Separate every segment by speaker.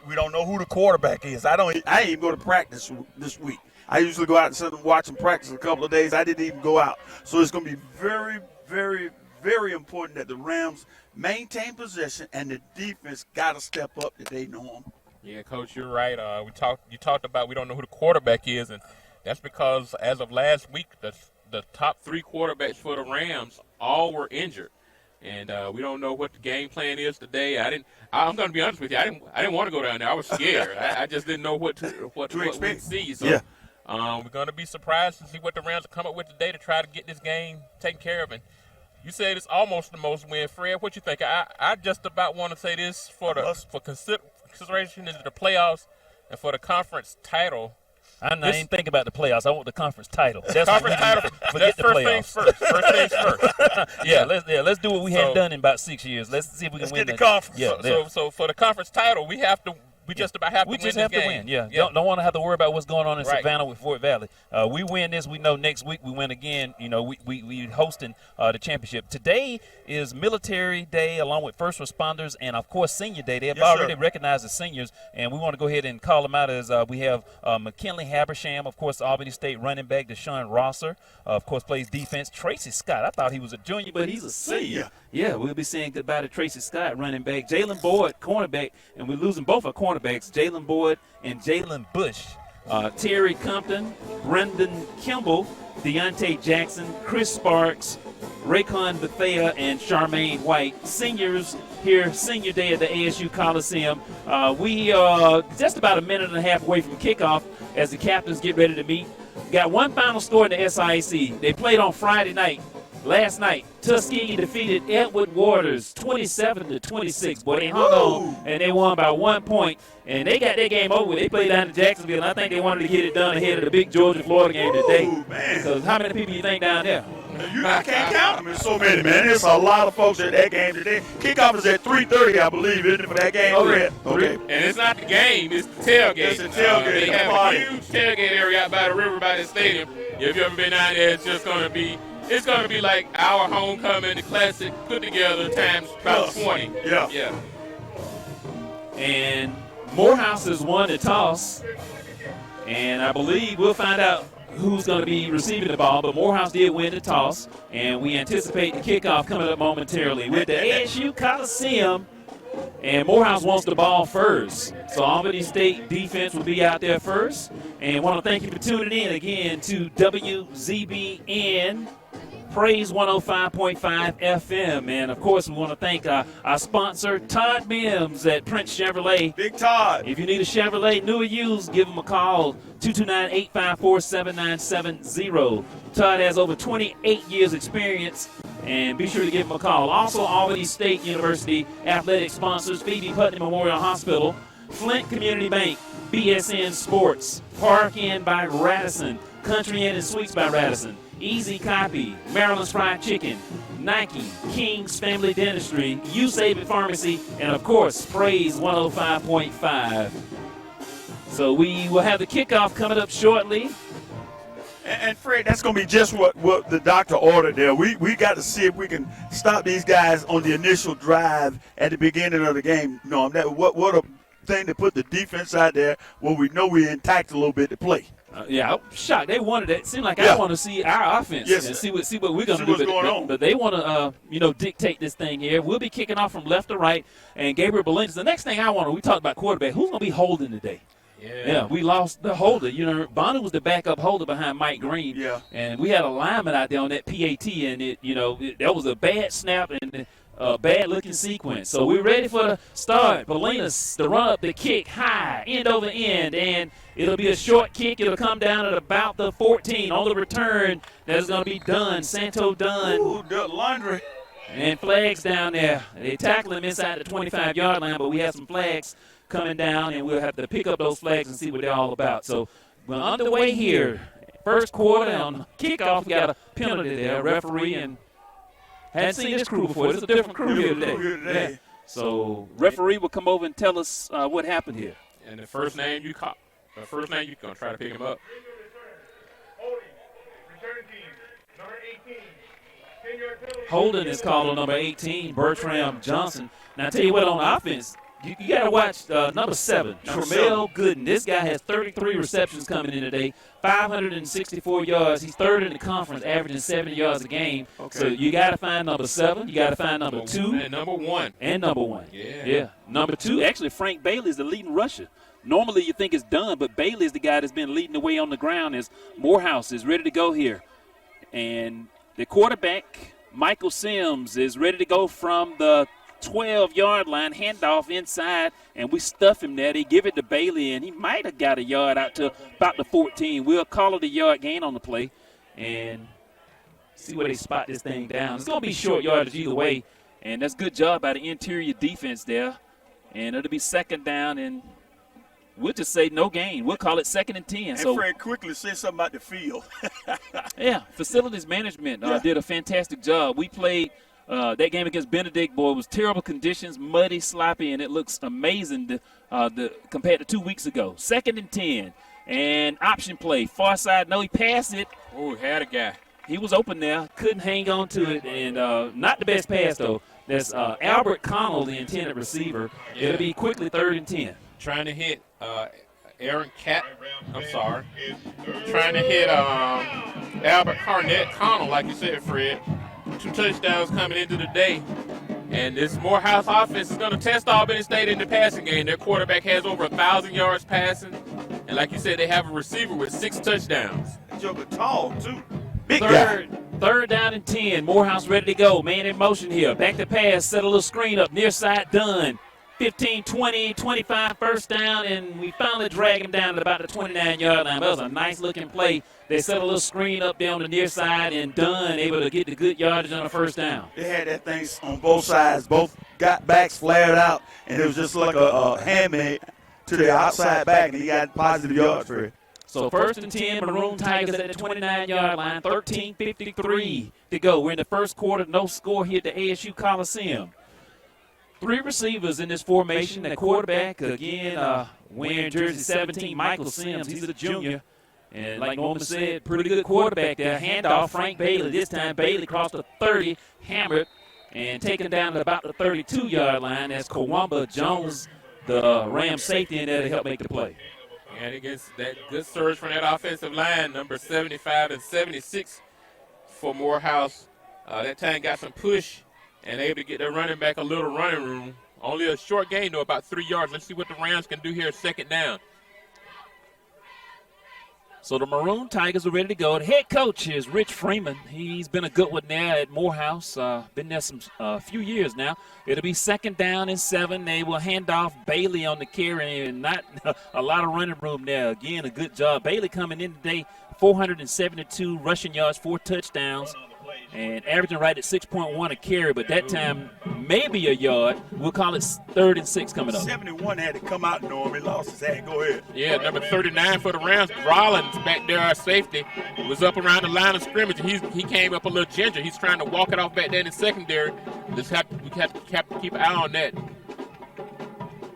Speaker 1: we don't know who the quarterback is. I ain't even go to practice this week. I usually go out and sit and watch them practice a couple of days. I didn't even go out. So it's going to be very, very, very important that the Rams maintain possession and the defense got to step up today, Norm.
Speaker 2: Yeah, Coach, you're right. You talked about we don't know who the quarterback is, and that's because as of last week, the top 3 quarterbacks for the Rams all were injured. And we don't know what the game plan is today. I'm going to be honest with you. I didn't want to go down there. I was scared. I just didn't know what to see. So
Speaker 1: yeah.
Speaker 2: We're going to be surprised to see what the Rams will come up with today to try to get this game taken care of. And you said it's almost the most win. Fred, what you think? I just about want to say this for consideration is the playoffs and for the conference title.
Speaker 3: I ain't think about the playoffs. I want the conference title. That's
Speaker 2: conference title. Forget the playoffs. First things first.
Speaker 3: Let's do what we hadn't done in about 6 years. Let's see if we can win
Speaker 1: the conference.
Speaker 3: Yeah,
Speaker 2: so for the conference title, we just about have to win this game.
Speaker 3: We just have to win, yeah. Don't want to have to worry about what's going on in Savannah with Fort Valley. We win this, we know next week we win again. You know, we hosting the championship. Today is Military Day along with first responders and, of course, Senior Day. They have already recognized the seniors, and we want to go ahead and call them out as we have McKinley Habersham, of course, Albany State running back, Deshaun Rosser, of course, plays defense. Tracy Scott, I thought he was a junior, but he's a senior. Yeah, we'll be saying goodbye to Tracy Scott, running back. Jalen Boyd, cornerback, and we're losing both our cornerbacks, Jalen Boyd and Jalen Bush. Terry Compton, Brendan Kimball, Deontay Jackson, Chris Sparks, Raycon Bethea, and Charmaine White. Seniors here, Senior Day at the ASU Coliseum. We are just about a minute and a half away from kickoff as the captains get ready to meet. Got one final score in the SIAC. They played on Friday night. Last night, Tuskegee defeated Edward Waters 27-26. Boy, they hung on, and they won by 1 point. And they got their game over. They played down in Jacksonville, and I think they wanted to get it done ahead of the big Georgia-Florida game today. Because how many people you think down there?
Speaker 1: I can't count them. There's so many, man. There's a lot of folks at that game today. Kickoff is at 3:30, I believe, isn't it, for that game? Okay.
Speaker 2: And it's not the game. It's the tailgate.
Speaker 1: It's the tailgate.
Speaker 2: They have a huge tailgate area out by the river by the stadium. If you've ever been down there, it's going to be like our homecoming, the classic put together times about 20. Yeah.
Speaker 3: And Morehouse has won the toss. And I believe we'll find out who's going to be receiving the ball. But Morehouse did win the toss. And we anticipate the kickoff coming up momentarily with the ASU Coliseum. And Morehouse wants the ball first. So Albany State defense will be out there first. And I want to thank you for tuning in again to WZBN Praise 105.5 FM. And, of course, we want to thank our sponsor, Todd Mims at Prince Chevrolet.
Speaker 1: Big Todd.
Speaker 3: If you need a Chevrolet, new or used, give him a call, 229-854-7970. Todd has over 28 years experience, and be sure to give him a call. Also, Albany State University athletic sponsors, Phoebe Putnam Memorial Hospital, Flint Community Bank, BSN Sports, Park Inn by Radisson, Country Inn and Suites by Radisson, Easy Copy, Maryland's Fried Chicken, Nike, King's Family Dentistry, You Save It Pharmacy, and, of course, Praise 105.5. So we will have the kickoff coming up shortly.
Speaker 1: And Fred, that's going to be just what the doctor ordered there. We got to see if we can stop these guys on the initial drive at the beginning of the game. No, what a thing to put the defense out there where we know we're intact a little bit to play.
Speaker 3: I'm shocked. They wanted it. It seemed like I want to see our offense and see what we're going to do. But they want to, dictate this thing here. We'll be kicking off from left to right. And Gabriel Bellinger. The next thing we talked about quarterback. Who's going to be holding today? Yeah, we lost the holder. Bonner was the backup holder behind Mike Green. Yeah. And we had a lineman out there on that PAT, and that was a bad snap and a bad-looking sequence. So we're ready for the start. Bolinas to run up the kick high, end over end, and it'll be a short kick. It'll come down at about the 14. On the return, that's going to be Dunn, Santo Dunn.
Speaker 1: Ooh, laundry.
Speaker 3: And flags down there. They tackle him inside the 25-yard line, but we have some flags coming down, and we'll have to pick up those flags and see what they're all about. So we're underway here. First quarter on kickoff, we got a penalty there, referee, and hadn't seen this crew before. It's a different crew here today. Yeah. So referee will come over and tell us what happened here.
Speaker 2: And the first name you're going to try to pick him up.
Speaker 3: Holding is called on number 18, Bertram Johnson. Now, I tell you what, on offense, You got to watch number 7, Tramel Gooden. This guy has 33 receptions coming in today, 564 yards. He's third in the conference, averaging 70 yards a game. Okay. So you got to find number 7. You got to find number 2.
Speaker 2: And number 1.
Speaker 3: And number 1.
Speaker 2: Yeah.
Speaker 3: Number 2, actually, Frank Bailey is the leading rusher. Normally you think it's done, but Bailey is the guy that's been leading the way on the ground as Morehouse is ready to go here. And the quarterback, Michael Sims, is ready to go from the 12-yard line, handoff inside, and we stuff him there. They give it to Bailey, and he might have got a yard out to about the 14. We'll call it a yard gain on the play and see where they spot this thing down. It's going to be short yardage either way, and that's a good job by the interior defense there. And it'll be second down, and we'll just say no gain. We'll call it 2nd and 10.
Speaker 1: And
Speaker 3: so
Speaker 1: Fred quickly said something about the field.
Speaker 3: Yeah, facilities management did a fantastic job. We played that game against Benedict. Boy, it was terrible conditions, muddy, sloppy, and it looks amazing compared to 2 weeks ago. 2nd and 10, and option play. Far side, no, he passed it.
Speaker 2: Oh, had a guy.
Speaker 3: He was open there, couldn't hang on to it, and not the best pass, though. That's Albert Connell, the intended receiver.
Speaker 2: Yeah.
Speaker 3: It'll be quickly 3rd and 10.
Speaker 2: Trying to hit Aaron Cat. I'm sorry. Trying to hit Albert Connell, like you said, Fred. 2 touchdowns coming into the day. And this Morehouse offense is going to test Albany State in the passing game. Their quarterback has over 1,000 yards passing. And like you said, they have a receiver with 6 touchdowns.
Speaker 1: Joker tall, too. Big guy.
Speaker 3: 3rd down and 10. Morehouse ready to go. Man in motion here. Back to pass. Set a little screen up. Near side done. 15, 20, 25 first down, and we finally drag him down to about the 29-yard line. That was a nice-looking play. They set a little screen up there on the near side, and Dunn able to get the good yardage on the first down.
Speaker 1: They had that thing on both sides. Both got backs flared out, and it was just like a handmade to the outside back, and he got positive yards for it.
Speaker 3: So 1st and 10, Maroon Tigers at the 29-yard line, 13:53 to go. We're in the first quarter, no score here at the ASU Coliseum. 3 receivers in this formation. The quarterback, again, wearing jersey 17, Michael Sims. He's a junior. And like Norman said, pretty good quarterback there. Handoff, Frank Bailey. This time Bailey crossed the 30, hammered, and taken down to about the 32-yard line. That's Kawamba Jones, the Ram safety, in there to help make the play.
Speaker 2: And against that good surge from that offensive line, number 75 and 76 for Morehouse. That time got some push and able to get their running back a little running room. Only a short gain, though, about 3 yards. Let's see what the Rams can do here 2nd down.
Speaker 3: So the Maroon Tigers are ready to go. The head coach is Rich Freeman. He's been a good one there at Morehouse. Been there some few years now. It'll be 2nd down and 7. They will hand off Bailey on the carry, and not a lot of running room there. Again, a good job. Bailey coming in today, 472 rushing yards, 4 touchdowns, and averaging right at 6.1 a carry, but that time maybe a yard. We'll call it 3rd and 6 coming up.
Speaker 1: 71 had to come out, Norm. He lost his hat. Go ahead.
Speaker 2: Yeah, number 39 for the Rams, Rollins back there, our safety, was up around the line of scrimmage. He came up a little ginger. He's trying to walk it off back there in the secondary. We have to keep an eye on that.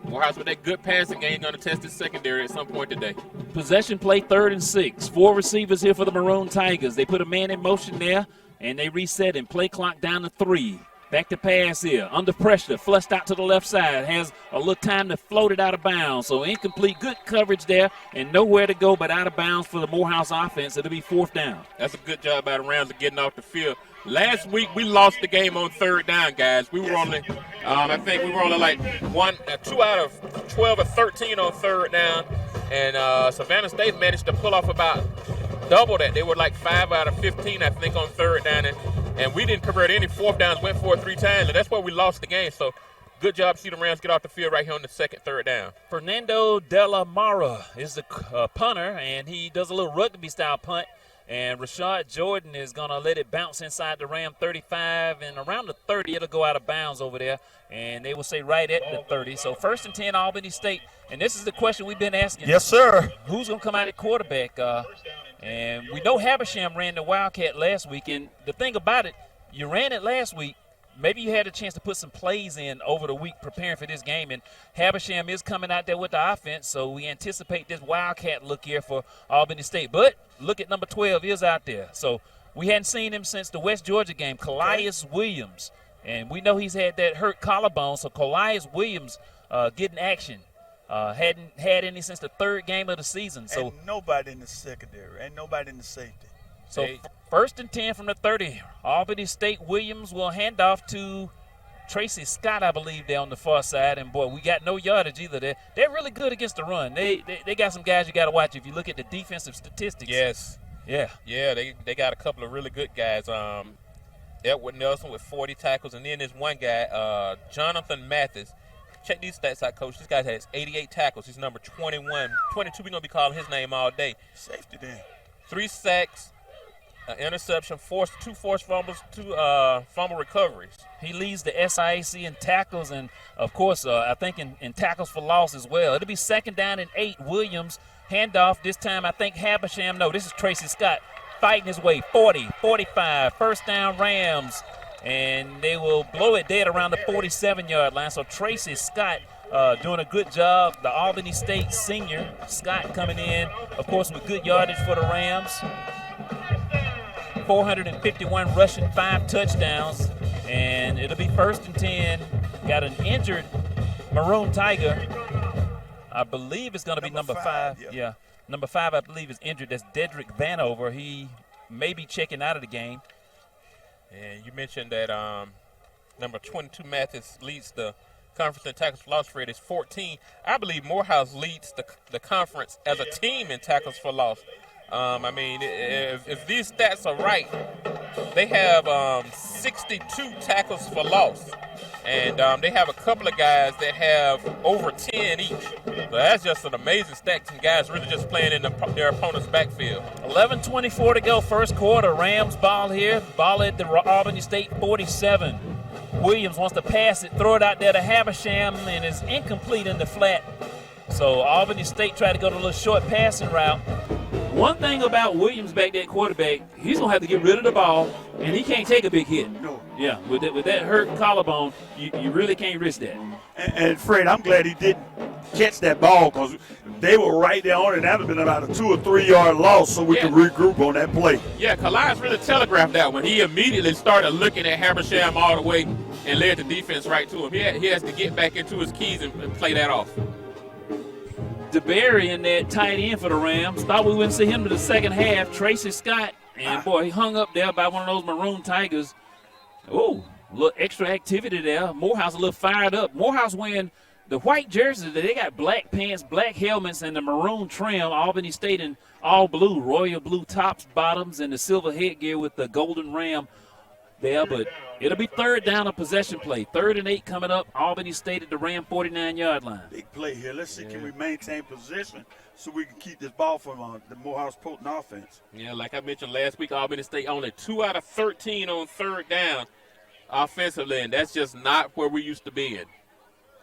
Speaker 2: Morehouse with that good passing game going to test his secondary at some point today.
Speaker 3: Possession play, 3rd and 6. 4 receivers here for the Maroon Tigers. They put a man in motion there, and they reset and play clock down to 3. Back to pass here. Under pressure. Flushed out to the left side. Has a little time to float it out of bounds. So incomplete. Good coverage there. And nowhere to go but out of bounds for the Morehouse offense. It'll be 4th down.
Speaker 2: That's a good job by the Rams of getting off the field. Last week we lost the game on 3rd down, guys. We were only, I think we were only like 2 out of 12 or 13 on 3rd down. And Savannah State managed to pull off about double that. They were like 5 out of 15, I think, on 3rd down. And we didn't convert any 4th downs, went for it 3 times. And that's where we lost the game. So good job to see the Rams get off the field right here on the 2nd, 3rd down.
Speaker 3: Fernando Della Mara is the punter, and he does a little rugby-style punt. And Rashad Jordan is going to let it bounce inside the Ram 35, and around the 30, it'll go out of bounds over there. And they will say right at the 30. So 1st and 10, Albany State. And this is the question we've been asking.
Speaker 1: Yes, sir.
Speaker 3: Who's going to come out at quarterback? And we know Habersham ran the Wildcat last week. And the thing about it, you ran it last week. Maybe you had a chance to put some plays in over the week preparing for this game. And Habersham is coming out there with the offense, so we anticipate this Wildcat look here for Albany State. But look at number 12 is out there. So we hadn't seen him since the West Georgia game, Calais Williams. And we know he's had that hurt collarbone, so Calais Williams getting action. Hadn't had any since the third game of the season. So
Speaker 1: and nobody in the secondary, and nobody in the safety.
Speaker 3: So first and 10 from the 30. Albany State Williams will hand off to Tracy Scott, I believe, there on the far side. And, boy, we got no yardage either. They're really good against the run. They got some guys you got to watch if you look at the defensive statistics.
Speaker 2: Yes.
Speaker 3: Yeah.
Speaker 2: Yeah, they got a couple of really good guys. Edward Nelson with 40 tackles. And then there's one guy, Jonathan Mathis. Check these stats out, Coach. This guy has 88 tackles. He's number 21. 22, we're going to be calling his name all day.
Speaker 1: Safety then.
Speaker 2: 3 sacks, an interception, 2 forced fumbles, 2 fumble recoveries.
Speaker 3: He leads the SIAC in tackles and, of course, I think in tackles for loss as well. It'll be second down and 8. Williams, handoff. This time I think Habersham. No, this is Tracy Scott fighting his way. 40, 45, first down Rams. And they will blow it dead around the 47-yard line. So Tracy Scott doing a good job. The Albany State senior, Scott, coming in, of course, with good yardage for the Rams. 451 rushing, 5 touchdowns. And it'll be first and 10. Got an injured Maroon Tiger. I believe it's going to be number 5. Yeah. Number 5, I believe, is injured. That's Dedrick Vanover. He may be checking out of the game.
Speaker 2: And you mentioned that number 22, Mathis, leads the conference in tackles for loss rate is 14. I believe Morehouse leads the conference as a team in tackles for loss. I mean, if these stats are right, they have 62 tackles for loss. And they have a couple of guys that have over 10 each. So that's just an amazing stat. Some guys really just playing in their opponent's backfield.
Speaker 3: 11:24 to go, first quarter. Rams ball here. Ball at the Albany State 47. Williams wants to pass it, throw it out there to Habersham, and is incomplete in the flat. So Albany State tried to go to a little short passing route. One thing about Williams back there, quarterback, he's going to have to get rid of the ball, and he can't take a big hit.
Speaker 1: No.
Speaker 3: Yeah, with that hurt collarbone, you really can't risk that.
Speaker 1: And Fred, I'm glad he didn't catch that ball because they were right there on it. That would have been about a 2 or 3 yard loss so we could regroup on that play.
Speaker 2: Yeah, Kalai's really telegraphed that when he immediately started looking at Habersham all the way and led the defense right to him. He has to get back into his keys and play that off.
Speaker 3: DeBerry in that tight end for the Rams. Thought we wouldn't see him in the second half. Tracy Scott, and boy, he hung up there by one of those Maroon Tigers. Oh, a little extra activity there. Morehouse a little fired up. Morehouse wearing the white jerseys. They got black pants, black helmets, and the maroon trim. Albany State in all blue, royal blue tops, bottoms, and the silver headgear with the golden ram there. But it'll be third down, a possession play. 3rd and 8 coming up. Albany State at the Ram 49-yard line.
Speaker 1: Big play here. Let's see, can we maintain position so we can keep this ball from the Morehouse potent offense?
Speaker 2: Yeah, like I mentioned last week, Albany State only 2 out of 13 on 3rd down offensively, and that's just not where we used to be in.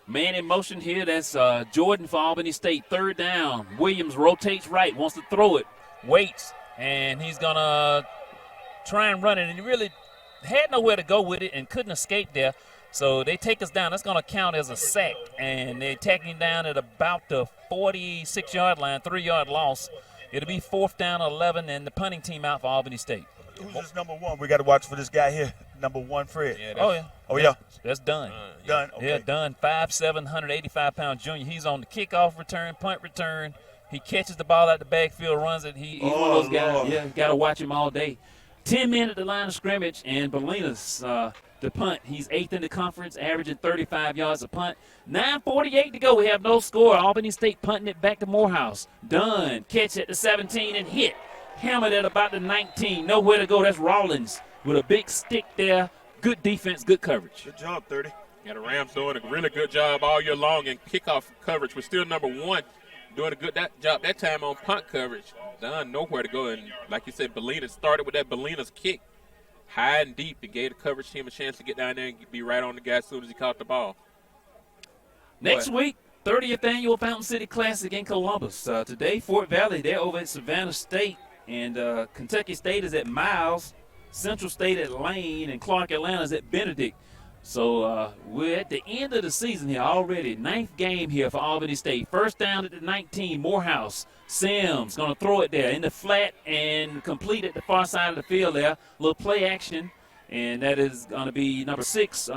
Speaker 3: Man in motion here. That's Jordan for Albany State. 3rd down. Williams rotates right, wants to throw it, waits, and he's going to try and run it, and he really had nowhere to go with it and couldn't escape there. So they take us down. That's going to count as a sack, and they're taking him down at about the 46-yard line, 3-yard loss. It'll be 4th down, 11, and the punting team out for Albany State.
Speaker 1: Who's this number 1? We got to watch for this guy here, number 1, Fred.
Speaker 2: Yeah,
Speaker 3: That's done.
Speaker 1: Done. Okay.
Speaker 3: Yeah, done. 5'7", 185-pound junior. He's on the kickoff return, punt return. He catches the ball out the backfield, runs it. He's one of those guys.
Speaker 1: Lord.
Speaker 3: Yeah, got to watch him all day. 10 men at the line of scrimmage, and Bolinas, the punt. He's 8th in the conference, averaging 35 yards a punt. 9:48 to go. We have no score. Albany State punting it back to Morehouse. Done. Catch at the 17 and hit. Hammered at about the 19. Nowhere to go. That's Rawlins with a big stick there. Good defense, good coverage.
Speaker 1: Good job, 30.
Speaker 2: Yeah, the Rams doing a really good job all year long in kickoff coverage. We're still number 1. Doing a good job that time on punt coverage. Done, nowhere to go. And like you said, Bolinas started with that Bolinas kick high and deep and gave the coverage team a chance to get down there and be right on the guy as soon as he caught the ball.
Speaker 3: Next week, 30th Annual Fountain City Classic in Columbus. Today, Fort Valley, they're over at Savannah State. And Kentucky State is at Miles. Central State at Lane. And Clark Atlanta is at Benedict. So we're at the end of the season here already. 9th game here for Albany State. First down at the 19, Morehouse. Sims going to throw it there in the flat and complete at the far side of the field there. A little play action. And that is going to be number 6,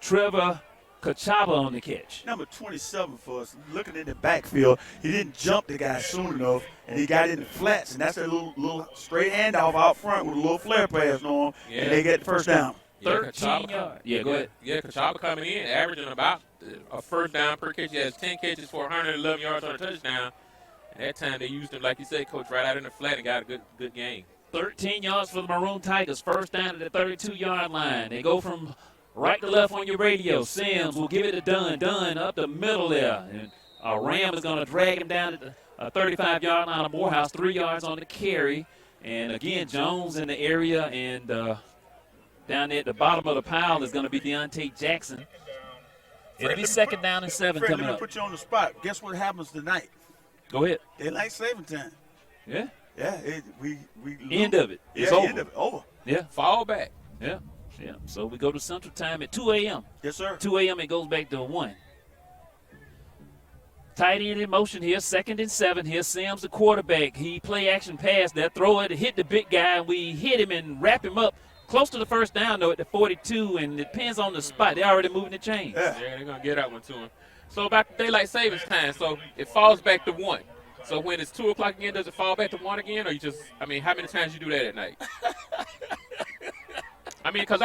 Speaker 3: Trevor Kachaba on the catch.
Speaker 1: Number 27 for us, looking in the backfield. He didn't jump the guy soon enough, and he got in the flats, and that's a little straight handoff out front with a little flare pass on, and they get the first down.
Speaker 3: 13 yards. Yeah, go ahead.
Speaker 2: Yeah, Kachaba coming in, averaging about a first down per catch. He has 10 catches for 111 yards on a touchdown. And that time they used him, like you said, Coach, right out in the flat and got a good game.
Speaker 3: 13 yards for the Maroon Tigers. First down at the 32-yard line. They go from right to left on your radio. Sims will give it to Dunn. Dunn up the middle there. And Ram is going to drag him down at the 35-yard line of Morehouse. 3 yards on the carry. And, again, Jones in the area. And down there at the bottom of the pile is going to be Deontay Jackson. It'll be second down and 7 coming
Speaker 1: let me
Speaker 3: up.
Speaker 1: put you on the spot. Guess what happens tonight?
Speaker 3: Go ahead.
Speaker 1: They like saving time.
Speaker 3: Yeah.
Speaker 1: Yeah, we
Speaker 3: End of it. It's
Speaker 1: yeah,
Speaker 3: over.
Speaker 1: End of it. Over.
Speaker 3: Yeah.
Speaker 2: Fall back.
Speaker 3: Yeah. Yeah. So we go to Central Time at 2 a.m.
Speaker 1: Yes, sir.
Speaker 3: 2 a.m. it goes back to 1. Tight end in motion here, second and 7 here. Sims, the quarterback. He play action pass there, throw it, hit the big guy, and we hit him and wrap him up. Close to the first down, though, at the 42, and it depends on the spot. They're already moving the chains.
Speaker 2: Yeah, they're going to get that one to him. So about daylight savings time, so it falls back to 1. So when it's 2 o'clock again, does it fall back to 1 again, or you just, I mean, how many times you do that at night? I mean, because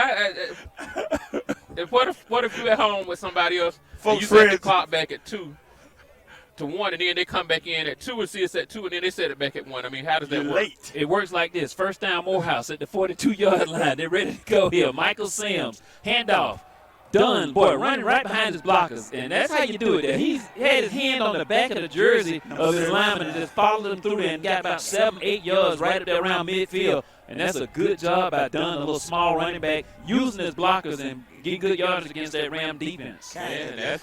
Speaker 2: what if you at home with somebody else, and you set the clock back at 2 to 1, and then they come back in at 2 and see it's at 2, and then they set it back at 1. I mean, how does that work?
Speaker 1: Late.
Speaker 3: It works like this. First down, Morehouse at the 42-yard line. They're ready to go here. Michael Sims, handoff. Dunn, boy, running right behind his blockers. And that's how you do it there. He had his hand on the back of the jersey of his lineman and just followed him through there and got about 7-8 yards right up there around midfield. And that's a good job by Dunn, a little small running back, using his blockers and getting good yards against that Ram defense.
Speaker 2: Yeah, and that's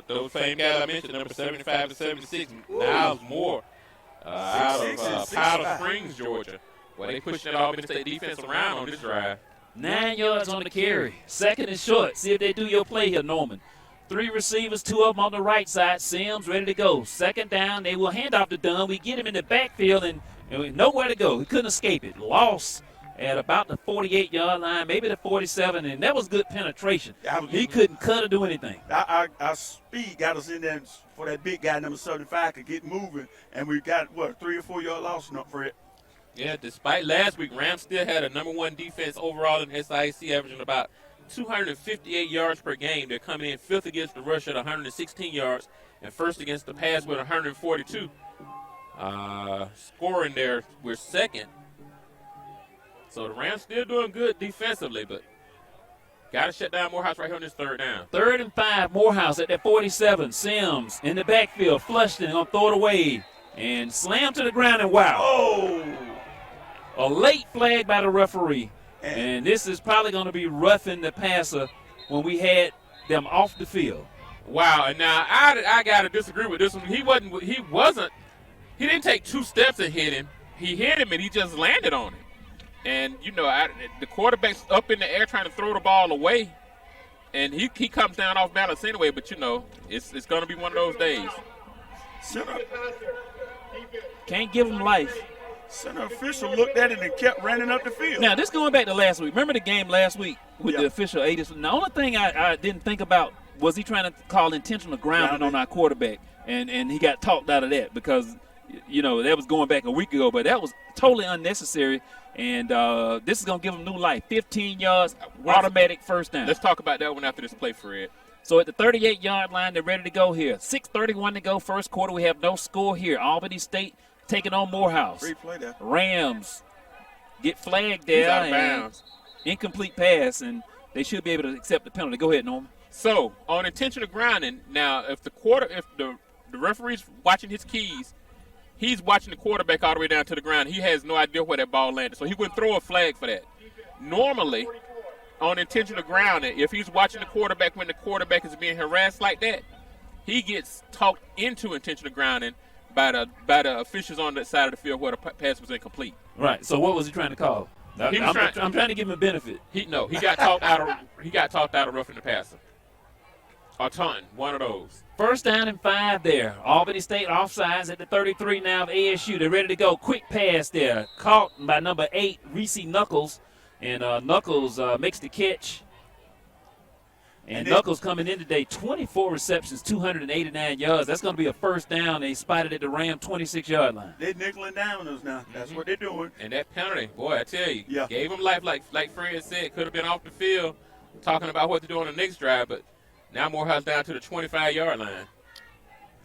Speaker 2: those same guys I mentioned, number 75 to 76, Niles Moore, out of Powder Springs, Georgia. Well, they pushing that Albany State defense around on this drive.
Speaker 3: 9 yards on the carry. Second and short. See if they do your play here, Norman. 3 receivers, 2 of them on the right side. Sims ready to go. Second down. They will hand off to Dunn. We get him in the backfield and nowhere to go. He couldn't escape it. Lost at about the 48-yard line, maybe the 47, and that was good penetration. He couldn't cut or do anything.
Speaker 1: Our speed got us in there for that big guy, number 75, could get moving, and we got, 3 or 4 yard loss, Fred?
Speaker 2: Yeah, despite last week, Rams still had a number 1 defense overall in SIAC, averaging about 258 yards per game. They're coming in 5th against the rush at 116 yards and 1st against the pass with 142. Scoring there, we're 2nd. So the Rams still doing good defensively, but got to shut down Morehouse right here on this 3rd down.
Speaker 3: 3rd and 5, Morehouse at that 47. Sims in the backfield, flushed it, going to throw it away. And slammed to the ground, and wow.
Speaker 1: Oh!
Speaker 3: A late flag by the referee. And this is probably going to be roughing the passer when we had them off the field.
Speaker 2: Wow, and now I got to disagree with this one. He didn't take 2 steps and hit him. He hit him, and he just landed on him. And, the quarterback's up in the air trying to throw the ball away, and he comes down off balance anyway, but, it's going to be one of those days.
Speaker 3: Can't give him life.
Speaker 1: Center official looked at it and kept running up the field.
Speaker 3: Now, this going back to last week. Remember the game last week with the official aid? The only thing I didn't think about was he trying to call intentional grounding on our quarterback, and he got talked out of that because, that was going back a week ago, but that was totally unnecessary, and this is going to give him new life. 15 yards, automatic first down.
Speaker 2: Let's talk about that one after this play, Fred.
Speaker 3: So at the 38-yard line, they're ready to go here. 6:31 to go, first quarter. We have no score here. Albany State taking on Morehouse.
Speaker 1: Free play there.
Speaker 3: Rams get flagged there.
Speaker 2: He's out of bounds.
Speaker 3: Incomplete pass, and they should be able to accept the penalty. Go ahead, Norman.
Speaker 2: So on intentional grounding, now if the referee's watching his keys, he's watching the quarterback all the way down to the ground. He has no idea where that ball landed, so he wouldn't throw a flag for that. Normally, on intentional grounding, if he's watching the quarterback when the quarterback is being harassed like that, he gets talked into intentional grounding by the officials on that side of the field where the pass was incomplete.
Speaker 3: Right. So what was he trying to call? I'm trying to give him a benefit.
Speaker 2: He got talked out of roughing the passer. Or taunting, one of those.
Speaker 3: First down and 5 there. Albany State offsides at the 33 now of ASU. They're ready to go. Quick pass there. Caught by number 8, Reese Knuckles. And Knuckles makes the catch. And Knuckles coming in today, 24 receptions, 289 yards. That's going to be a first down. They spotted at the Ram 26-yard line.
Speaker 1: They're nickel and diming us now. That's what they're doing.
Speaker 2: And that penalty, boy, I tell you,
Speaker 1: Yeah.
Speaker 2: gave them life like Fred said. Could have been off the field talking about what to do on the next drive, but now Morehouse down to the 25-yard line.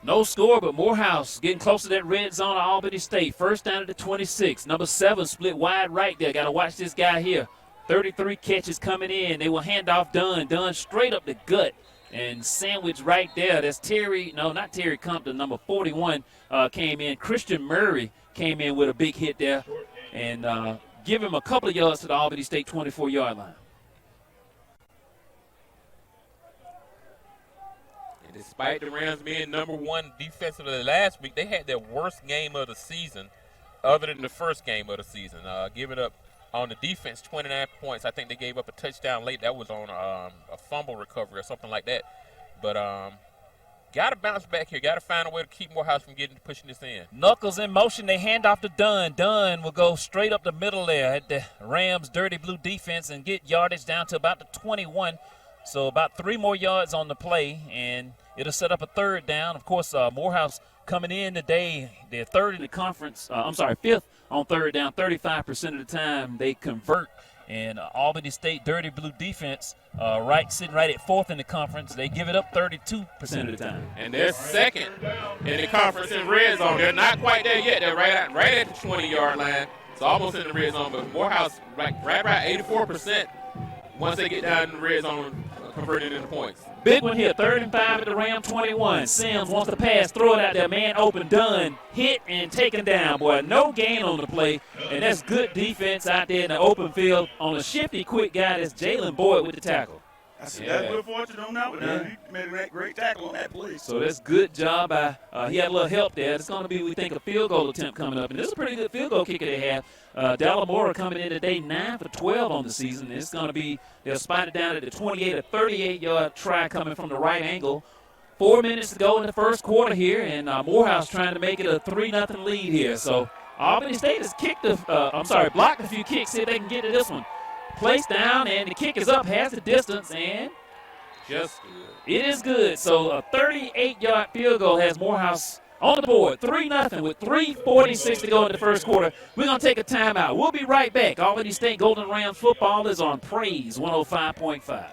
Speaker 3: No score, but Morehouse getting close to that red zone of Albany State. First down at the 26. Number 7 split wide right there. Got to watch this guy here. 33 catches coming in. They will hand off Dunn. Dunn straight up the gut and sandwich right there. That's Terry. No, not Terry Compton. Number 41 came in. Christian Murray came in with a big hit there and give him a couple of yards to the Albany State 24-yard line.
Speaker 2: And despite the Rams being number 1 defensively last week, they had their worst game of the season other than the first game of the season, giving up on the defense, 29 points. I think they gave up a touchdown late. That was on a fumble recovery or something like that. But got to bounce back here. Got to find a way to keep Morehouse from pushing this in.
Speaker 3: Knuckles in motion. They hand off to Dunn. Dunn will go straight up the middle there at the Rams' dirty blue defense and get yardage down to about the 21. So about 3 more yards on the play, and it'll set up a third down. Of course, Morehouse coming in today, they're third in the conference. Fifth on third down. 35% of the time they convert. And Albany State dirty blue defense, sitting right at 4th in the conference. They give it up 32% of the time.
Speaker 2: And they're second in the conference in red zone. They're not quite there yet. They're right at the 20-yard line. It's almost in the red zone, but Morehouse right around 84% once they get down in the red zone, converting into points.
Speaker 3: Big one here, 3rd and 5 at the Ram 21. Sims wants to pass, throw it out there, man open, done, hit and taken down. Boy, no gain on the play, and that's good defense out there in the open field on a shifty, quick guy. That's Jalen Boyd with the tackle.
Speaker 1: That's good fortune on that one. Yeah. He made a great tackle on that play.
Speaker 3: So that's good job by he had a little help there. It's going to be, we think, a field goal attempt coming up. And this is a pretty good field goal kicker they have. Dallamora coming in today 9 for 12 on the season. It's going to be, they'll spot it down at the 28, a 38-yard try coming from the right angle. 4 minutes to go in the first quarter here, and Morehouse trying to make it a 3-0 lead here. So Albany State has blocked a few kicks. See if they can get to this one. Placed down, and the kick is up, has the distance, and
Speaker 2: just good.
Speaker 3: It is good. So a 38-yard field goal has Morehouse on the board, 3-0 with 3:46 to go in the first quarter. We're going to take a timeout. We'll be right back. Albany State Golden Rams football is on Praise 105.5.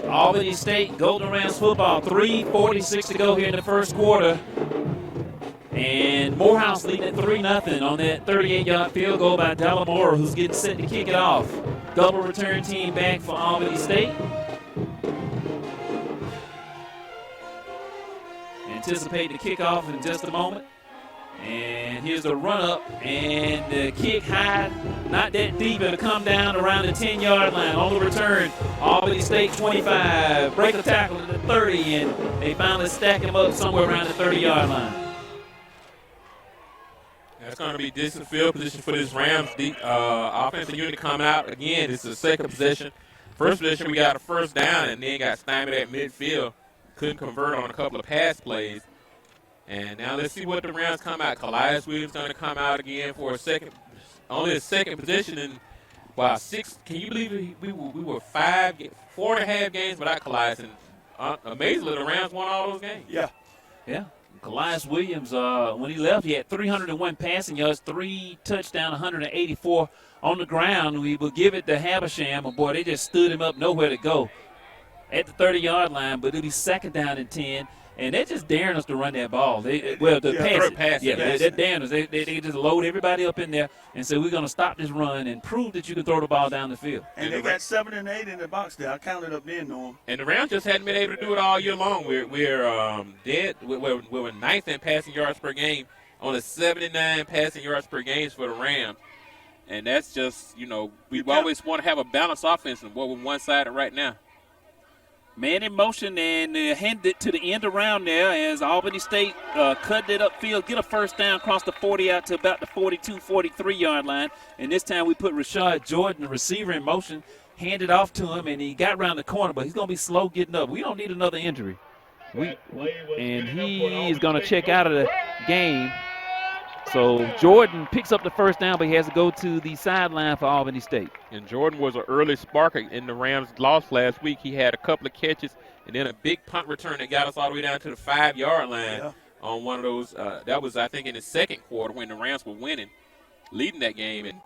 Speaker 3: Albany State Golden Rams football, 3:46 to go here in the first quarter. And Morehouse leading at 3-0 on that 38-yard field goal by Dallamora, who's getting set to kick it off. Double return team back for Albany State. Anticipate the kickoff in just a moment. And here's the run-up, and the kick high, not that deep. It'll come down around the 10-yard line. On the return, Albany State 25. Break a tackle at the 30, and they finally stack him up somewhere around the 30-yard line.
Speaker 2: That's going to be decent field position for this Rams offensive unit coming out. Again, this is the second possession. First possession, we got a first down, and then got stymied at midfield. Couldn't convert on a couple of pass plays. And now let's see what the Rams come out. Calais Williams going to come out again for only a second position. And wow, 6. Can you believe we were 4.5 games without Calais? And amazingly, the Rams won all those games.
Speaker 1: Yeah.
Speaker 3: Calais Williams, when he left, he had 301 passing yards, 3 touchdowns, 184 on the ground. We will give it to Habersham, but boy, they just stood him up, nowhere to go at the 30-yard line. But it'll be second down and 10. and they're just daring us to run that ball. The pass. Yeah, they're daring us. They just load everybody up in there and say, we're going to stop this run and prove that you can throw the ball down the field.
Speaker 1: And they got 7 and 8 in the box there. I counted up then, Norm.
Speaker 2: And the Rams just hadn't been able to do it all year long. We're dead. We're ninth in passing yards per game, on the 79 passing yards per game for the Rams. And that's just, we always want to have a balanced offense, and what we're one-sided right now.
Speaker 3: Man in motion, and handed it to the end around there as Albany State cut it upfield, get a first down, cross the 40 out to about the 42, 43-yard line. And this time we put Rashad Jordan, the receiver, in motion, handed off to him, and he got around the corner, but he's going to be slow getting up. We don't need another injury. And he is going to check out of the game. So Jordan picks up the first down, but he has to go to the sideline for Albany State.
Speaker 2: And Jordan was an early spark in the Rams' loss last week. He had a couple of catches and then a big punt return that got us all the way down to the 5-yard line on one of those. That was, I think, in the second quarter when the Rams were winning, leading that game. And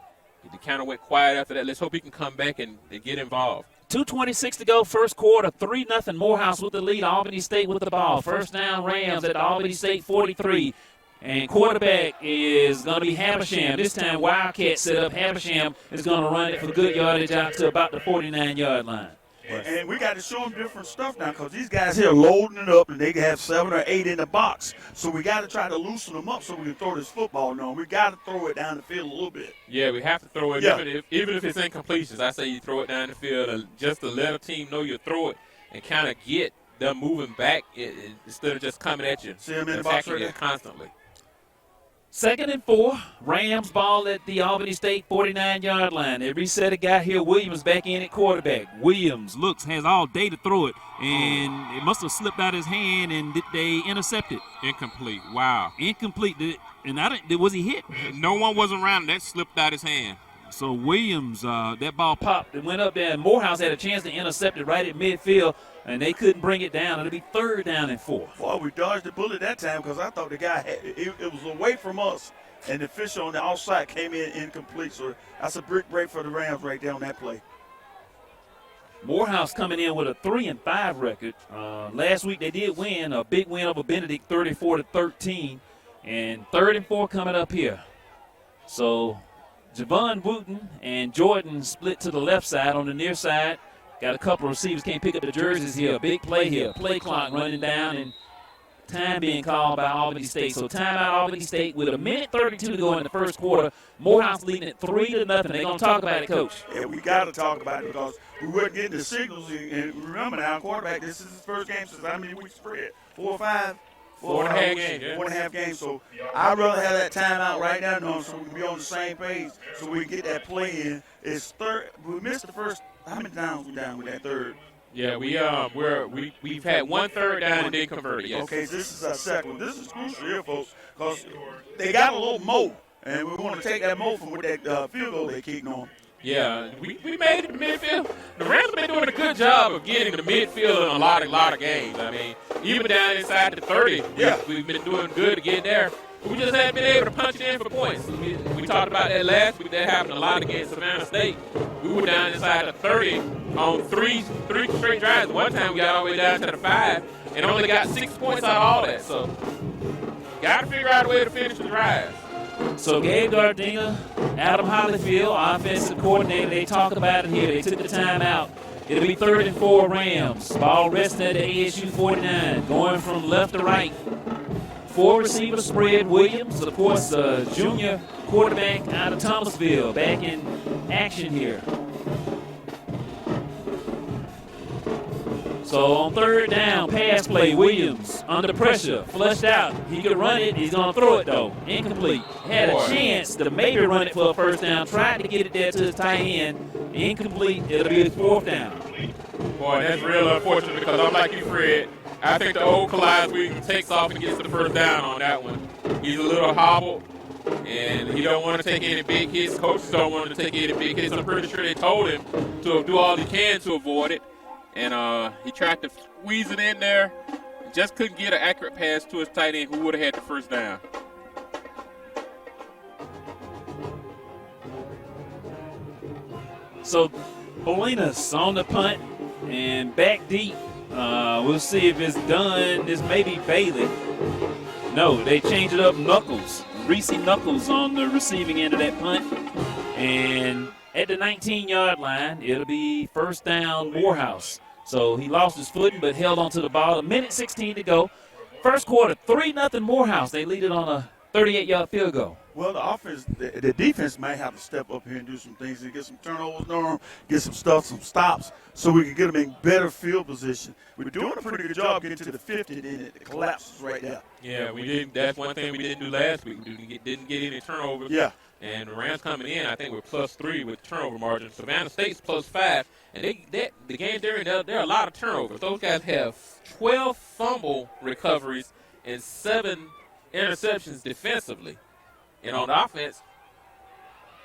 Speaker 2: he kind of went quiet after that. Let's hope he can come back and get involved.
Speaker 3: 2:26 to go, first quarter, 3-0 Morehouse with the lead. Albany State with the ball. First down Rams at the Albany State 43. And quarterback is going to be Habersham. This time Wildcat set up. Habersham is going to run it for good yardage out to about the 49-yard line.
Speaker 1: And we got to show them different stuff now because these guys here loading it up and they can have 7 or 8 in the box. So we got to try to loosen them up so we can throw this football now. We got to throw it down the field a little bit.
Speaker 2: Yeah, we have to throw it. Even if it's incompletions, I say you throw it down the field just to let a team know you throw it and kind of get them moving back instead of just coming at you.
Speaker 1: See them in the box right there?
Speaker 2: Constantly.
Speaker 3: 2nd and 4, Rams ball at the Albany State 49-yard line. They reset it, got here. Williams back in at quarterback. Williams has all day to throw it, and it must have slipped out his hand, and they intercept it.
Speaker 2: Incomplete. Wow.
Speaker 3: Incomplete. And was he hit?
Speaker 2: No one was around. That slipped out his hand.
Speaker 3: So Williams, that ball popped and went up there, and Morehouse had a chance to intercept it right at midfield, and they couldn't bring it down. It'll be 3rd down and 4.
Speaker 1: Boy, we dodged the bullet that time because I thought the guy it was away from us, and the official on the outside came in incomplete. So that's a brick break for the Rams right there on that play.
Speaker 3: Morehouse coming in with a 3-5 record. Last week they did win, a big win over Benedict, 34-13, and 3rd and 4 coming up here. So Javon Wooten and Jordan split to the left side. On the near side, got a couple of receivers, can't pick up the jerseys here. Big play here. Play clock running down and time being called by Albany State. So timeout Albany State with 1:32 to go in the first quarter. Morehouse leading it 3-0. They're going to talk about it, Coach.
Speaker 1: Yeah, we got to talk about it because we weren't getting the signals. And remember now, quarterback, this is his first game since how many weeks spread? 4 or 5?
Speaker 2: 4.5 games.
Speaker 1: 4.5 games. So I'd rather have that timeout right now, so we can be on the same page, so we can get that play in. It's third. We missed the first. How many downs we down with that third?
Speaker 2: Yeah, we've had 1 third down and then converted. Yes.
Speaker 1: Okay, so this is our second one. This is crucial here, folks, because they got a little mo, and we want to take that mo from with that field goal they keep on.
Speaker 2: Yeah, we made it to midfield. The Rams have been doing a good job of getting to midfield in a lot of games. I mean, even down inside the 30, we've been doing good to get there. We just haven't been able to punch it in for points. We talked about that last week. That happened a lot against Savannah State. We were down inside the 30 on three straight drives. One time we got all the way down to the 5 and only got 6 points out of all that. So, got to figure out a way to finish the drive.
Speaker 3: So Gabe Gardena, Adam Hollyfield, offensive coordinator, they talk about it here. They took the time out. It'll be 3rd and 4 Rams. Ball resting at the ASU 49, going from left to right. 4 receiver spread. Williams, of course, junior quarterback out of Thomasville, back in action here. So on 3rd down, pass play, Williams under pressure, flushed out. He could run it. He's going to throw it, though. Incomplete. Had a chance to maybe run it for a first down. Tried to get it there to his tight end. Incomplete. It'll be his 4th down.
Speaker 2: Boy, that's real unfortunate because I'm like you, Fred. I think the old Clyde Williams takes off and gets to the first down on that one. He's a little hobbled, and he don't want to take any big hits. Coaches don't want him to take any big hits. I'm pretty sure they told him to do all he can to avoid it. And he tried to squeeze it in there. Just couldn't get an accurate pass to his tight end who would have had the first down.
Speaker 3: So Bolinas on the punt and back deep. We'll see if it's done. This may be Bailey. No, they changed it up. Knuckles. Reese Knuckles on the receiving end of that punt. And at the 19-yard line, it'll be first down Morehouse. So he lost his footing but held onto the ball. 1:16 to go. First quarter, 3-0 Morehouse. They lead it on a 38-yard field goal.
Speaker 1: Well, the defense might have to step up here and do some things and get some turnovers on, get some stops, so we can get them in better field position. We're doing a pretty good job getting to the 50, then it collapses right there.
Speaker 2: Yeah, we didn't. That's one thing we didn't do last week. We didn't get any turnovers.
Speaker 1: Yeah.
Speaker 2: And the Rams coming in, I think we're +3 with turnover margin. Savannah State's +5, and the game there are a lot of turnovers. Those guys have 12 fumble recoveries and 7 interceptions defensively. And on offense,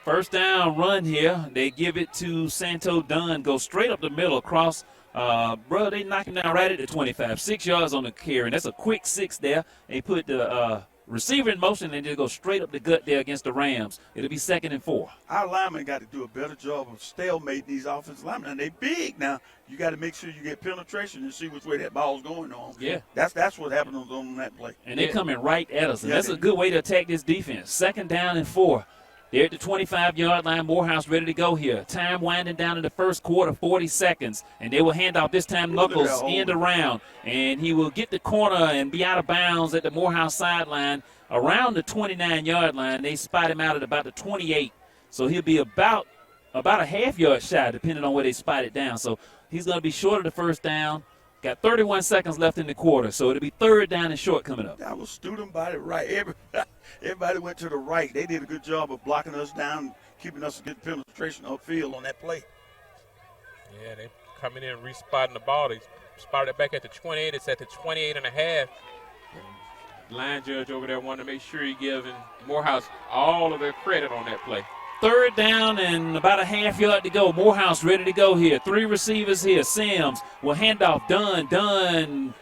Speaker 3: first down run here. They give it to Santo Dunn. Go straight up the middle across. They knock him down right at the 25. 6 yards on the carry. And that's a quick 6 there. They put the receiver in motion and just go straight up the gut there against the Rams. It'll be 2nd and 4.
Speaker 1: Our linemen got to do a better job of stalemating these offensive linemen. And they big now. You got to make sure you get penetration and see which way that ball's going on.
Speaker 3: Yeah.
Speaker 1: That's what happened on that play.
Speaker 3: And they're coming right at us. And that's a good way to attack this defense. 2nd down and 4. They're at the 25-yard line. Morehouse ready to go here. Time winding down in the first quarter, 40 seconds. And they will hand off this time Knuckles end around. And he will get the corner and be out of bounds at the Morehouse sideline around the 29-yard line. They spot him out at about the 28. So he'll be about a half-yard shy, depending on where they spot it down. So he's going to be short of the first down. Got 31 seconds left in the quarter, so it'll be 3rd down and short coming up.
Speaker 1: That was student body right. Everybody went to the right. They did a good job of blocking us down, keeping us a good penetration upfield on that play.
Speaker 2: Yeah, they coming in, respotting the ball. They spotted it back at the 28. It's at the 28 and a half. Line judge over there wanted to make sure he giving Morehouse all of their credit on that play.
Speaker 3: 3rd down and about a half-yard to go. Morehouse ready to go here. 3 receivers here. Sims will hand off. Dunn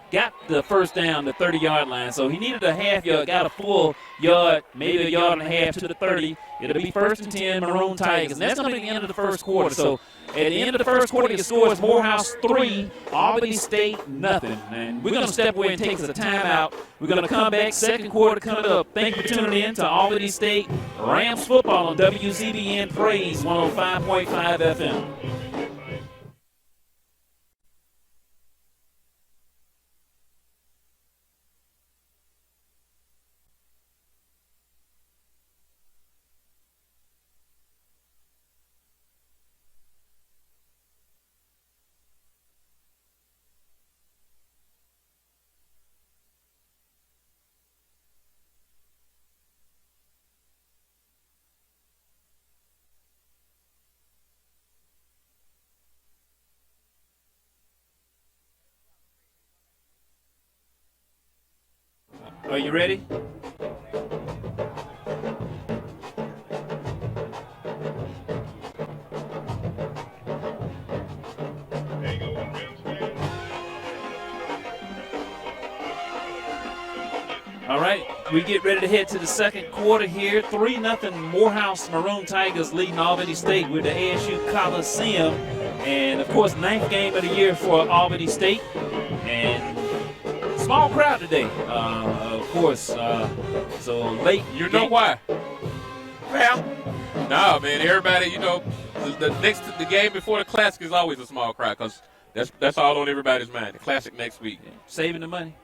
Speaker 3: got the first down, the 30-yard line. So he needed a half-yard, got a full yard, maybe a yard and a half to the 30. It'll be 1st and 10, Maroon Tigers. And that's going to be the end of the first quarter. So at the end of the first quarter, your score is Morehouse 3, Albany State nothing. And we're going to step away and take us a timeout. We're going to come back, second quarter coming up. Thank you for tuning in to Albany State Rams football on WZBN Praise 105.5 FM. Are you ready? All right, we get ready to head to the second quarter here. 3-0 Morehouse Maroon Tigers leading Albany State with the ASU Coliseum. And, of course, 9th game of the year for Albany State. And small crowd today, of course. So late.
Speaker 2: You know why? Well, no, man. Everybody, the game before the Classic is always a small crowd because that's all on everybody's mind. The Classic next week.
Speaker 3: Yeah. Saving the money.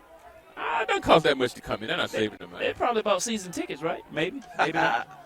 Speaker 2: It doesn't cost that much to come in. They're not saving the money.
Speaker 3: They're probably about season tickets, right? Maybe not.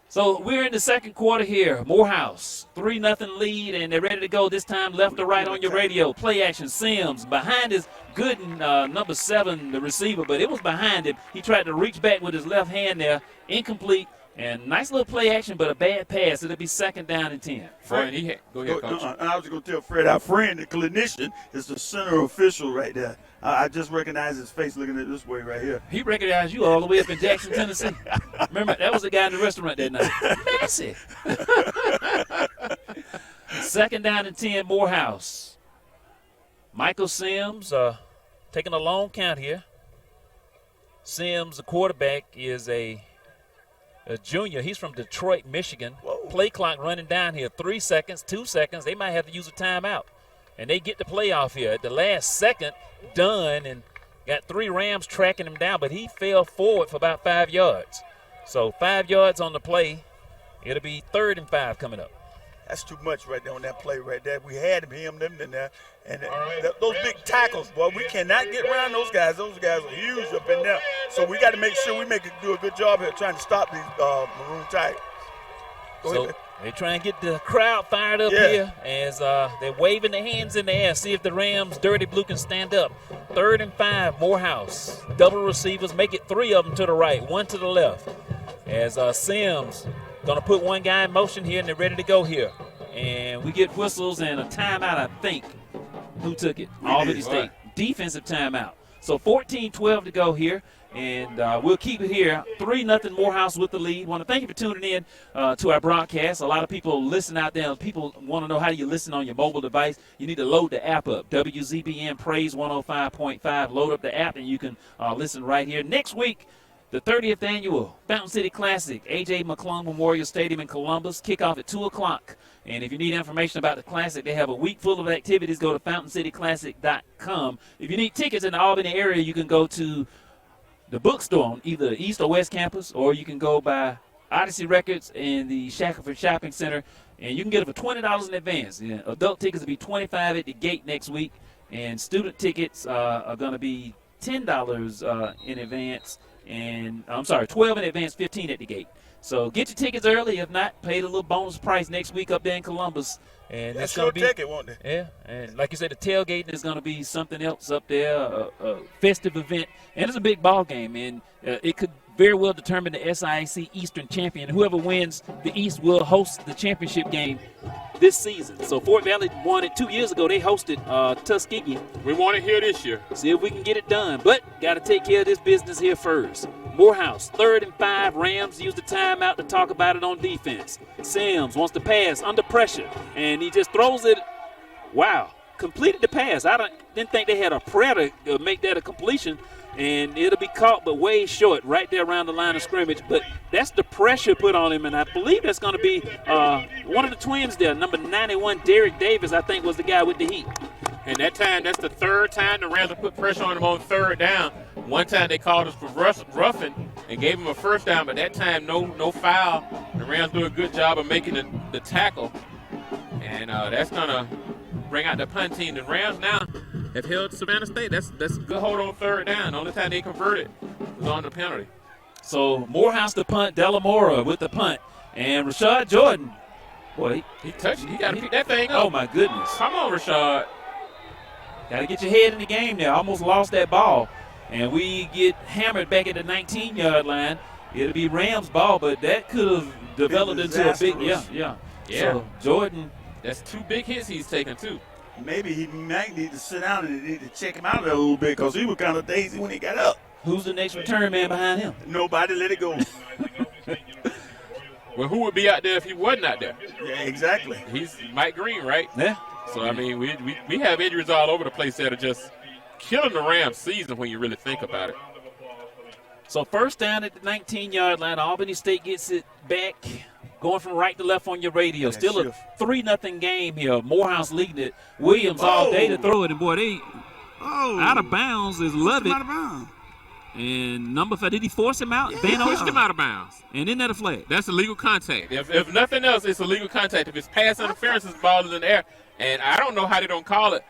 Speaker 3: So we're in the second quarter here. Morehouse, 3-0 lead, and they're ready to go this time left or right on your radio. Play action, Sims. Behind is Gooden, number 7, the receiver, but it was behind him. He tried to reach back with his left hand there. Incomplete. And nice little play action, but a bad pass. It'll be 2nd down and 10.
Speaker 2: Fred, go ahead, Coach.
Speaker 1: I was going to tell Fred, our friend, the clinician, is the center official right there. I just recognize his face looking at this way right here.
Speaker 3: He recognized you all the way up in Jackson, Tennessee. Remember, that was the guy in the restaurant that night. Massive. 2nd down and 10, Morehouse. Michael Sims taking a long count here. Sims, the quarterback, is a junior. He's from Detroit, Michigan. Whoa. Play clock running down here. 3 seconds, 2 seconds. They might have to use a timeout. and they get the playoff here at the last second. Dunn and got 3 Rams tracking him down, but he fell forward for about 5 yards. So 5 yards on the play. It'll be 3rd and 5 coming up.
Speaker 1: That's too much right there on that play right there. We had him in there. And those big tackles, boy, we cannot get around those guys. Those guys are huge up in there. So we got to make sure we do a good job here trying to stop these Maroon Tigers.
Speaker 3: So they try and get the crowd fired up here as they're waving their hands in the air. See if the Rams, Dirty Blue, can stand up. 3rd and 5, Morehouse. Double receivers, make it 3 of them to the right, 1 to the left. As Sims going to put one guy in motion here, and they're ready to go here. And we get whistles and a timeout, I think. Who took it? Albany State. Defensive timeout. So 14-12 to go here. And we'll keep it here. 3-0 Morehouse with the lead. Want to thank you for tuning in to our broadcast. A lot of people listen out there. People want to know how do you listen on your mobile device. You need to load the app up. WZBN Praise 105.5. Load up the app, and you can listen right here. Next week, the 30th annual Fountain City Classic, A.J. McClung Memorial Stadium in Columbus. Kickoff at 2 o'clock. And if you need information about the Classic, they have a week full of activities. Go to FountainCityClassic.com. If you need tickets in the Albany area, you can go to the bookstore on either the East or West Campus, or you can go by Odyssey Records in the Shackelford Shopping Center, and you can get it for $20 in advance. Yeah, adult tickets will be $25 at the gate next week, and student tickets are going to be $10 in advance. And I'm sorry, 12 in advance, 15 at the gate. So get your tickets early. If not, pay the little bonus price next week up there in Columbus. And
Speaker 1: that's going to be ticket, won't it?
Speaker 3: Yeah, and like you said, the tailgate is going to be something else up there, a festive event, and it's a big ball game, and it could very well determine the SIAC Eastern champion. Whoever wins the East will host the championship game this season. So Fort Valley won it 2 years ago. They hosted Tuskegee.
Speaker 2: We want it here this year.
Speaker 3: See if we can get it done, but got to take care of this business here first. Morehouse, 3rd and 5. Rams use the timeout to talk about it on defense. Sims wants to pass under pressure, and he just throws it. Wow, completed the pass. I didn't think they had a prayer to make that a completion, and it'll be caught but way short right there around the line of scrimmage. But that's the pressure put on him, and I believe that's going to be one of the twins there. Number 91, Derek Davis, I think, was the guy with the heat.
Speaker 2: And that time, that's the 3rd time the Rams have put pressure on him on 3rd down. One time they called us for roughing and gave him a 1st down, but that time no foul. The Rams do a good job of making the tackle, and that's going to bring out the punt team. The Rams now have held Savannah State. That's a good hold on 3rd down. The only time they converted was on the penalty.
Speaker 3: So Morehouse the punt, Delamora with the punt, and Rashad Jordan. Boy,
Speaker 2: he touched it. He got to pick that thing up.
Speaker 3: Oh, my goodness.
Speaker 2: Come on, Rashad.
Speaker 3: Got to get your head in the game there. Almost lost that ball. And we get hammered back at the 19-yard line. It'll be Rams' ball, but that could have developed into a big, yeah. So Jordan.
Speaker 2: That's 2 big hits he's taken, too.
Speaker 1: Maybe he might need to sit down and need to check him out a little bit because he was kind of daisy when he got up.
Speaker 3: Who's the next return man behind him?
Speaker 1: Nobody. Let it go.
Speaker 2: Well, who would be out there if he wasn't out there?
Speaker 1: Yeah, exactly.
Speaker 2: He's Mike Green, right?
Speaker 3: Yeah.
Speaker 2: So, I mean, we have injuries all over the place that are just killing the Rams season when you really think about it.
Speaker 3: So 1st down at the 19-yard line. Albany State gets it back, going from right to left on your radio. Still a 3-0 game here. Morehouse leading it. Williams all day to throw it, and boy, they out of bounds is Lovett.
Speaker 1: Out of bounds.
Speaker 3: And number 5, did he force him out?
Speaker 2: He pushed him out of bounds.
Speaker 3: And isn't that a flag?
Speaker 2: That's illegal contact. If nothing else, it's illegal contact. If it's pass interference, it's ball in the air. And I don't know how they don't call it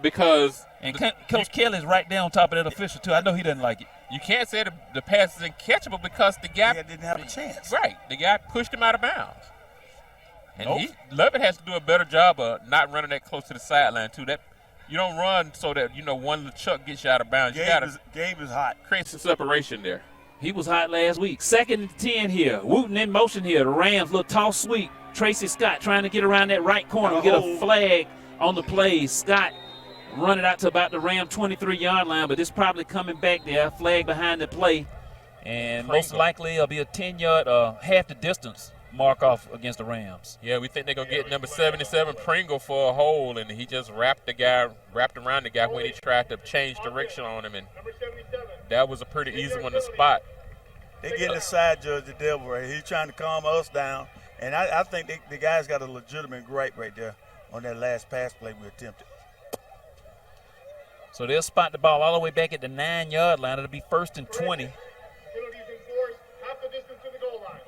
Speaker 2: because
Speaker 3: and Coach Kelly's right there on top of that official, too. I know he doesn't like it.
Speaker 2: You can't say the pass is uncatchable because the guy
Speaker 1: didn't have a chance.
Speaker 2: Right. The guy pushed him out of bounds. And Lovett has to do a better job of not running that close to the sideline, too. That you don't run so that, one little chuck gets you out of bounds.
Speaker 1: Gabe is hot.
Speaker 2: Create some separation there.
Speaker 3: He was hot last week. 2nd and 10 here. Wooten in motion here. The Rams, little toss sweep. Tracy Scott trying to get around that right corner. We get a flag on the play. Scott run it out to about the Ram 23-yard line, but it's probably coming back there. Flag behind the play. And most likely it'll be a 10-yard, half the distance mark off against the Rams.
Speaker 2: Yeah, we think they're going to get number 77, Pringle, for a hole, and he just wrapped around the guy when he tried to change direction on him, and that was a pretty easy one to spot.
Speaker 1: They getting inside Judge the Devil right here. He's trying to calm us down, and I think the guys got a legitimate gripe right there on that last pass play we attempted.
Speaker 3: So they'll spot the ball all the way back at the 9-yard line. It'll be 1st and 20.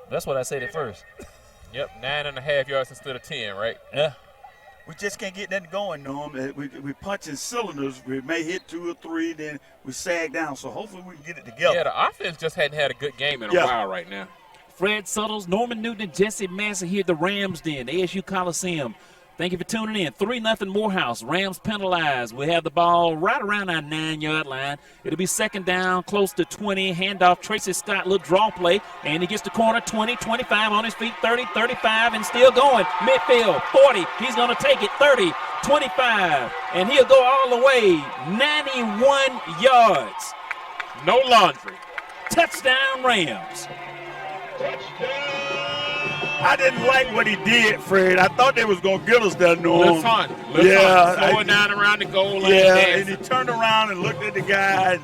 Speaker 3: That's what I said at first.
Speaker 2: Yep, 9.5 yards instead of 10, right?
Speaker 3: Yeah.
Speaker 1: We just can't get nothing going, Norm. We punching cylinders. We may hit 2 or 3, then we sag down. So hopefully we can get it together.
Speaker 2: Yeah, the offense just hadn't had a good game in a while right now.
Speaker 3: Fred Suttles, Norman Newton, and Jesse Massey here at the Rams Den, ASU Coliseum. Thank you for tuning in. 3-0 Morehouse. Rams penalized. We have the ball right around our 9-yard line. It'll be 2nd down, close to 20. Handoff, Tracy Scott, little draw play. And he gets the corner, 20, 25 on his feet, 30, 35, and still going. Midfield, 40. He's going to take it, 30, 25. And he'll go all the way, 91 yards.
Speaker 2: No laundry.
Speaker 3: Touchdown, Rams.
Speaker 1: I didn't like what he did, Fred. I thought they was going to get us that, Norm.
Speaker 2: Let's hunt. Slowing down around the goal line.
Speaker 1: Yeah, and he turned around and looked at the guy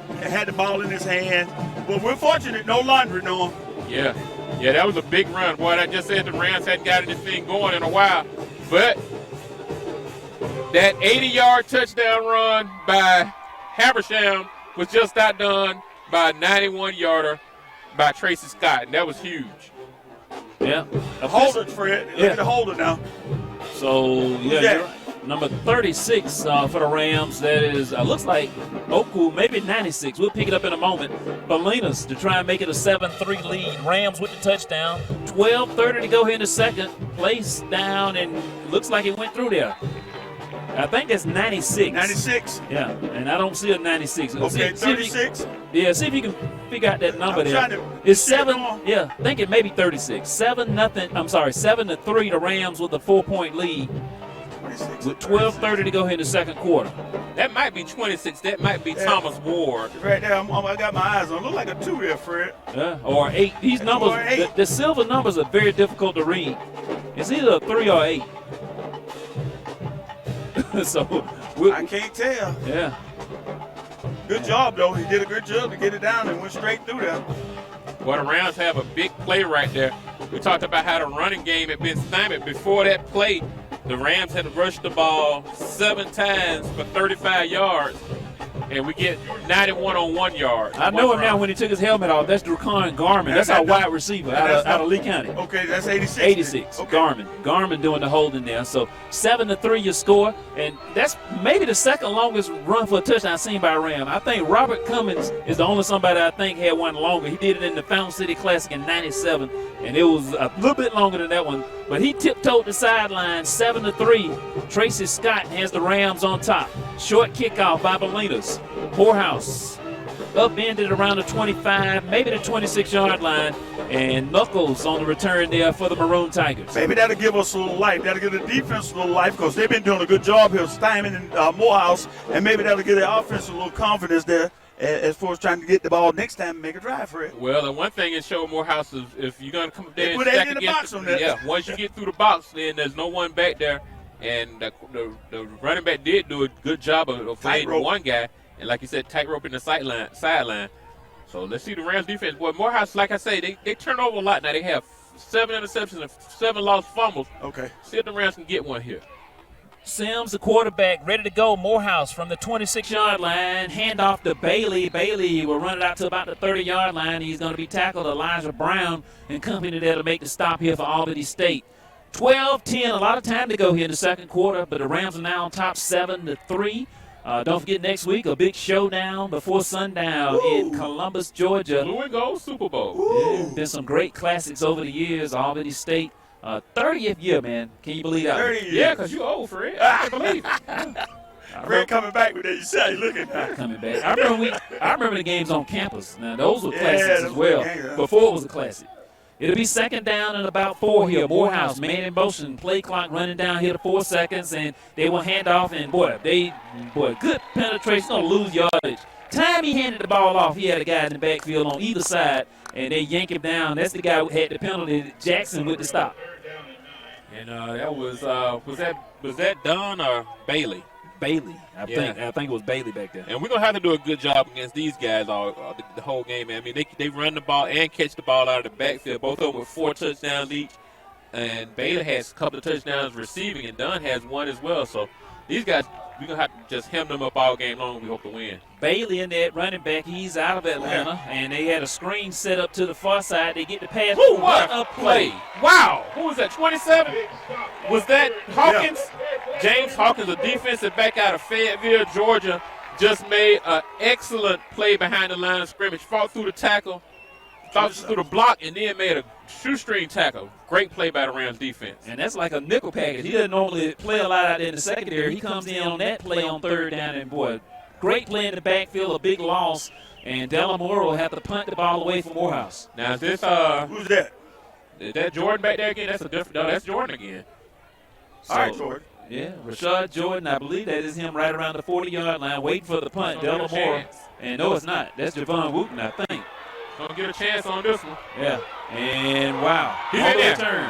Speaker 1: and had the ball in his hand. But we're fortunate, no laundry, Norm.
Speaker 2: Yeah, that was a big run. Boy, I just said the Rams hadn't got this thing going in a while. But that 80-yard touchdown run by Habersham was just outdone by a 91-yarder by Tracy Scott, and that was huge.
Speaker 3: Yeah.
Speaker 1: Hold it, Fred. Look at the holder now.
Speaker 3: So, you're right. Number 36 for the Rams. That is, looks like Oku, maybe 96. We'll pick it up in a moment. Bolinas to try and make it a 7-3 lead. Rams with the touchdown. 12:30 to go here in the second. Place down, and looks like it went through there. I think that's 96.
Speaker 1: 96?
Speaker 3: Yeah, and I don't see a 96.
Speaker 1: Okay, 36?
Speaker 3: See if you can figure out that number there. It's 7. Yeah, I think it may be 36. 7-0. I'm sorry, 7-3. The Rams with a 4-point lead. With 12:30 to go here in the second quarter.
Speaker 2: That might be 26. That might be Thomas Ward.
Speaker 1: Right there, I got my eyes on. Look like a 2 there, Fred.
Speaker 3: Or 8. These numbers, the silver numbers are very difficult to read. It's either a 3 or 8. So
Speaker 1: I can't tell.
Speaker 3: Yeah.
Speaker 1: Good job, though. He did a good job to get it down and went straight through there.
Speaker 2: Well, the Rams have a big play right there. We talked about how the running game had been stymied. Before that play, the Rams had rushed the ball 7 times for 35 yards, and we get 91 on 1 yard.
Speaker 3: I know him now when he took his helmet off. That's Dracon Garmin. That's our wide receiver out of Lee County.
Speaker 1: Okay, that's 86.
Speaker 3: 86. Okay. Garmin doing the holding there. So 7-3 your score, and that's maybe the second longest run for a touchdown I've seen by a Ram. I think Robert Cummins is the only somebody I think had one longer. He did it in the Fountain City Classic in '97, and it was a little bit longer than that one. But he tiptoed the sideline, 7-3. Tracy Scott has the Rams on top. Short kickoff by Bolinas. Morehouse upended around the 25, maybe the 26-yard line, and Knuckles on the return there for the Maroon Tigers.
Speaker 1: Maybe that'll give us a little life. That'll give the defense a little life because they've been doing a good job here stymieing Morehouse, and maybe that'll give the offense a little confidence there as far as trying to get the ball next time and make a drive for it.
Speaker 2: Well, the one thing it showed Morehouse is if you're going to come up there and
Speaker 1: put
Speaker 2: stack
Speaker 1: in the
Speaker 2: against
Speaker 1: box on that.
Speaker 2: Yeah, once you get through the box, then there's no one back there, and the running back did do a good job of playing one guy. And like you said, tightrope in the sideline. So let's see the Rams defense. Boy, Morehouse, like I say, they turn over a lot now. They have 7 interceptions and 7 lost fumbles.
Speaker 1: Okay.
Speaker 2: See if the Rams can get one here.
Speaker 3: Sims, the quarterback, ready to go. Morehouse from the 26-yard line. Handoff to Bailey. Bailey will run it out to about the 30-yard line. He's going to be tackled. Elijah Brown and company there to make the stop here for Albany State. 12-10, a lot of time to go here in the second quarter, but the Rams are now on top 7-3. Don't forget next week, a big showdown before sundown in Columbus, Georgia.
Speaker 2: Blue and gold Super Bowl.
Speaker 3: Yeah, been some great classics over the years. Albany State, 30th year, man. Can you believe that?
Speaker 1: 30 years.
Speaker 2: Yeah, because you're old, Fred. I can believe it.
Speaker 1: Fred coming back with that. You see how you looking now.
Speaker 3: Coming back. I remember the games on campus. Now, those were classics as well. Before it was a classic. It'll be 2nd down and about 4 here. Morehouse, man in motion, play clock running down here to 4 seconds, and they will hand off. And boy, good penetration, gonna lose yardage. Time he handed the ball off, he had a guy in the backfield on either side, and they yank him down. That's the guy who had the penalty, Jackson, with the stop.
Speaker 2: And that was that Dunn or Bailey?
Speaker 3: Bailey, I think it was Bailey back there.
Speaker 2: And we're gonna have to do a good job against these guys the whole game, man. I mean, they run the ball and catch the ball out of the backfield. Both of them with 4 touchdowns each, and Bailey has a couple of touchdowns receiving, and Dunn has 1 as well. So these guys we're going to have to just hem them up all game long. We hope to win.
Speaker 3: Bailey in that running back, he's out of Atlanta, and they had a screen set up to the far side. They get the pass.
Speaker 2: Ooh, what a play. Wow. Who was that, 27? Was that Hawkins? Yeah. James Hawkins, a defensive back out of Fayetteville, Georgia, just made an excellent play behind the line of scrimmage, fought through the tackle, fought through the block, and then made a shoestring tackle. Great play by the Rams defense.
Speaker 3: And that's like a nickel package. He doesn't normally play a lot out there in the secondary. He comes in on that play on third down, and boy, great play in the backfield, a big loss, and Delamore will have to punt the ball away from Morehouse.
Speaker 2: Now, is this
Speaker 1: who's that?
Speaker 2: Is that Jordan back there again? That's a different. No, that's Jordan again.
Speaker 1: So, all right, Jordan.
Speaker 3: Yeah, Rashad Jordan, I believe that is him right around the 40-yard line, waiting for the punt. Delamore, and no, it's not. That's Javon Wooten, I think.
Speaker 2: Don't get a chance on this one.
Speaker 3: Yeah, and wow,
Speaker 2: he's
Speaker 3: on
Speaker 2: in
Speaker 3: the
Speaker 2: there.
Speaker 3: return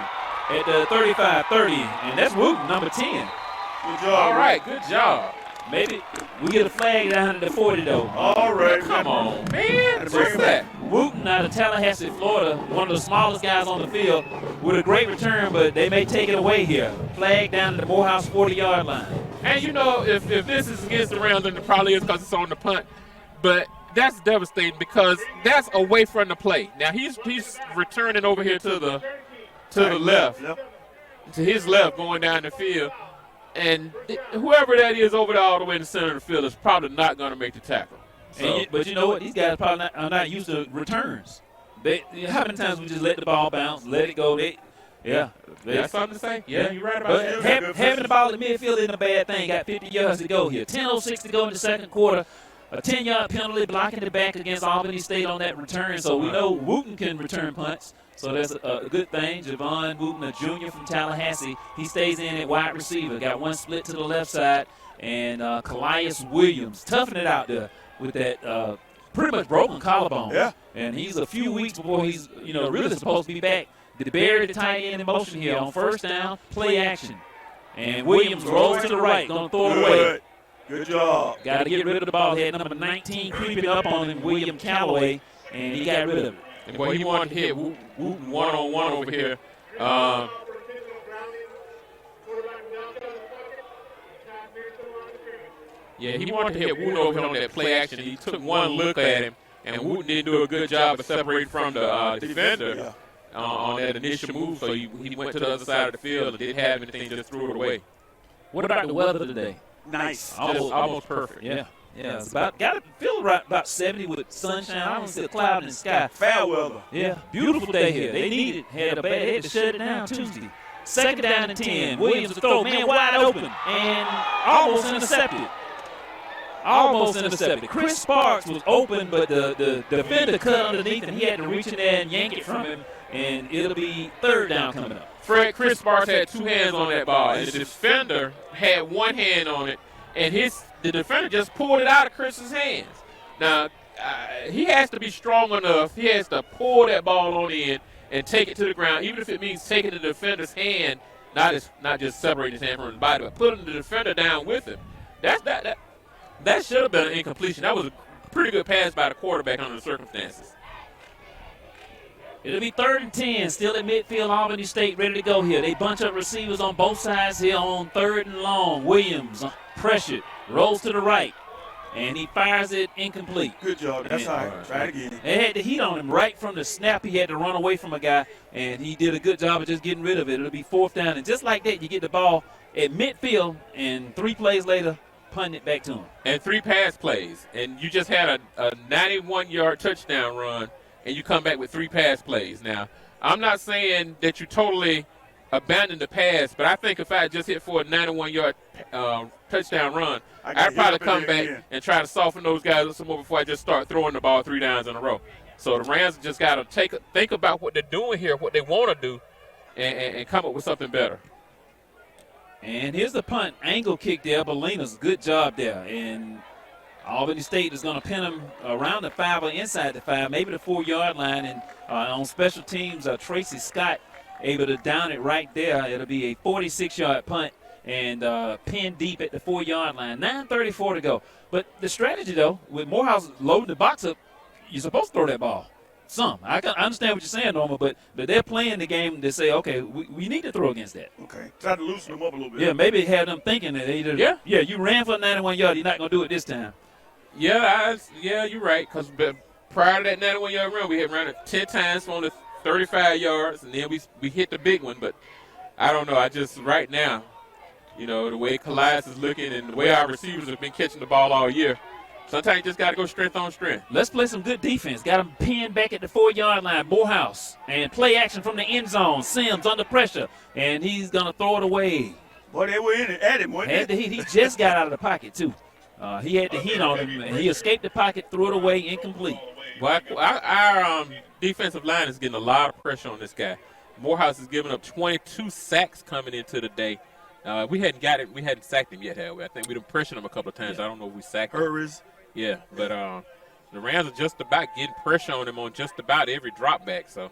Speaker 3: at the 35-30, and that's Wooten, number 10.
Speaker 1: Good job.
Speaker 2: All right, good job.
Speaker 3: Maybe we get a flag down at the 40, though.
Speaker 1: All right.
Speaker 2: Come on, man. What's that?
Speaker 3: Wooten out of Tallahassee, Florida, one of the smallest guys on the field, with a great return, but they may take it away here. Flag down at the Morehouse 40-yard line.
Speaker 2: And, you know, if this is against the Rams, then it probably is because it's on the punt. But that's devastating because that's away from the play. Now, he's returning over here to the left, to his left, going down the field. And whoever that is over there all the way in the center of the field is probably not going to make the tackle. So,
Speaker 3: But you know what? These guys probably are not used to returns. How many times we just let the ball bounce, let it go?
Speaker 2: that's something to say? Yeah, you're right about
Speaker 3: but
Speaker 2: that.
Speaker 3: having the ball in the midfield isn't a bad thing. Got 50 yards to go here. 10:06 to go in the second quarter. A 10-yard penalty blocking the back against Albany State on that return. So we know Wooten can return punts. So that's a good thing. Javon Wooten, a junior from Tallahassee, he stays in at wide receiver. Got one split to the left side. And Calais Williams toughing it out there with that pretty much broken collarbone.
Speaker 1: Yeah.
Speaker 3: And he's a few weeks before he's really supposed to be back. They buried the tight end in motion here on first down, play action. And Williams rolls to the right, going to throw it away.
Speaker 1: Good job.
Speaker 3: Got to get rid of the ball. He had number 19 creeping up on him, William Calloway, and he got rid of it.
Speaker 2: And boy, he wanted to hit Wooten one-on-one over here. He wanted to hit Wooten over here on that play action. He took one look at him, and Wooten didn't do a good job of separating from the defender on that initial move. So he went to the other side of the field and didn't have anything, just threw it away.
Speaker 3: What about the weather today?
Speaker 1: Nice.
Speaker 2: Almost perfect.
Speaker 3: Yeah. It's got to feel right about 70 with sunshine. I don't see a cloud in the sky.
Speaker 1: Fair weather.
Speaker 3: Yeah, beautiful day here. They needed it. They had to shut it down Tuesday. Second down and 10. Williams to throw. Man, wide open. And almost intercepted. Chris Sparks was open, but the defender cut underneath, and he had to reach in there and yank it from him. And it'll be third down coming up.
Speaker 2: Chris Sparks had two hands on that ball, and the defender had one hand on it, and the defender just pulled it out of Chris's hands. Now, he has to be strong enough. He has to pull that ball on in and take it to the ground, even if it means taking the defender's hand, not just separating his hand from his body, but putting the defender down with him. That should have been an incompletion. That was a pretty good pass by the quarterback under the circumstances.
Speaker 3: It'll be third and 10, still at midfield, Albany State ready to go here. They bunch up receivers on both sides here on third and long. Williams pressured, rolls to the right, and he fires it incomplete.
Speaker 1: Good job. That's all right. Try it again.
Speaker 3: They had the heat on him right from the snap. He had to run away from a guy, and he did a good job of just getting rid of it. It'll be fourth down, and just like that, you get the ball at midfield, and 3 plays later, punting it back to him.
Speaker 2: And 3 pass plays, and you just had a 91-yard touchdown run, and you come back with 3 pass plays. Now, I'm not saying that you totally abandon the pass, but I think if I just hit for a 91-yard touchdown run, I'd probably come back and try to soften those guys up some more before I just start throwing the ball 3 downs in a row. So the Rams just got to think about what they're doing here, what they want to do, and come up with something better.
Speaker 3: And here's the punt. Angle kick there. Bolinas, good job there. And Albany State is going to pin him around the 5 or inside the 5, maybe the 4-yard line. And on special teams, Tracy Scott able to down it right there. It'll be a 46-yard punt and pinned deep at the 4-yard line. 9:34 to go. But the strategy, though, with Morehouse loading the box up, you're supposed to throw that ball. some. I understand what you're saying, Norma, but they're playing the game to say, okay, we need to throw against that.
Speaker 1: Okay. Try to loosen them up a little bit.
Speaker 3: Yeah, maybe have them thinking that either, you ran for 91 yards, you're not going to do it this time.
Speaker 2: Yeah, you're right. Because prior to that 91-yard run, we had run it 10 times on the 35 yards, and then we hit the big one. But I don't know. I just right now, the way Calais is looking and the way our receivers have been catching the ball all year, sometimes you just got to go strength on strength.
Speaker 3: Let's play some good defense. Got him pinned back at the 4-yard line. Morehouse. And play action from the end zone. Sims under pressure. And he's going to throw it away.
Speaker 1: Boy, they were in it at him, wasn't they?
Speaker 3: He just got out of the pocket, too. He had the heat on him. He escaped the pocket, threw it away, incomplete.
Speaker 2: Well, our defensive line is getting a lot of pressure on this guy. Morehouse is giving up 22 sacks coming into the day. We hadn't sacked him yet, have we? I think we done pressured him a couple of times. I don't know if we sacked him. Yeah, but the Rams are just about getting pressure on him on just about every drop back. So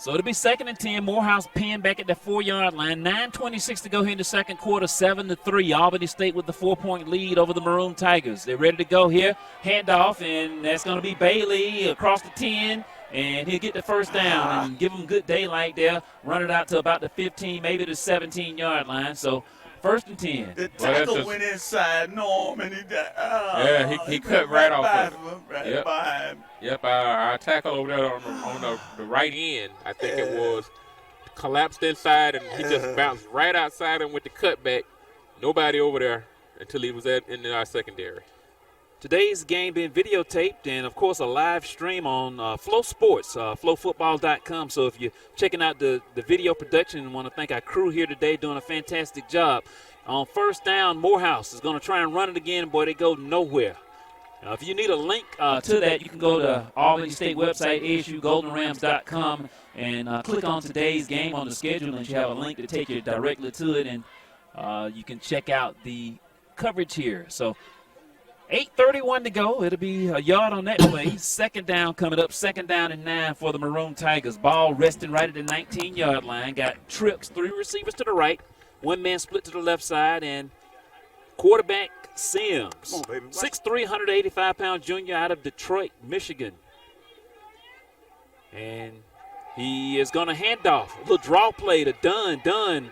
Speaker 3: it'll be 2nd and 10. Morehouse pinned back at the 4-yard line. 9:26 to go here in the second quarter. 7-3. Albany State with the 4-point lead over the Maroon Tigers. They're ready to go here. Handoff, and that's going to be Bailey across the 10. And he'll get the first down and give them good daylight there. Run it out to about the 15, maybe the 17-yard line. So 1st and 10.
Speaker 1: The tackle went inside Norm, and
Speaker 2: he cut right off of
Speaker 1: him. Right by him.
Speaker 2: Yep, our tackle over there on the right end, I think it was, collapsed inside, and he just bounced right outside him with the cutback. Nobody over there until he was in our secondary.
Speaker 3: Today's game being videotaped and, of course, a live stream on Flo Sports, FloFootball.com. So if you're checking out the video production and want to thank our crew here today doing a fantastic job. On 1st down, Morehouse is going to try and run it again. Boy, they go nowhere. If you need a link to that, you can go to Albany State website, ASUGoldenRams.com, and click on today's game on the schedule, and you have a link to take you directly to it, and you can check out the coverage here. So 8:31 to go. It'll be a yard on that play. 2nd down coming up. 2nd down and 9 for the Maroon Tigers. Ball resting right at the 19-yard line. Got trips, 3 receivers to the right, 1 man split to the left side, and quarterback Sims. 6'3", 185-pound junior out of Detroit, Michigan. And he is going to hand off. A little draw play to Dunn.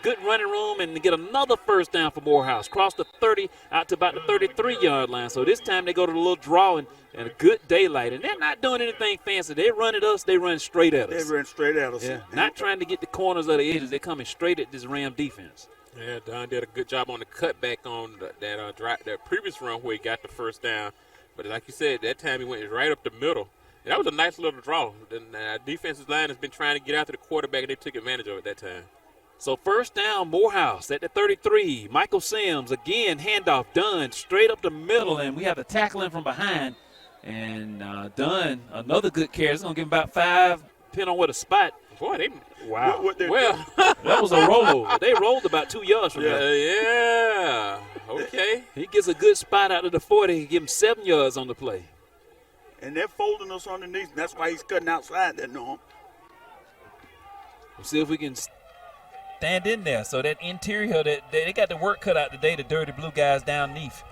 Speaker 3: Good running room, and to get another 1st down for Morehouse. Cross the 30 out to about the 33-yard line. So this time they go to the little draw and a good daylight. And they're not doing anything fancy. They run at us. They run straight at us.
Speaker 1: They run straight at us.
Speaker 3: Yeah. Not trying to get the corners or the edges. They're coming straight at this Ram defense.
Speaker 2: Yeah, Don did a good job on the cutback on that previous run where he got the 1st down. But like you said, that time he went right up the middle. And that was a nice little draw. The defensive line has been trying to get after the quarterback, and they took advantage of it that time.
Speaker 3: So 1st down, Morehouse at the 33. Michael Sims, again, handoff. Dunn straight up the middle, and we have the tackling from behind. And Dunn, another good carry. It's going to give him about 5, depending on what a spot.
Speaker 2: Boy,
Speaker 1: wow.
Speaker 3: That was a rollover. They rolled about 2 yards from there.
Speaker 2: Yeah. Okay.
Speaker 3: He gets a good spot out of the 40. He give him 7 yards on the play.
Speaker 1: And they're folding us underneath. That's why he's cutting outside that Norm.
Speaker 3: We'll see if we can stand in there. So that interior, they got the work cut out today, the dirty blue guys down neath.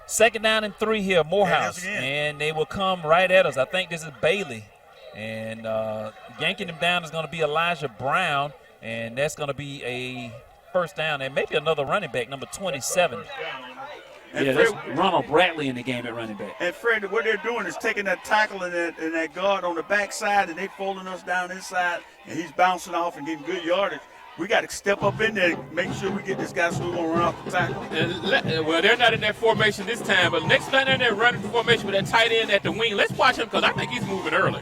Speaker 3: 2nd down and 3 here, Morehouse. And they will come right at us. I think this is Bailey. And yanking him down is going to be Elijah Brown. And that's going to be a 1st down. And maybe another running back, number 27.
Speaker 1: And
Speaker 3: yeah,
Speaker 1: Fred,
Speaker 3: that's Ronald Bradley in the game at running back.
Speaker 1: And Fred, what they're doing is taking that tackle and that guard on the backside, and they folding us down inside, and he's bouncing off and getting good yardage. We got to step up in there and make sure we get this guy so we're going to run off the tackle.
Speaker 2: Well, they're not in that formation this time, but next time they're in that running formation with that tight end at the wing. Let's watch him because I think he's moving early.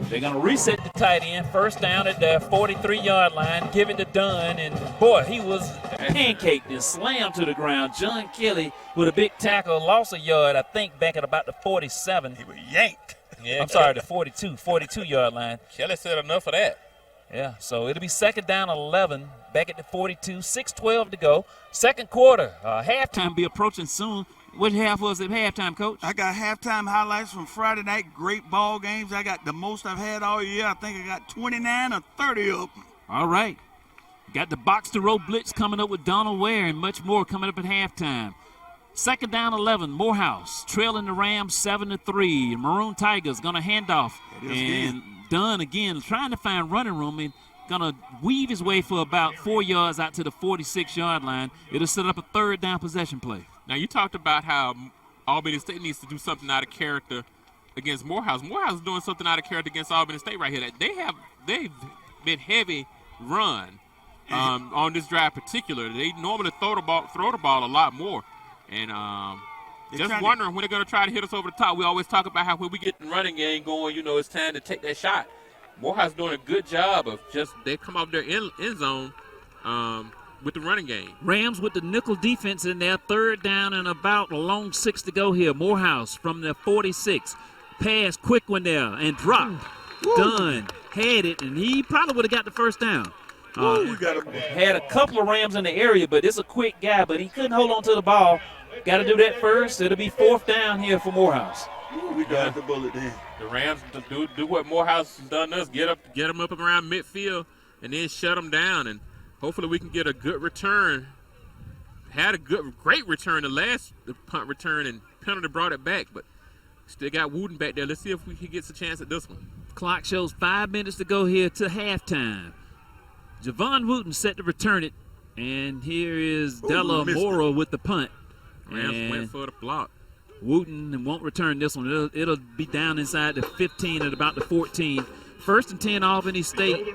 Speaker 3: They're going to reset the tight end. 1st down at the 43-yard line. Give it to Dunn. And, boy, he was pancaked and slammed to the ground. John Kelly with a big tackle. Lost a yard, I think, back at about the 47.
Speaker 1: He was yanked.
Speaker 3: Yeah, I'm sorry, the 42-yard line.
Speaker 2: Kelly said enough of that.
Speaker 3: Yeah, so it'll be 2nd down 11. Back at the 42. 6:12 to go. 2nd quarter. Halftime be approaching soon. What half was it halftime, Coach?
Speaker 1: I got halftime highlights from Friday night. Great ball games. I got the most I've had all year. I think I got 29 or 30 of them.
Speaker 3: All right. Got the box to row blitz coming up with Donald Ware and much more coming up at halftime. Second down 11, Morehouse trailing the Rams 7-3. Maroon Tigers going to hand off. And Dunn again trying to find running room and going to weave his way for about 4 yards out to the 46-yard line. It'll set up a third down possession play.
Speaker 2: Now, you talked about how Albany State needs to do something out of character against Morehouse. Morehouse is doing something out of character against Albany State right here. They've been heavy run on this drive particularly. They normally throw the ball a lot more. And just wondering when they're going to try to hit us over the top. We always talk about how when we get the running game going, it's time to take that shot. Morehouse doing a good job of they come off their end zone with the running game.
Speaker 3: Rams with the nickel defense in there. Third down and about a long 6 to go here. Morehouse from the 46. Pass, quick one there, and dropped. Dunn had it, and he probably would have got the first down. Had a couple of Rams in the area, but it's a quick guy, but he couldn't hold on to the ball. Got to do that first. It'll be fourth down here for Morehouse.
Speaker 1: We got the bullet then.
Speaker 2: The Rams do what Morehouse has done us, get them up around midfield, and then shut them down, and hopefully we can get a good return. Had a great return the last punt return, and penalty brought it back, but still got Wooten back there. Let's see if he gets a chance at this one.
Speaker 3: Clock shows 5 minutes to go here to halftime. Javon Wooten set to return it, and here is Della Mora with the punt.
Speaker 2: Rams went for the block.
Speaker 3: Wooten won't return this one. It'll be down inside the 15 at about the 14. First and 10, Albany State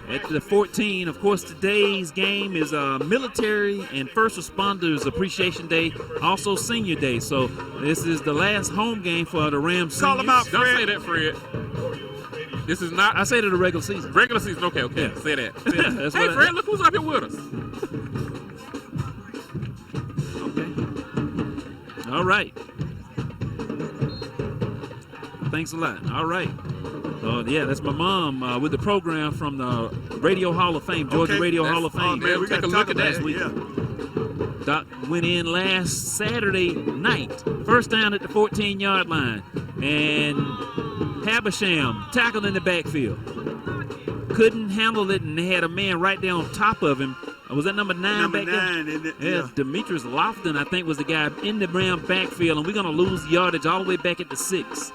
Speaker 3: at the 14. Of course, today's game is Military and First Responders Appreciation Day, also Senior Day. So this is the last home game for the Rams.
Speaker 2: Call them out, Fred. Don't say that, Fred. This is not.
Speaker 3: I say to the regular season.
Speaker 2: Regular season, okay. Yeah. Say that. Hey, Fred, look who's up here with us.
Speaker 3: Okay. All right. Thanks a lot. All right. Yeah, that's my mom with the program from the Radio Hall of Fame, Georgia Radio Hall of Fame.
Speaker 1: Man, we got to look at that
Speaker 3: last week. Doc went in last Saturday night. First down at the 14-yard line. And Habersham tackled in the backfield. Couldn't handle it, and they had a man right there on top of him. Was that number 9 back there?
Speaker 1: Isn't it?
Speaker 3: Yeah, Demetrius Lofton, I think, was the guy in the Ram backfield, and we're going to lose yardage all the way back at the 6.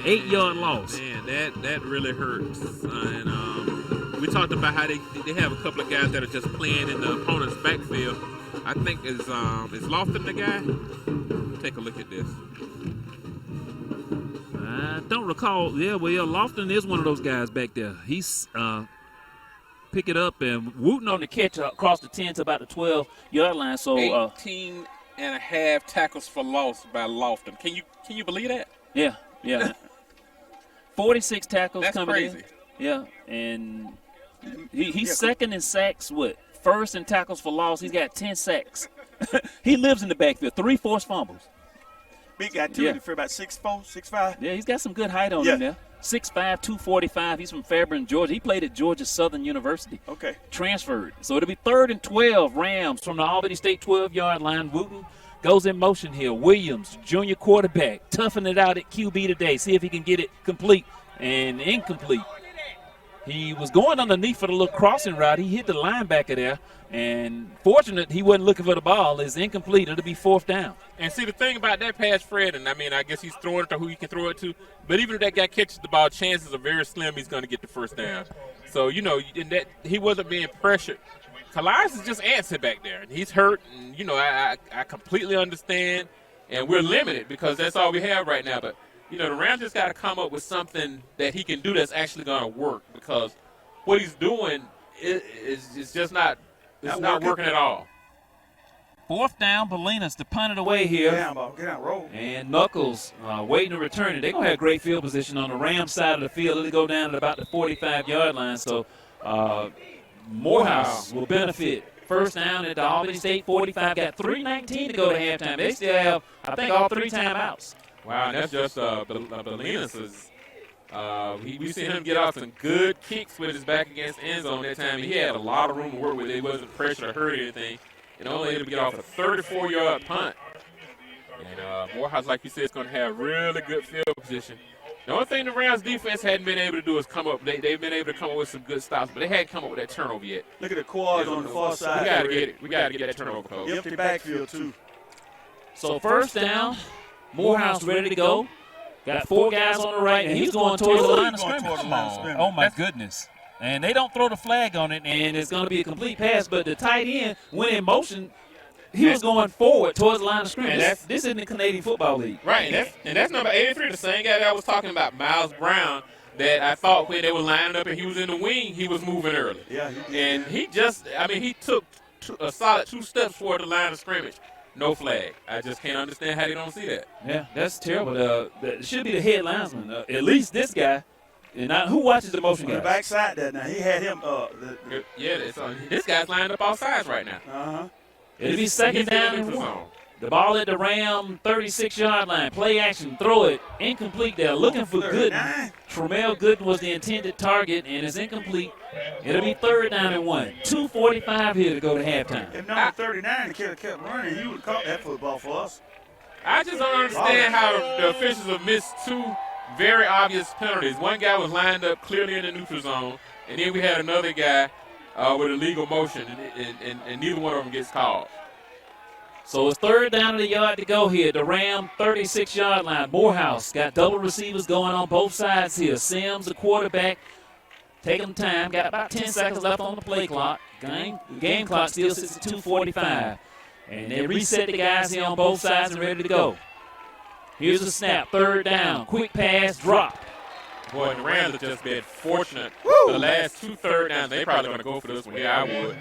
Speaker 3: 8-yard loss.
Speaker 2: Man, that really hurts. And we talked about how they have a couple of guys that are just playing in the opponent's backfield. I think is Lofton the guy? Take a look at this.
Speaker 3: I don't recall. Yeah, Lofton is one of those guys back there. He's pick it up, and Wooten on the catch across the 10 to about the 12-yard line. So
Speaker 2: 18 and a half tackles for loss by Lofton. Can you believe that?
Speaker 3: Yeah. 46 tackles
Speaker 2: That's
Speaker 3: coming
Speaker 2: crazy.
Speaker 3: in. Yeah, and he's second in sacks. First in tackles for loss. He's got 10 sacks. He lives in the backfield. 3 forced fumbles.
Speaker 1: Big guy too. For about 6'4", 6'5".
Speaker 3: Yeah, he's got some good height on him there. 6'5", 245. He's from Fairburn, Georgia. He played at Georgia Southern University.
Speaker 1: Okay.
Speaker 3: Transferred. So it'll be 3rd and 12. Rams from the Albany State 12-yard line. Wooten goes in motion here. Williams, junior quarterback, toughing it out at QB today. See if he can get it complete and incomplete. He was going underneath for the little crossing route. He hit the linebacker there, and fortunate he wasn't looking for the ball. It's incomplete. It'll be 4th down.
Speaker 2: And see, the thing about that pass, Fred, and I guess he's throwing it to who he can throw it to, but even if that guy catches the ball, chances are very slim he's going to get the first down. So, in that he wasn't being pressured. Elias is just answer back there, and he's hurt, and, I completely understand, and we're limited because that's all we have right now. But, the Rams just got to come up with something that he can do that's actually going to work, because what he's doing is just not working at all.
Speaker 3: 4th down, Bolinas to punt it away here.
Speaker 1: Get out, roll.
Speaker 3: And Knuckles waiting to return it. They're going to have great field position on the Rams side of the field. It'll go down at about the 45-yard line. So Morehouse will benefit. First down at the Albany State 45. Got 3:19 to go to halftime. They still have, I think, all 3 timeouts.
Speaker 2: Wow, and that's just Bolinas. We've seen him get off some good kicks with his back against end zone that time. He had a lot of room to work with. It wasn't pressure or hurt anything. And only able to get off a 34-yard punt. And Morehouse, like you said, is going to have really good field position. The only thing the Rams defense hadn't been able to do is come up. They've been able to come up with some good stops, but they hadn't come up with that turnover yet.
Speaker 1: Look at the quads on the far side.
Speaker 2: We got to get it. We got to get that turnover, coach.
Speaker 1: Empty backfield, too.
Speaker 3: So first down, Morehouse ready to go. Got 4 guys on the right, and he's going towards the line of scrimmage. Oh, my goodness. And they don't throw the flag on it, and it's going to be a complete pass, but the tight end went in motion. He was going forward towards the line of scrimmage. This isn't the Canadian Football League.
Speaker 2: Right, and that's number 83, the same guy that I was talking about, Miles Brown, that I thought when they were lining up and he was in the wing, he was moving early.
Speaker 1: Yeah.
Speaker 2: And he took a solid 2 steps toward the line of scrimmage. No flag. I just can't understand how they don't see that.
Speaker 3: Yeah, that's terrible. It should be the head linesman. At least this guy. And now, who watches the motion
Speaker 1: on the
Speaker 3: guy?
Speaker 1: backside there now. He had him.
Speaker 2: This guy's lined up all sides right now.
Speaker 1: Uh-huh.
Speaker 3: It'll be second down and 1. The ball at the Ram 36-yard line. Play action. Throw it. Incomplete there. Looking for Gooden. Tremel Gooden was the intended target, and it's incomplete. It'll be third down and 1. 2:45 here to go to halftime.
Speaker 1: If number 39 kept running, he would have caught that football for us.
Speaker 2: I just don't understand how the officials have missed 2 very obvious penalties. One guy was lined up clearly in the neutral zone, and then we had another guy with illegal motion, and neither one of them gets called.
Speaker 3: So it's third down of the yard to go here. The Ram 36-yard line. Morehouse got double receivers going on both sides here. Sims, the quarterback, taking time. Got about 10 seconds left on the play clock. Game clock still sits at 2:45. And they reset the guys here on both sides and ready to go. Here's a snap. Third down. Quick pass. Drop.
Speaker 2: Boy, the Rams have just been fortunate. The last 2 third downs, they probably going to go for this one. Yeah, I would.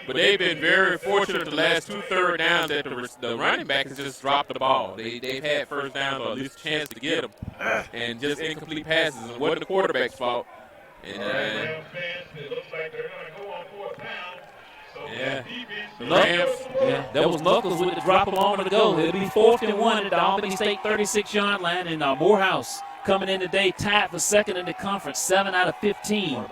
Speaker 2: But they've been very fortunate the last 2 third downs that the running back has just dropped the ball. They've had first downs or at least a chance to get them. And just incomplete passes. And it wasn't the quarterback's fault. And, the Rams.
Speaker 3: Yeah, that was Knuckles with the drop a moment ago. It'll be 4th and 1 at the Albany State 36-yard line. And Morehouse coming in today tied for second in the conference, 7 out of 15.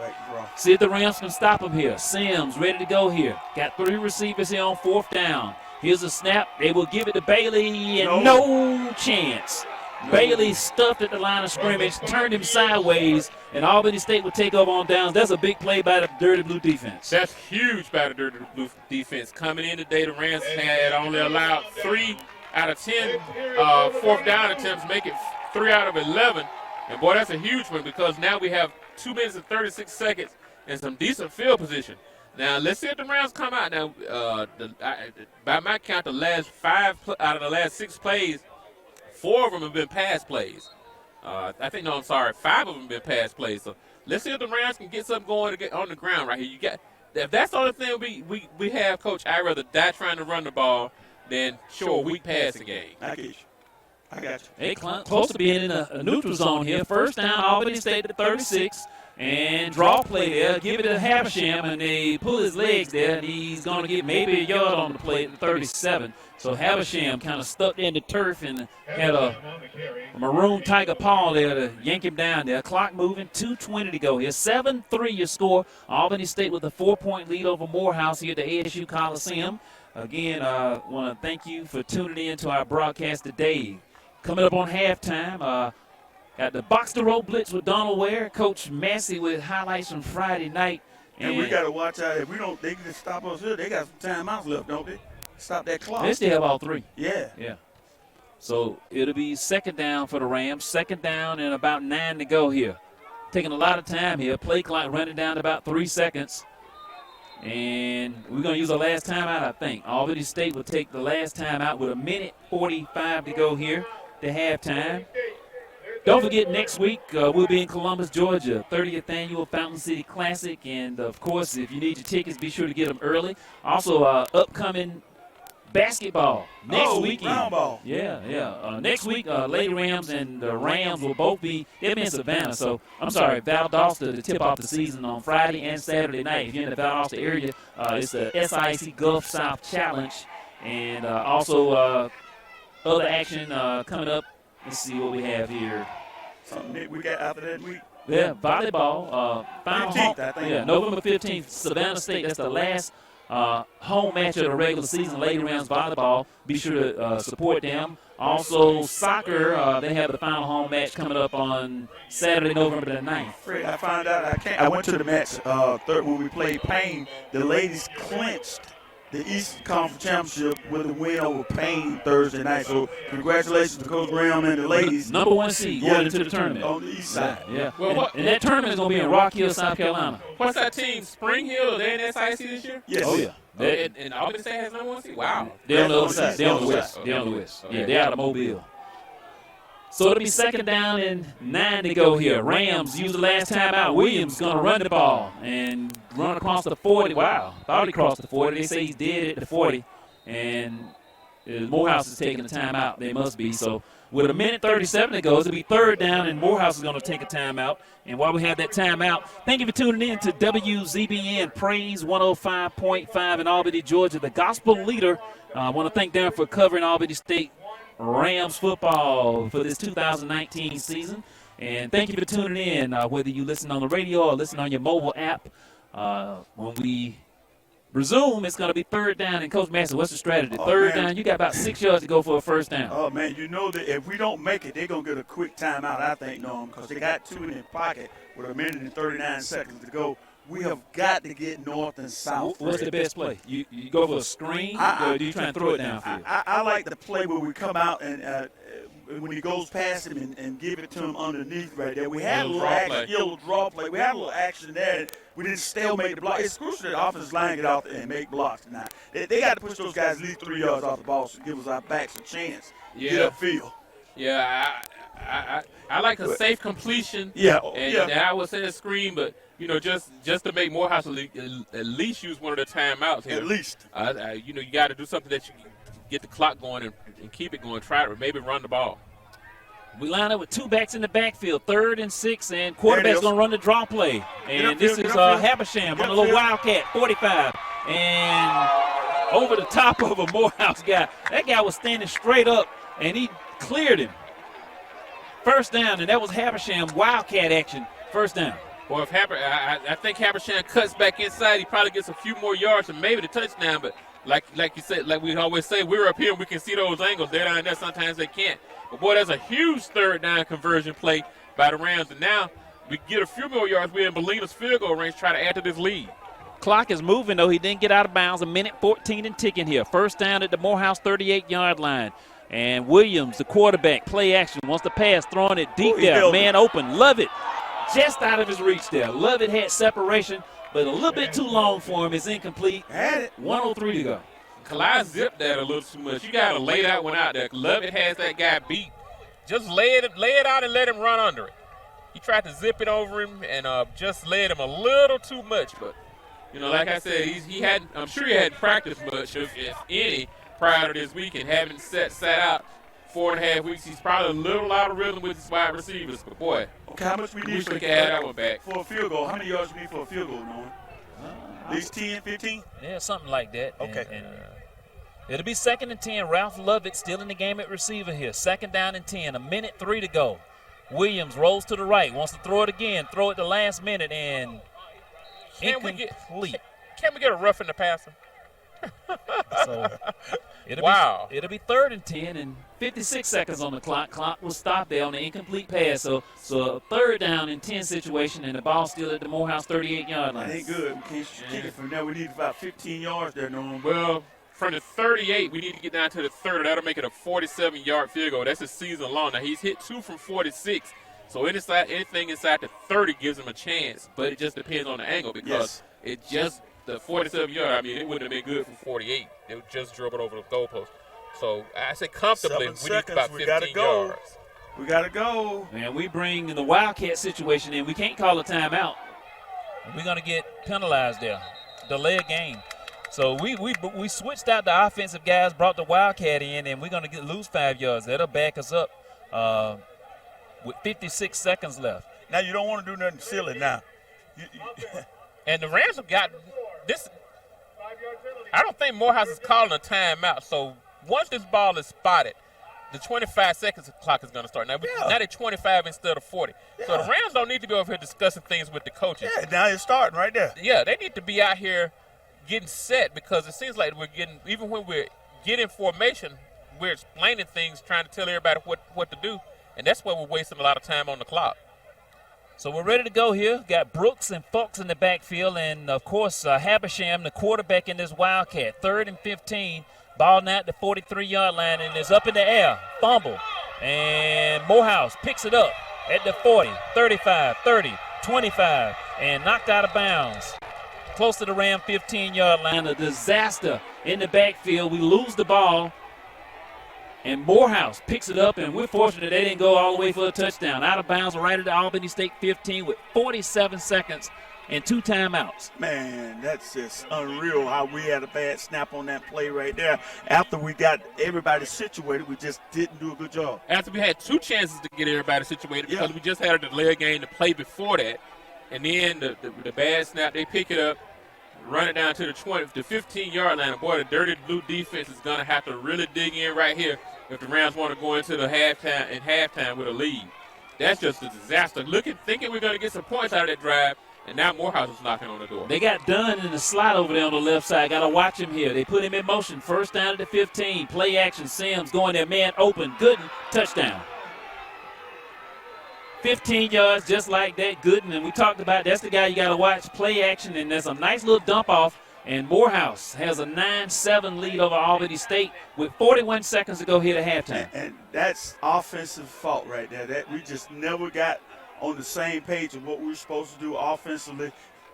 Speaker 3: See if the Rams can stop him here. Sims ready to go here. Got 3 receivers here on 4th down. Here's a snap. They will give it to Bailey, and no chance. Bailey stuffed at the line of scrimmage, turned him sideways, and Albany State would take over on downs. That's a big play by the Dirty Blue defense.
Speaker 2: That's huge by the Dirty Blue defense. Coming in today, the Rams had only allowed 3 out of 10 fourth down attempts, make it 3 out of 11. And, boy, that's a huge one because now we have 2 minutes and 36 seconds and some decent field position. Now, let's see if the Rams come out. Now, by my count, the last 5 out of the last 6 plays, 4 of them have been pass plays. 5 of them have been pass plays. So let's see if the Rams can get something going to get on the ground right here. If that's the only thing we have, Coach, I'd rather die trying to run the ball than show a weak passing game.
Speaker 1: I get you.
Speaker 3: They close to being in a neutral zone here. First down, Albany State at 36. And draw play there. Give it to Havisham, and they pull his legs there, and he's going to get maybe a yard on the play at 37. So Havisham kind of stuck in the turf and had a Maroon Tiger paw there to yank him down there. Clock moving, 2:20 to go here. 7-3 your score. Albany State with a 4-point lead over Morehouse here at the ASU Coliseum. Again, I want to thank you for tuning in to our broadcast today. Coming up on halftime, got the Box to Row Blitz with Donald Ware, Coach Massey with highlights from Friday night.
Speaker 1: And we got to watch out. If we don't, they can just stop us here. They got some timeouts left, don't they? Stop that clock.
Speaker 3: They still have all 3.
Speaker 1: Yeah.
Speaker 3: So it'll be second down for the Rams. Second down and about 9 to go here. Taking a lot of time here. Play clock running down to about 3 seconds. And we're going to use our last timeout, I think. Albany State will take the last timeout with 1:45 to go here to halftime. Don't forget, next week we'll be in Columbus, Georgia, 30th Annual Fountain City Classic. And, of course, if you need your tickets, be sure to get them early. Also, upcoming basketball next weekend.
Speaker 1: Round ball.
Speaker 3: Next week, Lady Rams and the Rams will both be in Savannah. So, I'm sorry, Valdosta to tip off the season on Friday and Saturday night. If you're in the Valdosta area, it's the SIAC Gulf South Challenge. And also other action coming up. Let's see what we have here.
Speaker 1: Something we got after that week.
Speaker 3: Yeah, volleyball. Final
Speaker 1: 15th, I think.
Speaker 3: Yeah, November 15th, Savannah State. That's the last home match of the regular season, Lady Rams volleyball. Be sure to support them. Also, soccer, they have the final home match coming up on Saturday, November the 9th.
Speaker 1: Fred, I found out I went to the match when we played Payne. The ladies clinched the East Conference Championship with a win over Payne Thursday night. So congratulations to Coach Graham and the ladies.
Speaker 3: Number 1 seed going into the tournament.
Speaker 1: On the east side.
Speaker 3: Yeah. Well, and that tournament is going to be in Rock Hill, South Carolina.
Speaker 2: What's that team? Spring Hill? Are they in SIAC this year?
Speaker 1: Yes.
Speaker 3: Oh, yeah.
Speaker 2: And Albany State has number 1 seed? Wow.
Speaker 3: They're on the other side. They're on the west. They're on the west. Yeah, they're out of Mobile. So it'll be 2nd down and 9 to go here. Rams use the last time out. Williams going to run the ball and run across the 40. Wow. Thought he crossed the 40. They say he's dead at the 40. And Morehouse is taking a timeout. They must be. So with 1:37 to go, it'll be 3rd down, and Morehouse is going to take a timeout. And while we have that timeout, thank you for tuning in to WZBN Praise 105.5 in Albany, Georgia, the gospel leader. I want to thank them for covering Albany State Rams football for this 2019 season. And thank you for tuning in, whether you listen on the radio or listen on your mobile app. When we resume, it's going to be 3rd down. And Coach Massey, what's the strategy? 3rd down, you got about 6 yards to go for a 1st down.
Speaker 1: Oh, man, you know that if we don't make it, they're going to get a quick timeout, I think, Norm, because they got 2 in their pocket with 1:39 to go. We have got to get north and south.
Speaker 3: What's the best play? You go for a screen, or do you try and throw it downfield?
Speaker 1: I like the play where we come out and when he goes past him and give it to him underneath right there. We had a little action, little draw play. We had a little action there. We didn't stalemate the block. It's crucial that the offensive line get out there and make blocks now. They got to push those guys at least 3 yards off the ball to give us our backs a chance to get upfield.
Speaker 2: Yeah, I like a safe completion. And I would say a screen, but just to make Morehouse at least use one of the timeouts here.
Speaker 1: At least.
Speaker 2: You got to do something that you can get the clock going and keep it going. Try to maybe run the ball.
Speaker 3: We line up with 2 backs in the backfield, 3rd and 6, and quarterback's going to run the draw play. And this is Habersham on the little Wildcat, 45. And over the top of a Morehouse guy. That guy was standing straight up, and he cleared him. 1st down, and that was Habersham Wildcat action, 1st down.
Speaker 2: Well, if I think Habersham cuts back inside, he probably gets a few more yards and maybe the touchdown. But like you said, like we always say, we're up here and we can see those angles. They're down there. Sometimes they can't. But, boy, that's a huge 3rd down conversion play by the Rams. And now we get a few more yards. We're in Bellina's field goal range, try to add to this lead.
Speaker 3: Clock is moving, though. He didn't get out of bounds. 1:14 and ticking here. 1st down at the Morehouse 38-yard line. And Williams, the quarterback, play action, wants to pass, throwing it deep there. Man open. Love it. Just out of his reach there. Love it had separation, but a little bit too long for him. It's incomplete.
Speaker 1: Had it.
Speaker 3: 1:03 to go.
Speaker 2: Kalai zipped that a little too much. You got to lay that one out there. Lovett has that guy beat. Just lay it out and let him run under it. He tried to zip it over him and just laid him a little too much. But, like I said, I'm sure he hadn't practiced much, if any, prior to this week, and having sat out 4.5 weeks. He's probably a little out of rhythm with his wide receivers. But, boy,
Speaker 1: okay, how much we need
Speaker 2: to add that one back
Speaker 1: for a field goal? How many yards we need for a field goal, Norman? At least 10, 15?
Speaker 3: Yeah, something like that.
Speaker 1: Okay.
Speaker 3: And it'll be 2nd and 10. Ralph Lovett still in the game at receiver here. 2nd down and 10. 1:03 to go. Williams rolls to the right. Wants to throw it again. Throw it the last minute and incomplete.
Speaker 2: Can we get a rough in the passer?
Speaker 3: So it'll be 3rd and 10 and 56 seconds on the clock. Clock will stop there on the incomplete pass. So a 3rd down and 10 situation, and the ball still at the Morehouse 38-yard line.
Speaker 1: That ain't good. We can't kick it from there. We need about 15 yards there, Norman.
Speaker 2: Well, from the 38, we need to get down to the 30. That'll make it a 47-yard field goal. That's his season long. Now, he's hit 2 from 46. So anything inside the 30 gives him a chance. But it just depends on the angle because it just – the 47-yard, it wouldn't have been good for 48. They would just dribble over the goalpost. So I say comfortably, we need about 15 yards.
Speaker 1: We got to go.
Speaker 3: And we bring the Wildcat situation in. We can't call a timeout. We're going to get penalized there. Delay a game. So we switched out the offensive guys, brought the Wildcat in, and we're going to lose 5 yards. That'll back us up with 56 seconds left.
Speaker 1: Now, you don't want to do nothing silly now.
Speaker 2: And the Rams have got this. I don't think Morehouse is calling a timeout. So once this ball is spotted, the 25 seconds clock is going to start. Now they're 25 instead of 40. Yeah. So the Rams don't need to be over here discussing things with the coaches.
Speaker 1: Yeah, now it's starting right there.
Speaker 2: Yeah, they need to be out here getting set, because it seems like even when we're getting formation, we're explaining things, trying to tell everybody what to do, and that's why we're wasting a lot of time on the clock.
Speaker 3: So we're ready to go here. Got Brooks and Fox in the backfield, and of course Habersham, the quarterback in this Wildcat. 3rd and 15, ball now at the 43-yard line, and it's up in the air. Fumble, and Morehouse picks it up at the 40, 35, 30, 25, and knocked out of bounds. Close to the Ram 15-yard line. A disaster in the backfield. We lose the ball, and Morehouse picks it up, and we're fortunate they didn't go all the way for a touchdown. Out of bounds right at the Albany State 15 with 47 seconds and 2 timeouts.
Speaker 1: Man, that's just unreal how we had a bad snap on that play right there. After we got everybody situated, we just didn't do a good job.
Speaker 2: After we had 2 chances to get everybody situated, because we just had a delay game to play before that. And then the bad snap, they pick it up, run it down to the 15-yard line. And boy, the dirty blue defense is going to have to really dig in right here if the Rams want to go into the halftime with a lead. That's just a disaster. Thinking we're going to get some points out of that drive, and now Morehouse is knocking on the door.
Speaker 3: They got Dunn in the slot over there on the left side. Got to watch him here. They put him in motion. First down at the 15. Play action. Sims going there. Man open. Gooden. Touchdown. 15 yards just like that. Gooden. And we talked about that's the guy you got to watch. Play action. And there's a nice little dump off. And Morehouse has a 9-7 lead over Albany State with 41 seconds to go here at halftime.
Speaker 1: And that's offensive fault right there. That we just never got on the same page of what we were supposed to do offensively.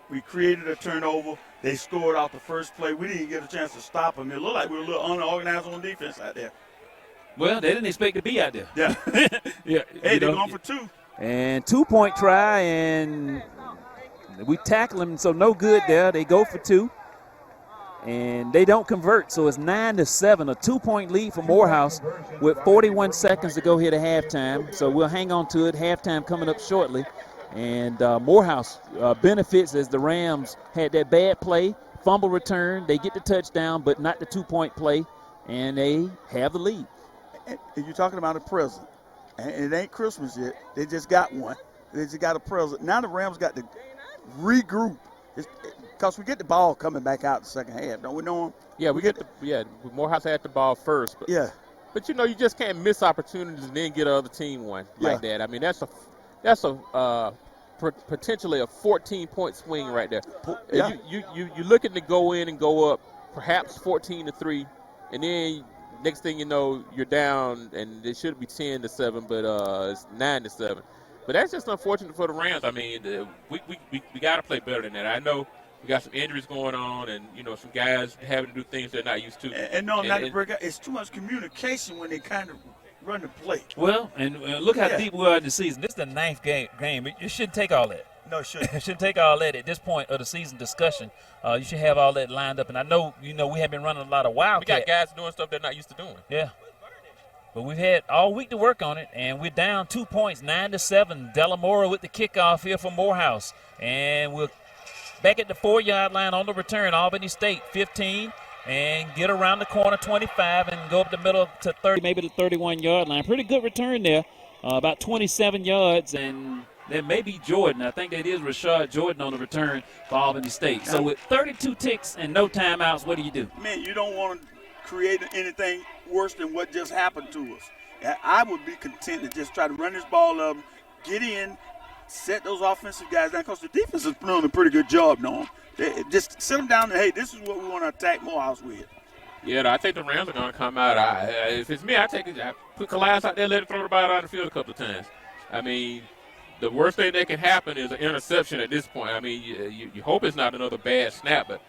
Speaker 1: We created a turnover. They scored off the first play. We didn't get a chance to stop them. It looked like we were a little unorganized on defense out there.
Speaker 3: Well, they didn't expect to be out there.
Speaker 1: Yeah.
Speaker 3: Yeah.
Speaker 1: Hey, they're going for 2.
Speaker 4: And 2-point try, and we tackle them, so no good there. They go for 2. And they don't convert, so it's 9-7, a 2-point lead for Morehouse with 41 seconds to go here to halftime. So we'll hang on to it. Halftime coming up shortly. And Morehouse benefits as the Rams had that bad play, fumble return. They get the touchdown, but not the 2-point play, and they have the lead.
Speaker 1: And you're talking about a present. And it ain't Christmas yet. They just got one. They just got a present. Now the Rams got to regroup. Because we get the ball coming back out in the second half, don't we know?
Speaker 2: Yeah, Morehouse had the ball first. But,
Speaker 1: yeah.
Speaker 2: But, you just can't miss opportunities and then get another team one like that. I mean, that's a potentially a 14-point swing right there.
Speaker 1: Yeah.
Speaker 2: You're looking to go in and go up perhaps 14-3, and then next thing you know, you're down, and it should be 10-7, but it's 9-7. But that's just unfortunate for the Rams. I mean, we got to play better than that. I know we got some injuries going on, and some guys having to do things they're not used to.
Speaker 1: And no, not to break out. It's too much communication when they kind of run the play.
Speaker 3: Well, and look how deep we are in the season. This is the 9th game. It shouldn't take all that.
Speaker 1: No, it shouldn't.
Speaker 3: It shouldn't take all that at this point of the season discussion. You should have all that lined up. And I know, we have been running a lot of Wildcat.
Speaker 2: We got guys doing stuff they're not used to doing.
Speaker 3: Yeah. But we've had all week to work on it, and we're down 2 points, 9-7. Delamora with the kickoff here for Morehouse. And we're back at the 4-yard line on the return. Albany State 15, and get around the corner 25 and go up the middle to 30, maybe the 31-yard line. Pretty good return there, about 27 yards, and there may be Jordan. I think that is Rashad Jordan on the return for Albany State. So with 32 ticks and no timeouts, what do you do?
Speaker 1: Man, you don't want to create anything worse than what just happened to us. I would be content to just try to run this ball up, get in, set those offensive guys down, because the defense is doing a pretty good job, Norm. Just sit them down and, hey, this is what we want to attack Morehouse with.
Speaker 2: Yeah, I think the Rams are going to come out. If it's me, I put Calais out there, let it throw the ball out of the field a couple of times. I mean, the worst thing that can happen is an interception at this point. I mean, you hope it's not another bad snap, but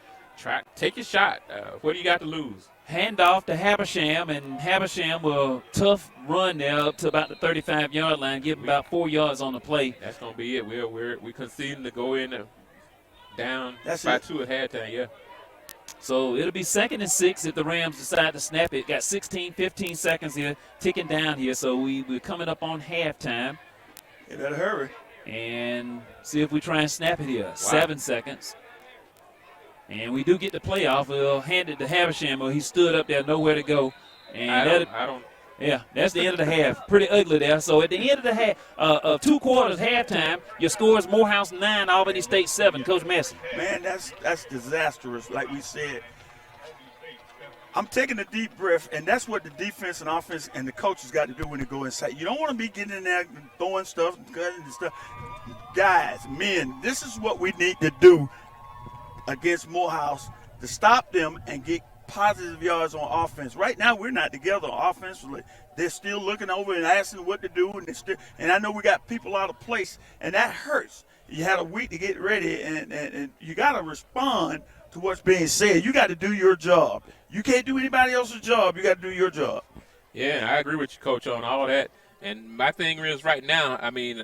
Speaker 2: take your shot. What do you got to lose?
Speaker 3: Handoff to Habersham, and Habersham will tough run there up to about the 35-yard line, give him about 4 yards on the play.
Speaker 2: That's going to be it. We're conceding to go in down
Speaker 1: That's
Speaker 2: by
Speaker 1: it.
Speaker 2: 2 at halftime, yeah.
Speaker 3: So it'll be 2nd and 6 if the Rams decide to snap it. Got 16, 15 seconds here, ticking down here. So we're coming up on halftime.
Speaker 1: You better hurry.
Speaker 3: And see if we try and snap it here. 7 seconds. And we do get the playoff. We'll hand it to Habersham. He stood up there, nowhere to go. And
Speaker 2: I don't
Speaker 4: Yeah, that's the end of the half. Pretty ugly there. So at the end of the half, of 2 quarters, halftime, your score is Morehouse 9, Albany State 7. Coach Massey.
Speaker 1: Man, that's disastrous. Like we said, I'm taking a deep breath, and that's what the defense and offense and the coaches got to do when they go inside. You don't want to be getting in there and throwing stuff, cutting and stuff. Guys, men, this is what we need to do against Morehouse to stop them and get positive yards on offense. Right now, we're not together offensively. They're still looking over and asking what to do, and I know we got people out of place, and that hurts. You had a week to get ready, and you got to respond to what's being said. You got to do your job. You can't do anybody else's job. You got to do your job.
Speaker 2: Yeah, I agree with you, Coach, on all that. And my thing is right now, I mean,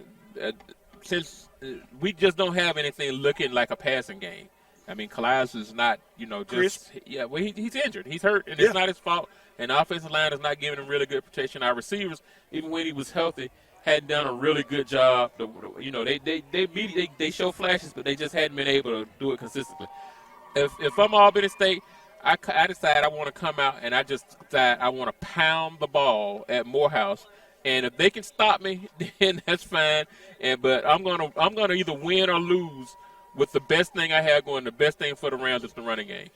Speaker 2: since we just don't have anything looking like a passing game. I mean, Calais is not,
Speaker 1: Chris?
Speaker 2: Yeah, well, he's injured. He's hurt, and it's not his fault. And the offensive line is not giving him really good protection. Our receivers, even when he was healthy, hadn't done a really good job. They show flashes, but they just hadn't been able to do it consistently. If I'm Albany State, I decide I want to come out and I just decide I want to pound the ball at Morehouse. And if they can stop me, then that's fine. But I'm gonna either win or lose with the best thing I have going. The best thing for the Rams is the running game.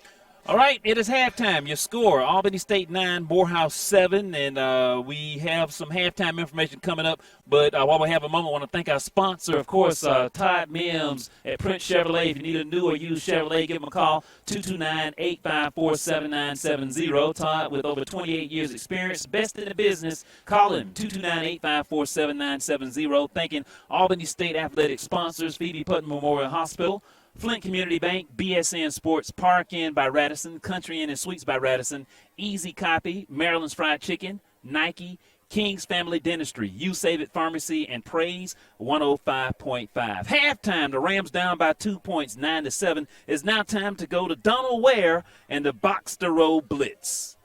Speaker 4: All right, it is halftime. Your score, Albany State 9, Morehouse 7, and we have some halftime information coming up. But while we have a moment, I want to thank our sponsor, of course, Todd Mims at Prince Chevrolet. If you need a new or used Chevrolet, give them a call, 229-854-7970. Todd, with over 28 years experience, best in the business, call him, 229-854-7970. Thanking Albany State Athletic sponsors, Phoebe Putnam Memorial Hospital, Flint Community Bank, BSN Sports, Park Inn by Radisson, Country Inn and Suites by Radisson, Easy Copy, Maryland's Fried Chicken, Nike, King's Family Dentistry, You Save It Pharmacy, and Praise 105.5. Halftime, the Rams down by 2 points, 9-7. It's now time to go to Donald Ware and the Box to Row Blitz.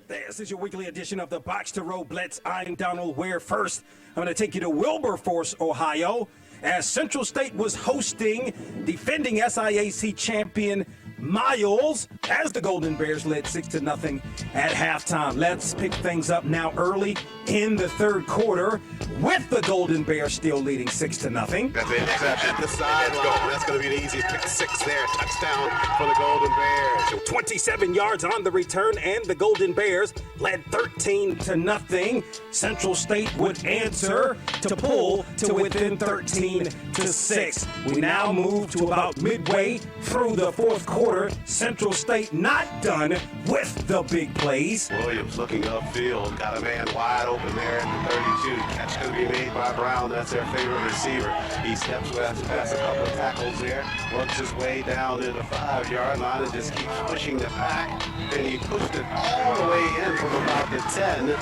Speaker 5: This is your weekly edition of the Box to Row Blitz. I'm Donald Ware. First, I'm going to take you to Wilberforce, Ohio, as Central State was hosting defending SIAC champion Miles as the Golden Bears led 6-0 at halftime. Let's pick things up now early in the third quarter with the Golden Bears still leading 6-0.
Speaker 6: That's an interception. The sideline. That's going to be the easiest pick six there. Touchdown for the Golden Bears.
Speaker 5: 27 yards on the return, and the Golden Bears led 13-0. Central State would answer to pull to within 13-6. We now move to about midway through the fourth quarter. Central State not done with the big plays.
Speaker 6: Williams looking upfield. Got a man wide open there at the 32. Catch going to be made by Brown. That's their favorite receiver. He steps past a couple of tackles there. Works his way down to the 5-yard line and just keeps pushing the pack. And he pushed it all the way in from about the 10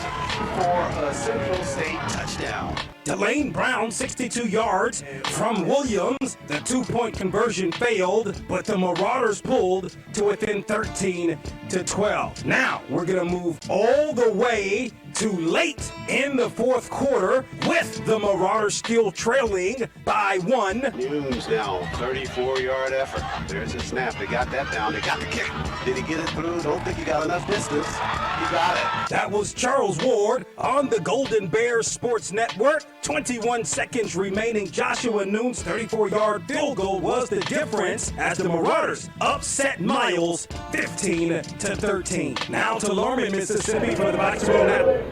Speaker 6: for a Central State touchdown.
Speaker 5: Delane Brown, 62 yards from Williams. The 2-point conversion failed, but the Marauders pulled to within 13-12. Now we're going to move all the way to late in the fourth quarter with the Marauders still trailing by 1.
Speaker 6: Nunes now, 34-yard effort. There's a snap. They got that down. They got the kick. Did he get it through? Don't think he got enough distance. He got it.
Speaker 5: That was Charles Ward on the Golden Bears Sports Network. 21 seconds remaining. Joshua Nunes' 34-yard field goal was the difference as the Marauders upset Miles 15-13. Now to Lorman, Mississippi for the Box to Row Network.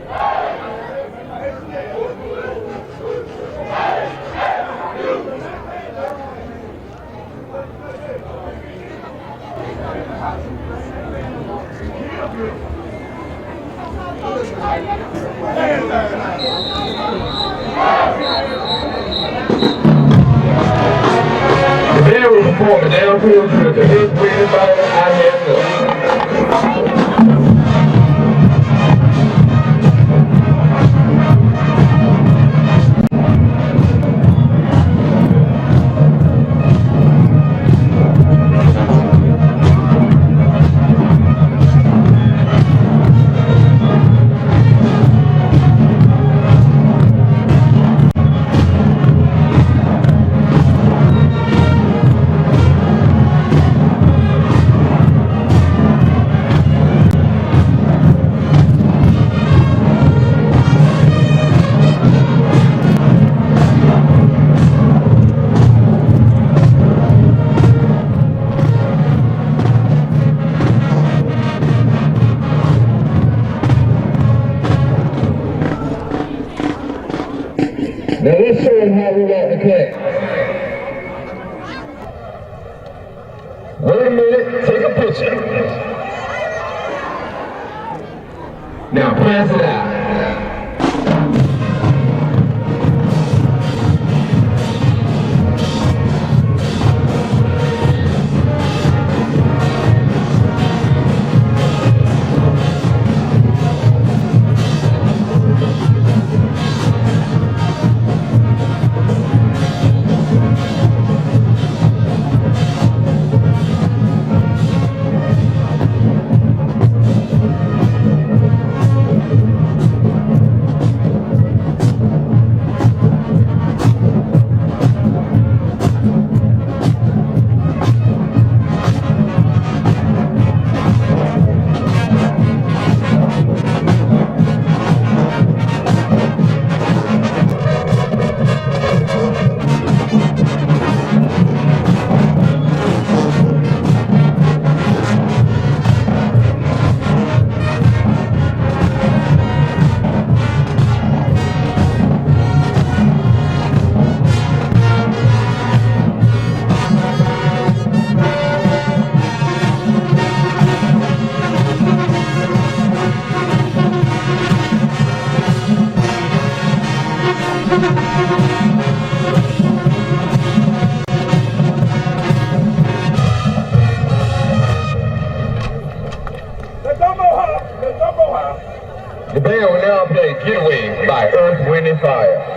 Speaker 7: There was a point downfield to the big red ball I had Now let's show them how we want to play. Wait a minute, take a picture. Now pass it out. The band will now play Getaway by Earth, Wind, and Fire.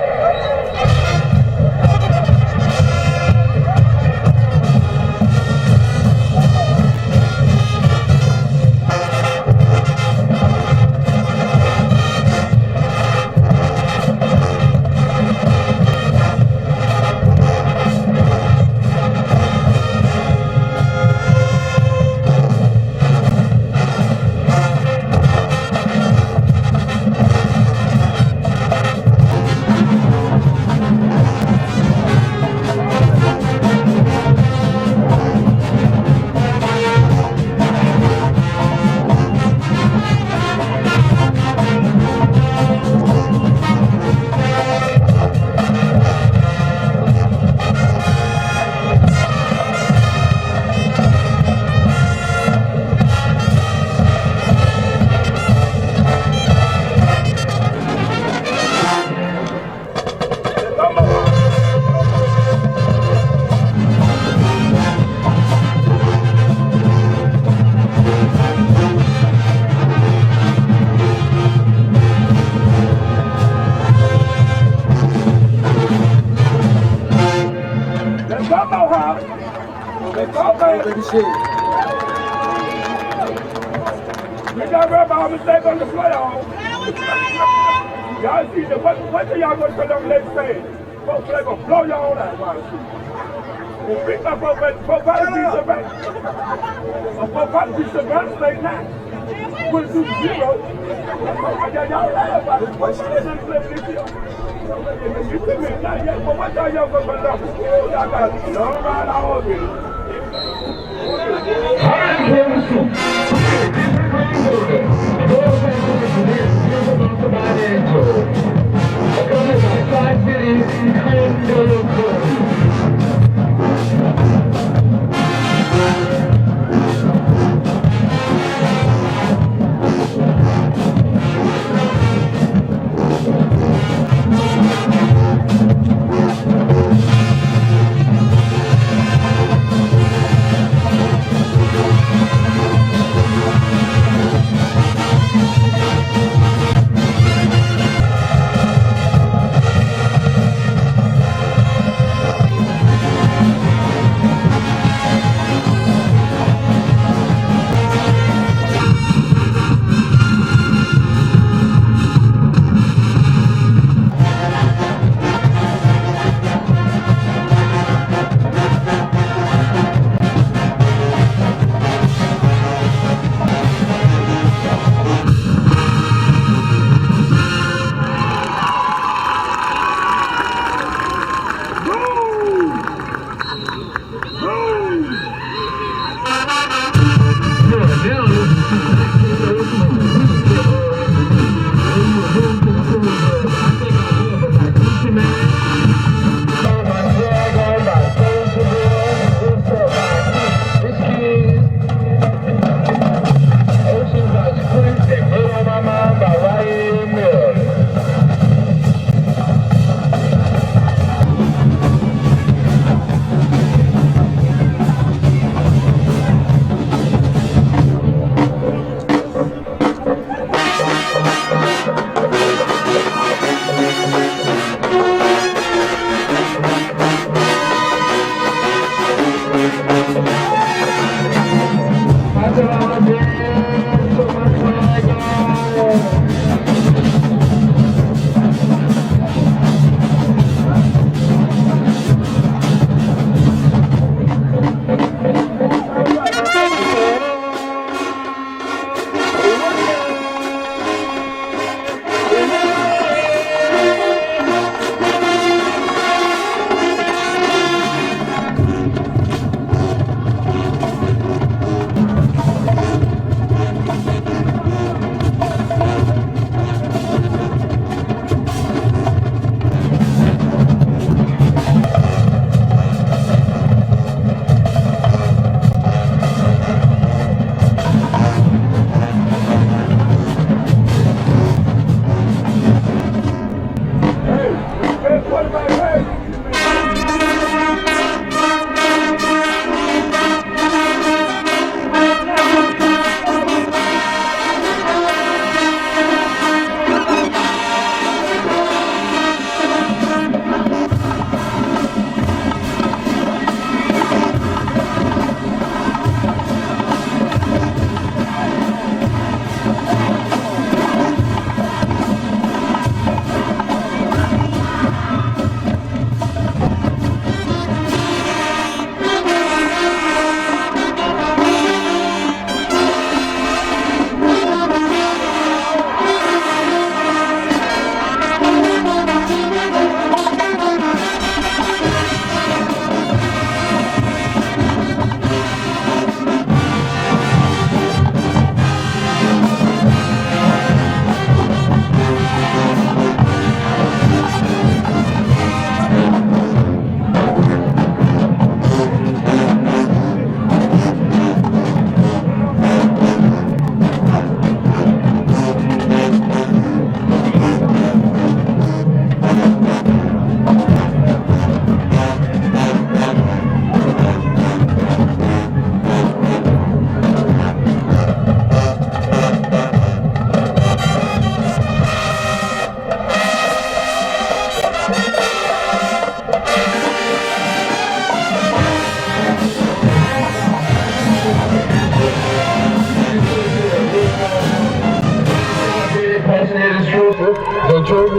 Speaker 7: We got rubber our mistake on the playoff. Y'all see that what do y'all going to put on the next page? Folks they gonna blow y'all on that wide shoot. Well, bring my folks back, folks probably beat the bank. Folks probably beat the bank state now. Put it to 0. Y'all laugh about it. What's this this year? You see me not yet, but what y'all gonna put up? Y'all got a long ride all of it.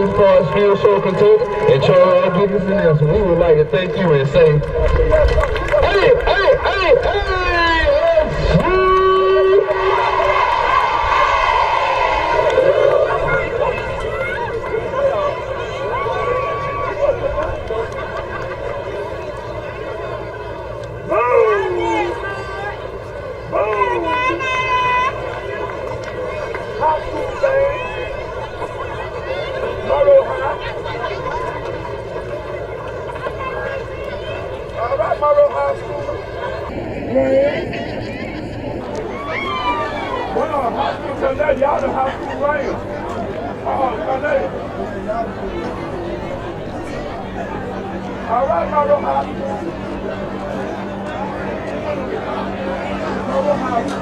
Speaker 8: as far as field show Kentucky, and Charles Gibson else. We would like to thank you and say, hey,
Speaker 7: Y'all know how to rain. Oh, Morehouse. All right, Morehouse.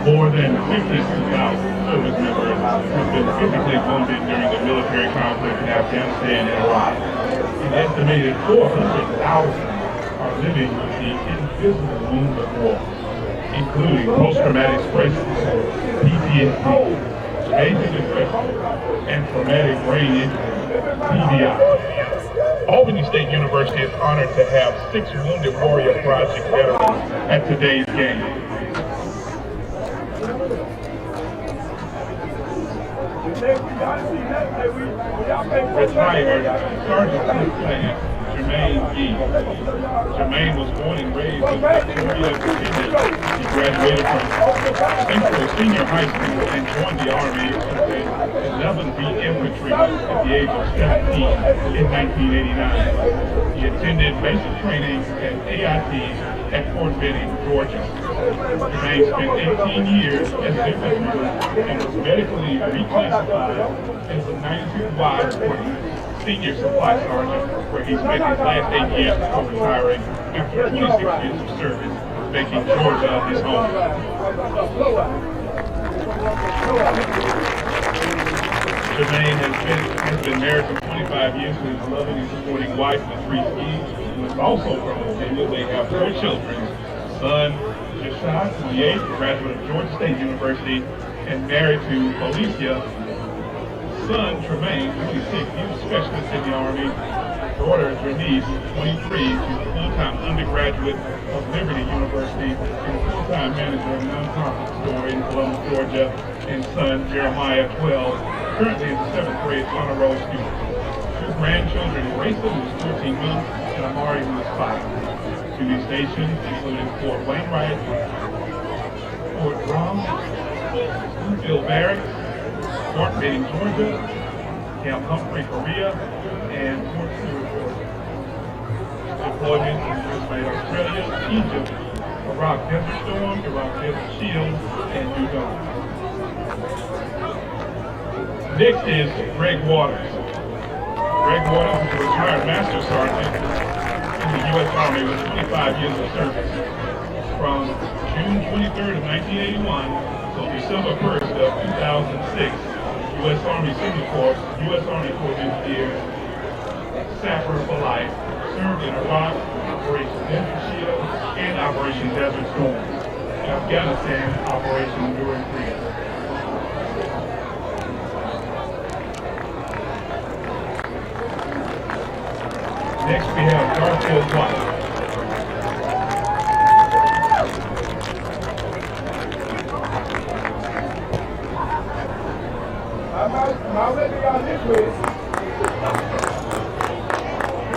Speaker 9: More than 50,000 service members have been physically wounded during the military conflict in Afghanistan and Iraq. An estimated 400,000 are living with the invisible wounds of war, including post-traumatic stress disorder, PTSD, major depression, and traumatic brain injury, TBI. Albany State University is honored to have 6 Wounded Warrior Project veterans at today's game. Retired Sergeant Lieutenant Jermaine Gee. Jermaine was born and raised in Victoria, Virginia. He graduated from Central Senior High School and joined the Army as an 11th Infantry at the age of 17 in 1989. He attended basic training at AIT at Fort Benning, Georgia. Jermaine spent 18 years as an infantryman and was medically reclassified as a 92-wide senior supply sergeant, where he spent his last 8 years before retiring after 26 years of service, making Georgia his home. Jermaine has been married for 25 years to his loving and supporting wife, Latrice Gee, who is also from Virginia. They have 4 children. Son, Jashad, 28, graduate of Georgia State University, and married to Alicia. Son, Tremaine, 26, he was a specialist in the Army. Daughter, Janice, 23, she's a full-time undergraduate of Liberty University and a full-time manager of a nonprofit store in Columbus, Georgia. And son, Jeremiah, 12, currently in the 7th grade honor roll student. 2 grandchildren, Grayson, who's 14 months, and Amari, who is 5. Duty stations, including Fort Wainwright, Fort Drum, Bluefield Barracks, Fort Benning, Georgia, Camp Humphrey, Korea, and Fort Stewart, Georgia. Deployment in Australia, Egypt, Iraq Desert Storm, Iraq Desert Shield, and New Dawn. Next is Greg Waters. Greg Waters is a retired Master Sergeant in the U.S. Army with 25 years of service. From June 23rd of 1981 until December 1st of 2006, U.S. Army Civil Corps, U.S. Army Corps of Engineers, Sapper for Life, served in Iraq, Operation Desert Shield, and Operation Desert Storm, Afghanistan, Operation Enduring Freedom. Next we have Garfield White.
Speaker 7: I'm letting y'all this way.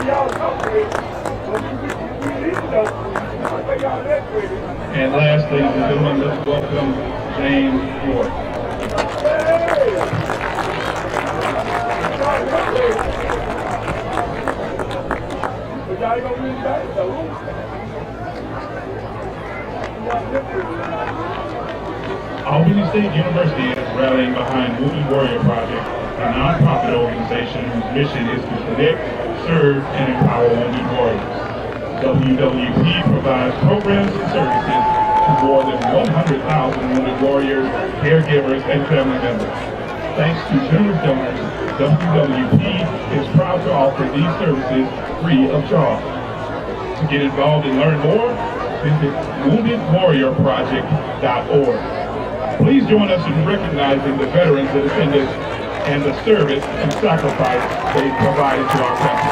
Speaker 7: Y'all come with.
Speaker 9: And last, ladies and gentlemen, let's welcome James York. Albany State University is rallying behind Wounded Warrior Project, a nonprofit organization whose mission is to connect, serve, and empower wounded warriors. WWP provides programs and services to more than 100,000 wounded warriors, caregivers, and family members. Thanks to generous donors, WWP is proud to offer these services free of charge. To get involved and learn more, visit WoundedWarriorProject.org. Please join us in recognizing the veterans that attended and the service and sacrifice they provided to our country.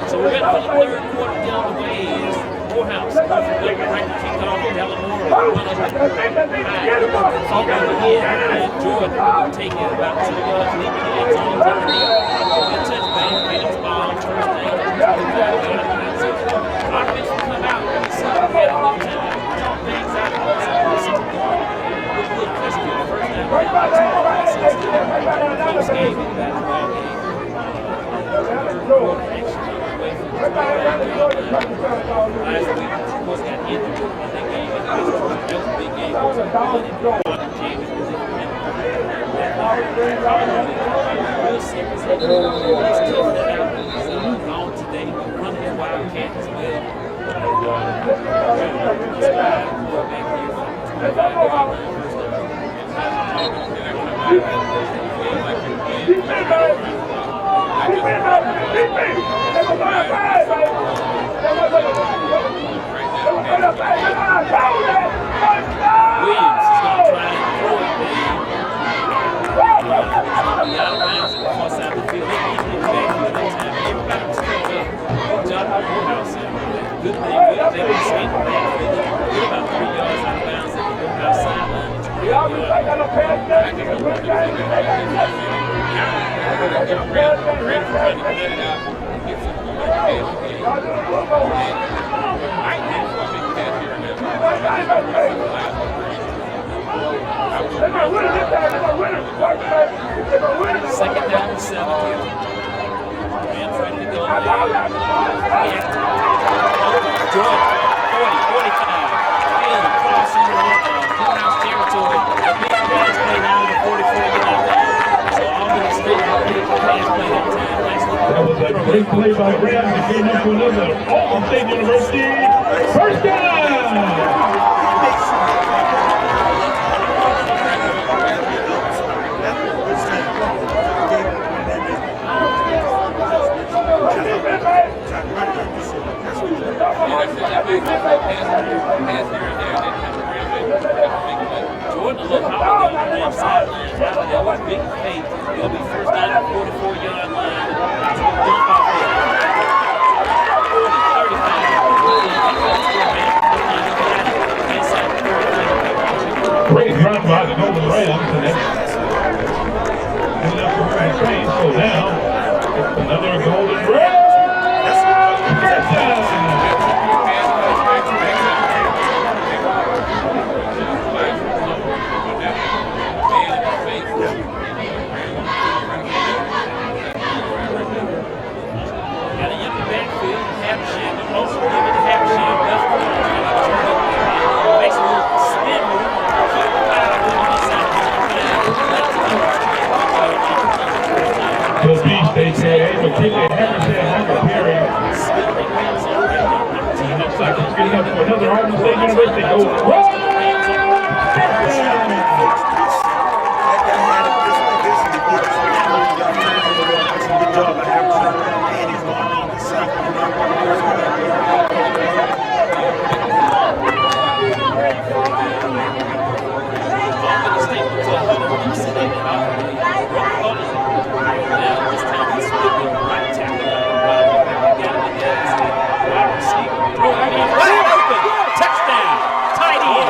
Speaker 3: So we're about the third quarter down the way is Morehouse. Right to kick off Delamore. And Jordan will take it about 2 yards. Leaving the end zone. Good touchback. Phoenix ball. First thing. Offense will come out. So we had a little time. Things out of the second quarter. With a little crispy the first time. First game in the basketball game. Last week, was got injured in that game. That was a big game. James was real serious. He's tough that out. He's on today. Running his Wildcats as well. Williams
Speaker 4: Second down and 7. Rams ready to go. Jordan, 40, 45. Field crossing Morehouse territory. A big pass play down to the 44-yard line. So Albany State had a big pass play that time last week.
Speaker 9: That was a great play by Rams to get up to another Albany State University first down.
Speaker 4: Jordan looked hard on the Rams sideline. That was a big play. It'll be first down at the 44-yard line. Dump off there. 40, 35.
Speaker 9: Great run by the Golden Rams, and that's enough for the train. So now it's another Golden Rams. Another Albany State University goes
Speaker 4: Touchdown, tight end.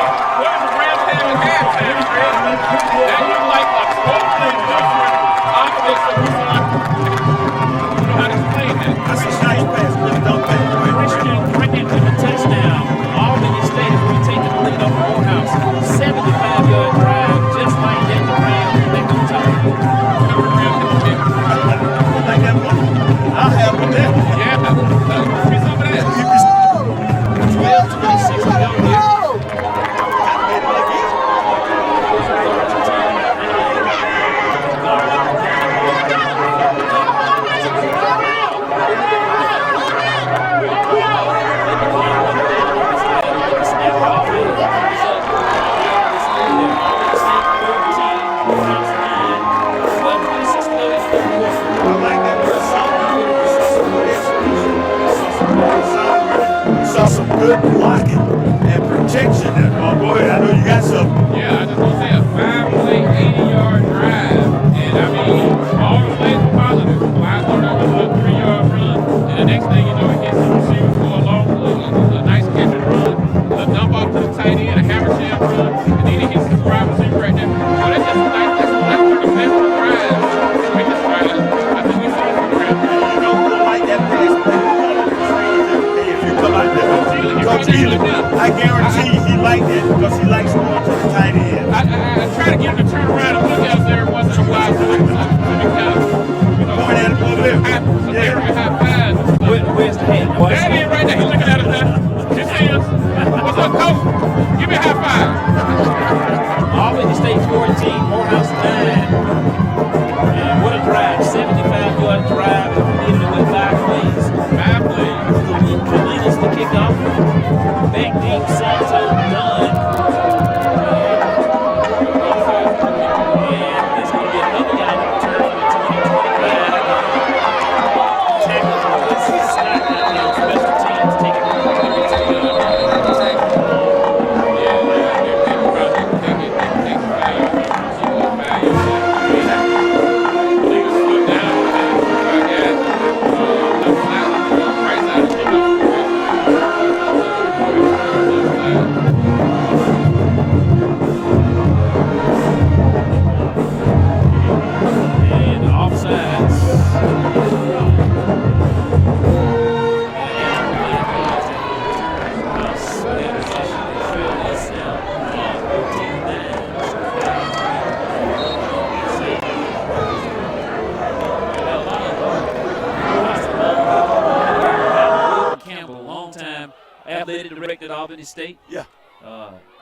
Speaker 4: Albany State.
Speaker 1: Yeah.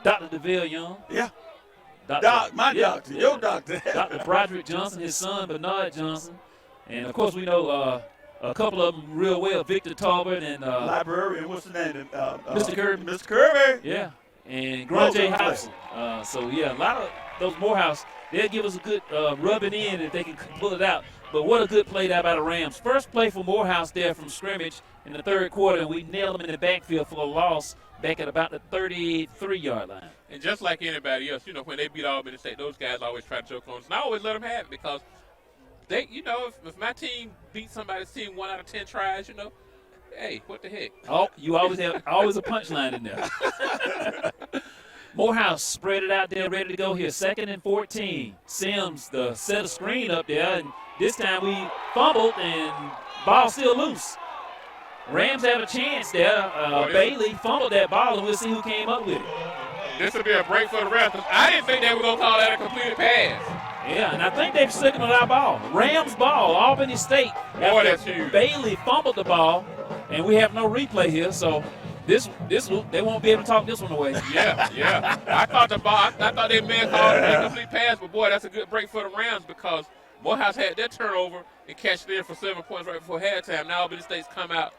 Speaker 4: Dr. DeVille Young.
Speaker 1: Yeah.
Speaker 4: Doctor,
Speaker 1: your doctor.
Speaker 4: Dr. Broderick Johnson, his son Bernard Johnson. And, of course, we know a couple of them real well, Victor Talbot and
Speaker 1: librarian, what's the name?
Speaker 4: Mr. Kirby.
Speaker 1: Mr. Kirby.
Speaker 4: Yeah. And Grant J. Hobson. So, yeah, a lot of those Morehouse, they'll give us a good rubbing in if they can pull it out. But what a good play there by the Rams. First play for Morehouse there from scrimmage in the third quarter, and we nailed them in the backfield for a loss back at about the 33-yard line.
Speaker 2: And just like anybody else, when they beat Albany State, those guys always try to choke on us. And I always let them have it because they, if my team beats somebody's team 1 out of 10 tries, hey, what the heck?
Speaker 4: Oh, you always have a punchline in there. Morehouse spread it out there, ready to go here. 2nd and 14. Sims, the set a screen up there, and this time we fumbled and ball still loose. Rams have a chance there. Bailey fumbled that ball, and we'll see who came up with it.
Speaker 2: This will be a break for the Rams. I didn't think they were going to call that a completed pass.
Speaker 4: Yeah, and I think they've signaled our ball. Rams ball, Albany State.
Speaker 2: Boy, that's huge.
Speaker 4: Bailey fumbled the ball, and we have no replay here, so this they won't be able to talk this one away.
Speaker 2: Yeah. I thought they may have called it a complete pass, but boy, that's a good break for the Rams because Morehouse had their turnover and cashed it in for 7 points right before halftime. Now Albany State's come out,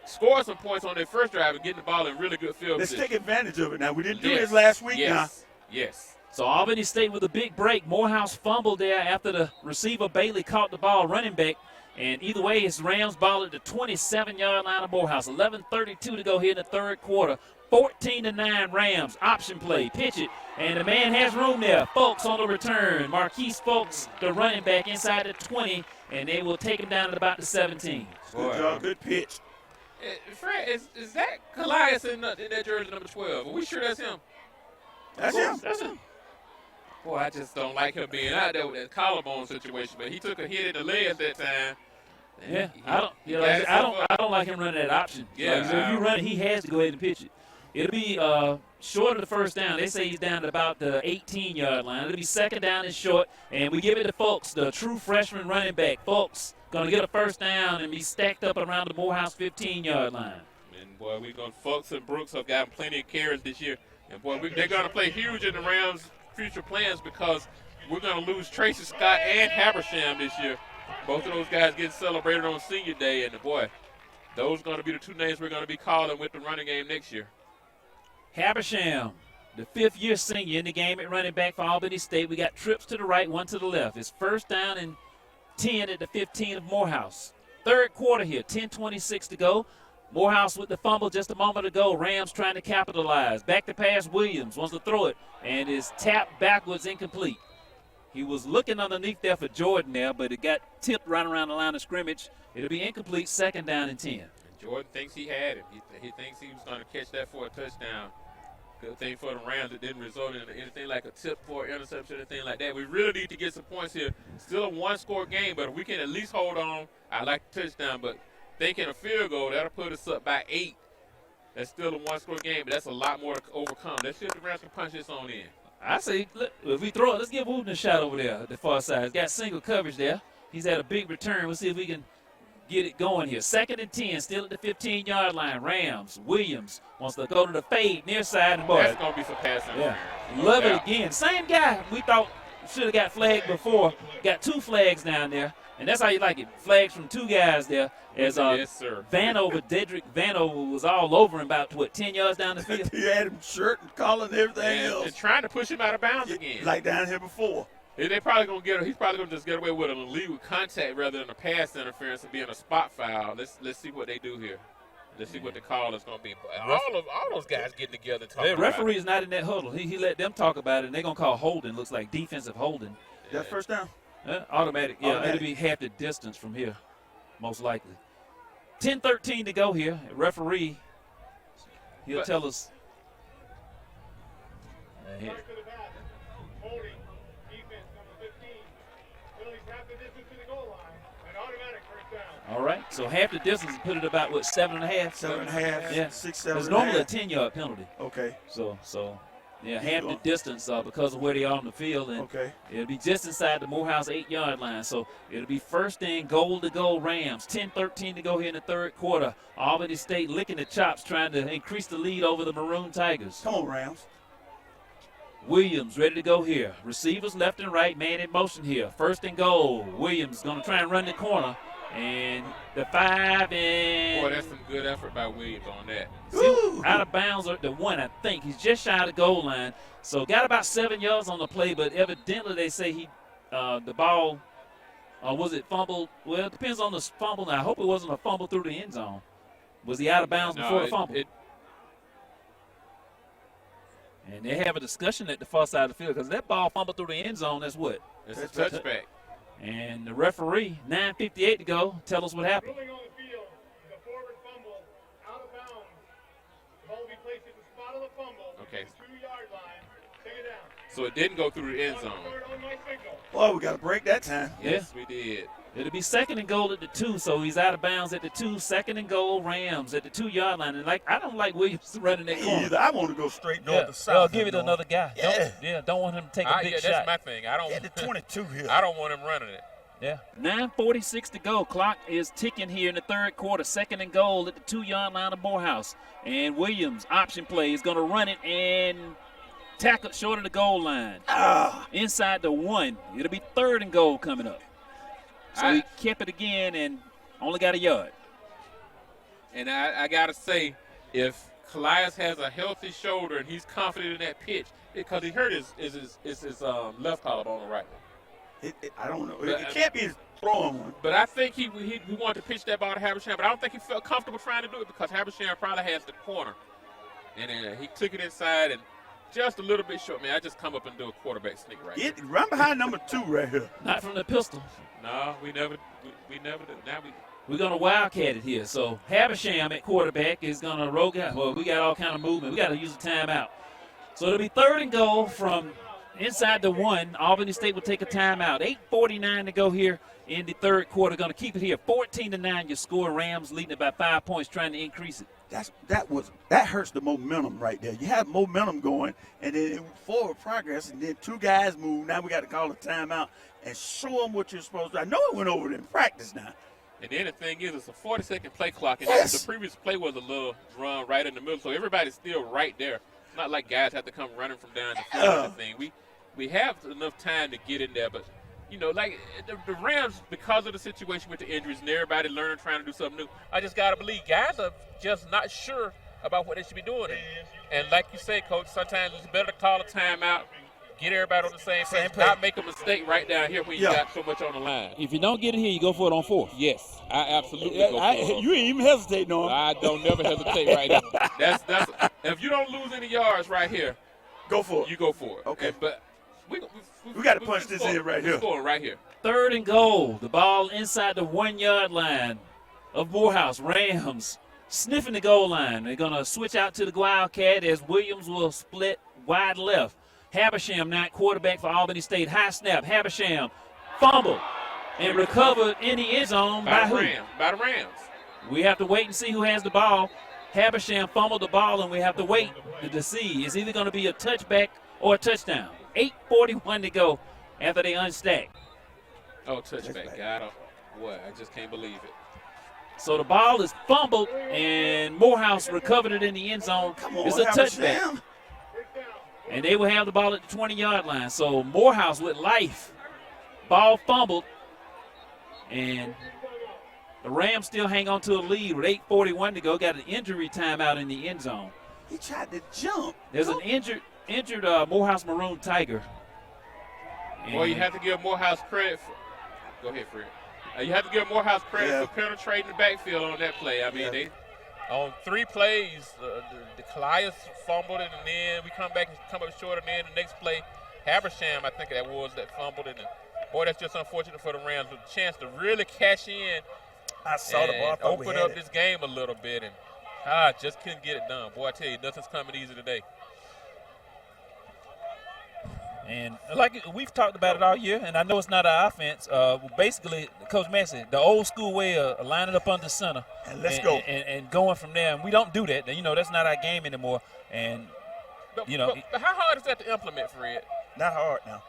Speaker 2: scored some points on their first drive and getting the ball in really good field
Speaker 1: Let's
Speaker 2: position.
Speaker 1: take advantage of it now. We didn't do this last week now.
Speaker 2: Yes.
Speaker 4: So Albany State with a big break. Morehouse fumbled there after the receiver Bailey caught the ball running back. And either way, it's Rams ball at the 27-yard line of Morehouse. 11:32 to go here in the third quarter. 14-9 Rams. Option play. Pitch it. And the man has room there. Folks on the return. Marquise Folks, the running back, inside the 20. And they will take him down at about the 17.
Speaker 1: Good job. Good pitch.
Speaker 2: Fred, is that Callias in that jersey number 12? Are we sure that's him?
Speaker 1: That's him.
Speaker 4: That's him.
Speaker 2: Boy, I just don't like him being out there with that collarbone situation. But he took a hit in the legs that time.
Speaker 4: Yeah, I don't like him running that option.
Speaker 2: Yeah,
Speaker 4: so if you run it, he has to go ahead and pitch it. It'll be short of the first down. They say he's down at about the 18-yard line. It'll be 2nd down and short, and we give it to Folks, the true freshman running back. Folks going to get a first down and be stacked up around the Morehouse 15-yard line.
Speaker 2: And, boy, Folks and Brooks have gotten plenty of carries this year. And, boy, they're going to play huge in the Rams' future plans because we're going to lose Tracy Scott and Habersham this year. Both of those guys getting celebrated on senior day, and, boy, those are going to be the two names we're going to be calling with the running game next year.
Speaker 4: Habersham, the 5th-year senior in the game at running back for Albany State. We got trips to the right, one to the left. It's 1st down and 10 at the 15 of Morehouse. Third quarter here, 10:26 to go. Morehouse with the fumble just a moment ago. Rams trying to capitalize. Back to pass, Williams wants to throw it, and is tapped backwards, incomplete. He was looking underneath there for Jordan there, but it got tipped right around the line of scrimmage. It'll be incomplete, 2nd down and 10.
Speaker 2: And Jordan thinks he had him. He thinks he was going to catch that for a touchdown. Good thing for the Rams. It didn't result in anything like a tip for an interception or anything like that. We really need to get some points here. Still a one-score game, but if we can at least hold on, I like the touchdown, but thinking a field goal, that'll put us up by 8. That's still a one-score game, but that's a lot more to overcome. Let's see if the Rams can punch this on in.
Speaker 4: I say, look, if we throw it, let's give Wooten a shot over there at the far side. He's got single coverage there. He's had a big return. We'll see if we can get it going here. 2nd and 10, still at the 15-yard line. Rams, Williams wants to go to the fade, near side, and boy.
Speaker 2: That's going to be some passing.
Speaker 4: Yeah, love it again. Same guy we thought should have got flagged before. Got 2 flags down there, and that's how you like it. Flags from 2 guys there. As
Speaker 2: yes, sir.
Speaker 4: Dedrick Vanover was all over him about, 10 yards down the field?
Speaker 1: He had him shirt and collar and everything else.
Speaker 2: And trying to push him out of bounds again.
Speaker 1: Like down here before.
Speaker 2: They probably gonna get. He's probably gonna just get away with an illegal contact rather than a pass interference and being a spot foul. Let's see what they do here. Let's see what the call is gonna be. All those guys getting together talking.
Speaker 4: The referee is not in that huddle. He let them talk about it, and they're gonna call holding. Looks like defensive holding.
Speaker 1: That first down.
Speaker 4: Automatic. Yeah, it'll be half the distance from here, most likely. 10:13 to go here. Referee, he'll tell us. All right, so half the distance, put it about, 7.5?
Speaker 1: 7.5,
Speaker 4: yeah.
Speaker 1: 6, 7.
Speaker 4: It's normally a 10-yard penalty.
Speaker 1: Okay.
Speaker 4: So Yeah, half the distance because of where they are on the field. And it'll be just inside the Morehouse 8-yard line. So it'll be first and goal to go Rams. 10-13 to go here in the third quarter. Albany State licking the chops, trying to increase the lead over the Maroon Tigers.
Speaker 1: Come on, Rams.
Speaker 4: Williams ready to go here. Receivers left and right, man in motion here. First and goal. Williams going to try and run the corner. And the 5 and...
Speaker 2: Boy, that's some good effort by Williams on that.
Speaker 4: See, out of bounds at the 1, I think. He's just shy of the goal line. So got about 7 yards on the play, but evidently they say the ball, was it fumbled? Well, it depends on the fumble. Now, I hope it wasn't a fumble through the end zone. Was he out of bounds before the fumble? And they have a discussion at the far side of the field because that ball fumbled through the end zone. That's what?
Speaker 2: It's a touchback.
Speaker 4: And the referee, 9:58 to go, tell us what happened.
Speaker 9: Ruling on the field, the forward fumble, out of bounds. The ball will be placed at the spot of the fumble.
Speaker 2: Okay.
Speaker 9: 2-yard line. Take it down.
Speaker 2: So it didn't go through the end zone.
Speaker 1: Boy, we got to break that time.
Speaker 2: Yes, we did.
Speaker 4: It'll be second and goal at the 2, so he's out of bounds at the 2. Second and goal, Rams at the 2-yard line. And I don't like Williams running that corner.
Speaker 1: Either. I want to go straight north to south.
Speaker 4: Give it to another guy. Don't want him to take a big shot.
Speaker 2: That's my thing. I don't.
Speaker 1: Get the 22 here.
Speaker 2: I don't want him running it.
Speaker 4: Yeah. 9:46 to go. Clock is ticking here in the third quarter. Second and goal at the 2-yard line of Morehouse. And Williams, option play, is going to run it and tackle it short of the goal line. Inside the 1. It'll be third and goal coming up. So he kept it again and only got a yard.
Speaker 2: And I got to say, if Calais has a healthy shoulder and he's confident in that pitch, because he hurt his left collarbone right.
Speaker 1: I don't know. It can't be his throwing one.
Speaker 2: But I think he wanted to pitch that ball to Habersham, but I don't think he felt comfortable trying to do it because Habersham probably has the corner. And then he took it inside and just a little bit short. Man, I just come up and do a quarterback sneak right here.
Speaker 1: Run behind number 2 right here.
Speaker 4: Not from the pistol.
Speaker 2: No, we never did. Now
Speaker 4: we're going to wildcat it here. So Habersham at quarterback is going to rogue out. Well, we got all kind of movement. We got to use a timeout. So it'll be third and goal from inside the 1. Albany State will take a timeout. 8:49 to go here in the third quarter. Going to keep it here. 14-9 your score. Rams leading it by 5 points, trying to increase it.
Speaker 1: That hurts the momentum right there. You have momentum going, and then forward progress, and then 2 guys move. Now we got to call a timeout and show them what you're supposed to. I know it went over in practice now.
Speaker 2: And then the thing is, it's a 40-second play clock, and the previous play was a little run right in the middle, so everybody's still right there. It's not like guys have to come running from down the field or anything. We have enough time to get in there, but like the Rams, because of the situation with the injuries and everybody learning, trying to do something new, I just got to believe guys are just not sure about what they should be doing. And like you say, Coach, sometimes it's better to call a timeout, get everybody on the same page, not make a mistake right down here when you got so much on the line.
Speaker 4: If you don't get it here, you go for it on 4th.
Speaker 2: Yes, I absolutely go for it.
Speaker 1: You ain't even hesitate, no.
Speaker 2: I don't never hesitate right now. That's if you don't lose any yards right here,
Speaker 1: go for it.
Speaker 2: You go for it.
Speaker 1: Okay.
Speaker 2: But
Speaker 1: we got to punch this in right here.
Speaker 2: Scoring right here.
Speaker 4: Third and goal. The ball inside the 1-yard line of Morehouse. Rams sniffing the goal line. They're going to switch out to the wildcat as Williams will split wide left. Habersham now quarterback for Albany State. High snap. Habersham fumbled and recovered in the end zone by who?
Speaker 2: By the Rams.
Speaker 4: We have to wait and see who has the ball. Habersham fumbled the ball, and we have to wait to see. It's either going to be a touchback or a touchdown. 8:41 to go after they unstack.
Speaker 2: Oh, touchback. I just can't believe it.
Speaker 4: So the ball is fumbled, and Morehouse recovered it in the end zone. It's a touchback. And they will have the ball at the 20-yard line. So Morehouse with life. Ball fumbled. And the Rams still hang on to a lead with 8:41 to go. Got an injury timeout in the end zone.
Speaker 1: He tried to jump.
Speaker 4: There's an injured Morehouse Maroon Tiger.
Speaker 2: Well, you have to give Morehouse credit for. Go ahead, Fred. You have to give Morehouse credit for penetrating the backfield on that play. I mean, they on 3 plays, the Calais fumbled it, and then we come back and come up short, and then the next play, Habersham, I think that fumbled it. And boy, that's just unfortunate for the Rams with a chance to really cash in.
Speaker 1: I saw the ball.
Speaker 2: Open up this game a little bit, and just couldn't get it done. Boy, I tell you, nothing's coming easy today.
Speaker 3: And like we've talked about it all year, and I know it's not our offense. Basically, Coach Massey, the old school way of lining up under center
Speaker 1: and let's go
Speaker 3: and going from there. And we don't do that. You know, that's not our game anymore. And You know,
Speaker 2: how hard is that to implement, Fred?
Speaker 1: Not hard now.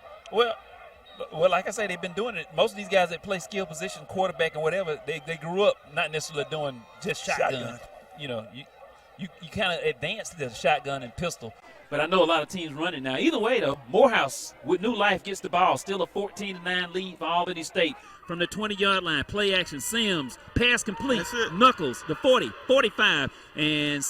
Speaker 3: well, like I say, they've been doing it. Most of these guys that play skill position, quarterback and whatever, they grew up not necessarily doing just shotgun. You know, you kind of advance to the shotgun and pistol. But I know a lot of teams running now. Either way, though, Morehouse with new life gets the ball. Still a 14-9 lead for Albany State. From the 20-yard line, play action, Sims, pass complete, Knuckles, the 40, 45, and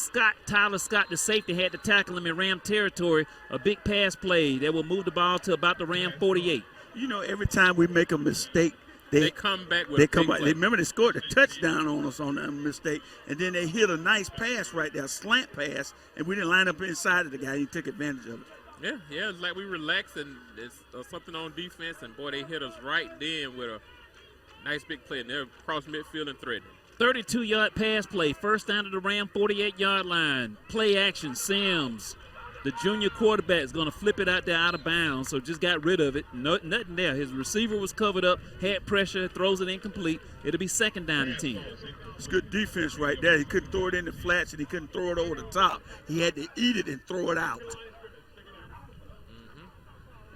Speaker 3: Tyler Scott, the safety, had to tackle him in Ram territory. A big pass play that will move the ball to about the Ram 48.
Speaker 1: You know, every time we make a mistake,
Speaker 2: they come back with a big play.
Speaker 1: Remember, they scored a touchdown on us on that mistake, and then they hit a nice pass right there, slant pass, and we didn't line up inside of the guy. He took advantage of it.
Speaker 2: Yeah, it's like we relaxed and it's something on defense, and boy, they hit us right then with a nice big play, and they're across midfield and threatening.
Speaker 3: 32-yard pass play, first down to the Ram 48-yard line. Play action, Sims. The junior quarterback is going to flip it out there out of bounds, so just got rid of it. Nothing there. His receiver was covered up, had pressure, throws it incomplete. It'll be second down and 10.
Speaker 1: It's good defense right there. He couldn't throw it in the flats, and he couldn't throw it over the top. He had to eat it and throw it out.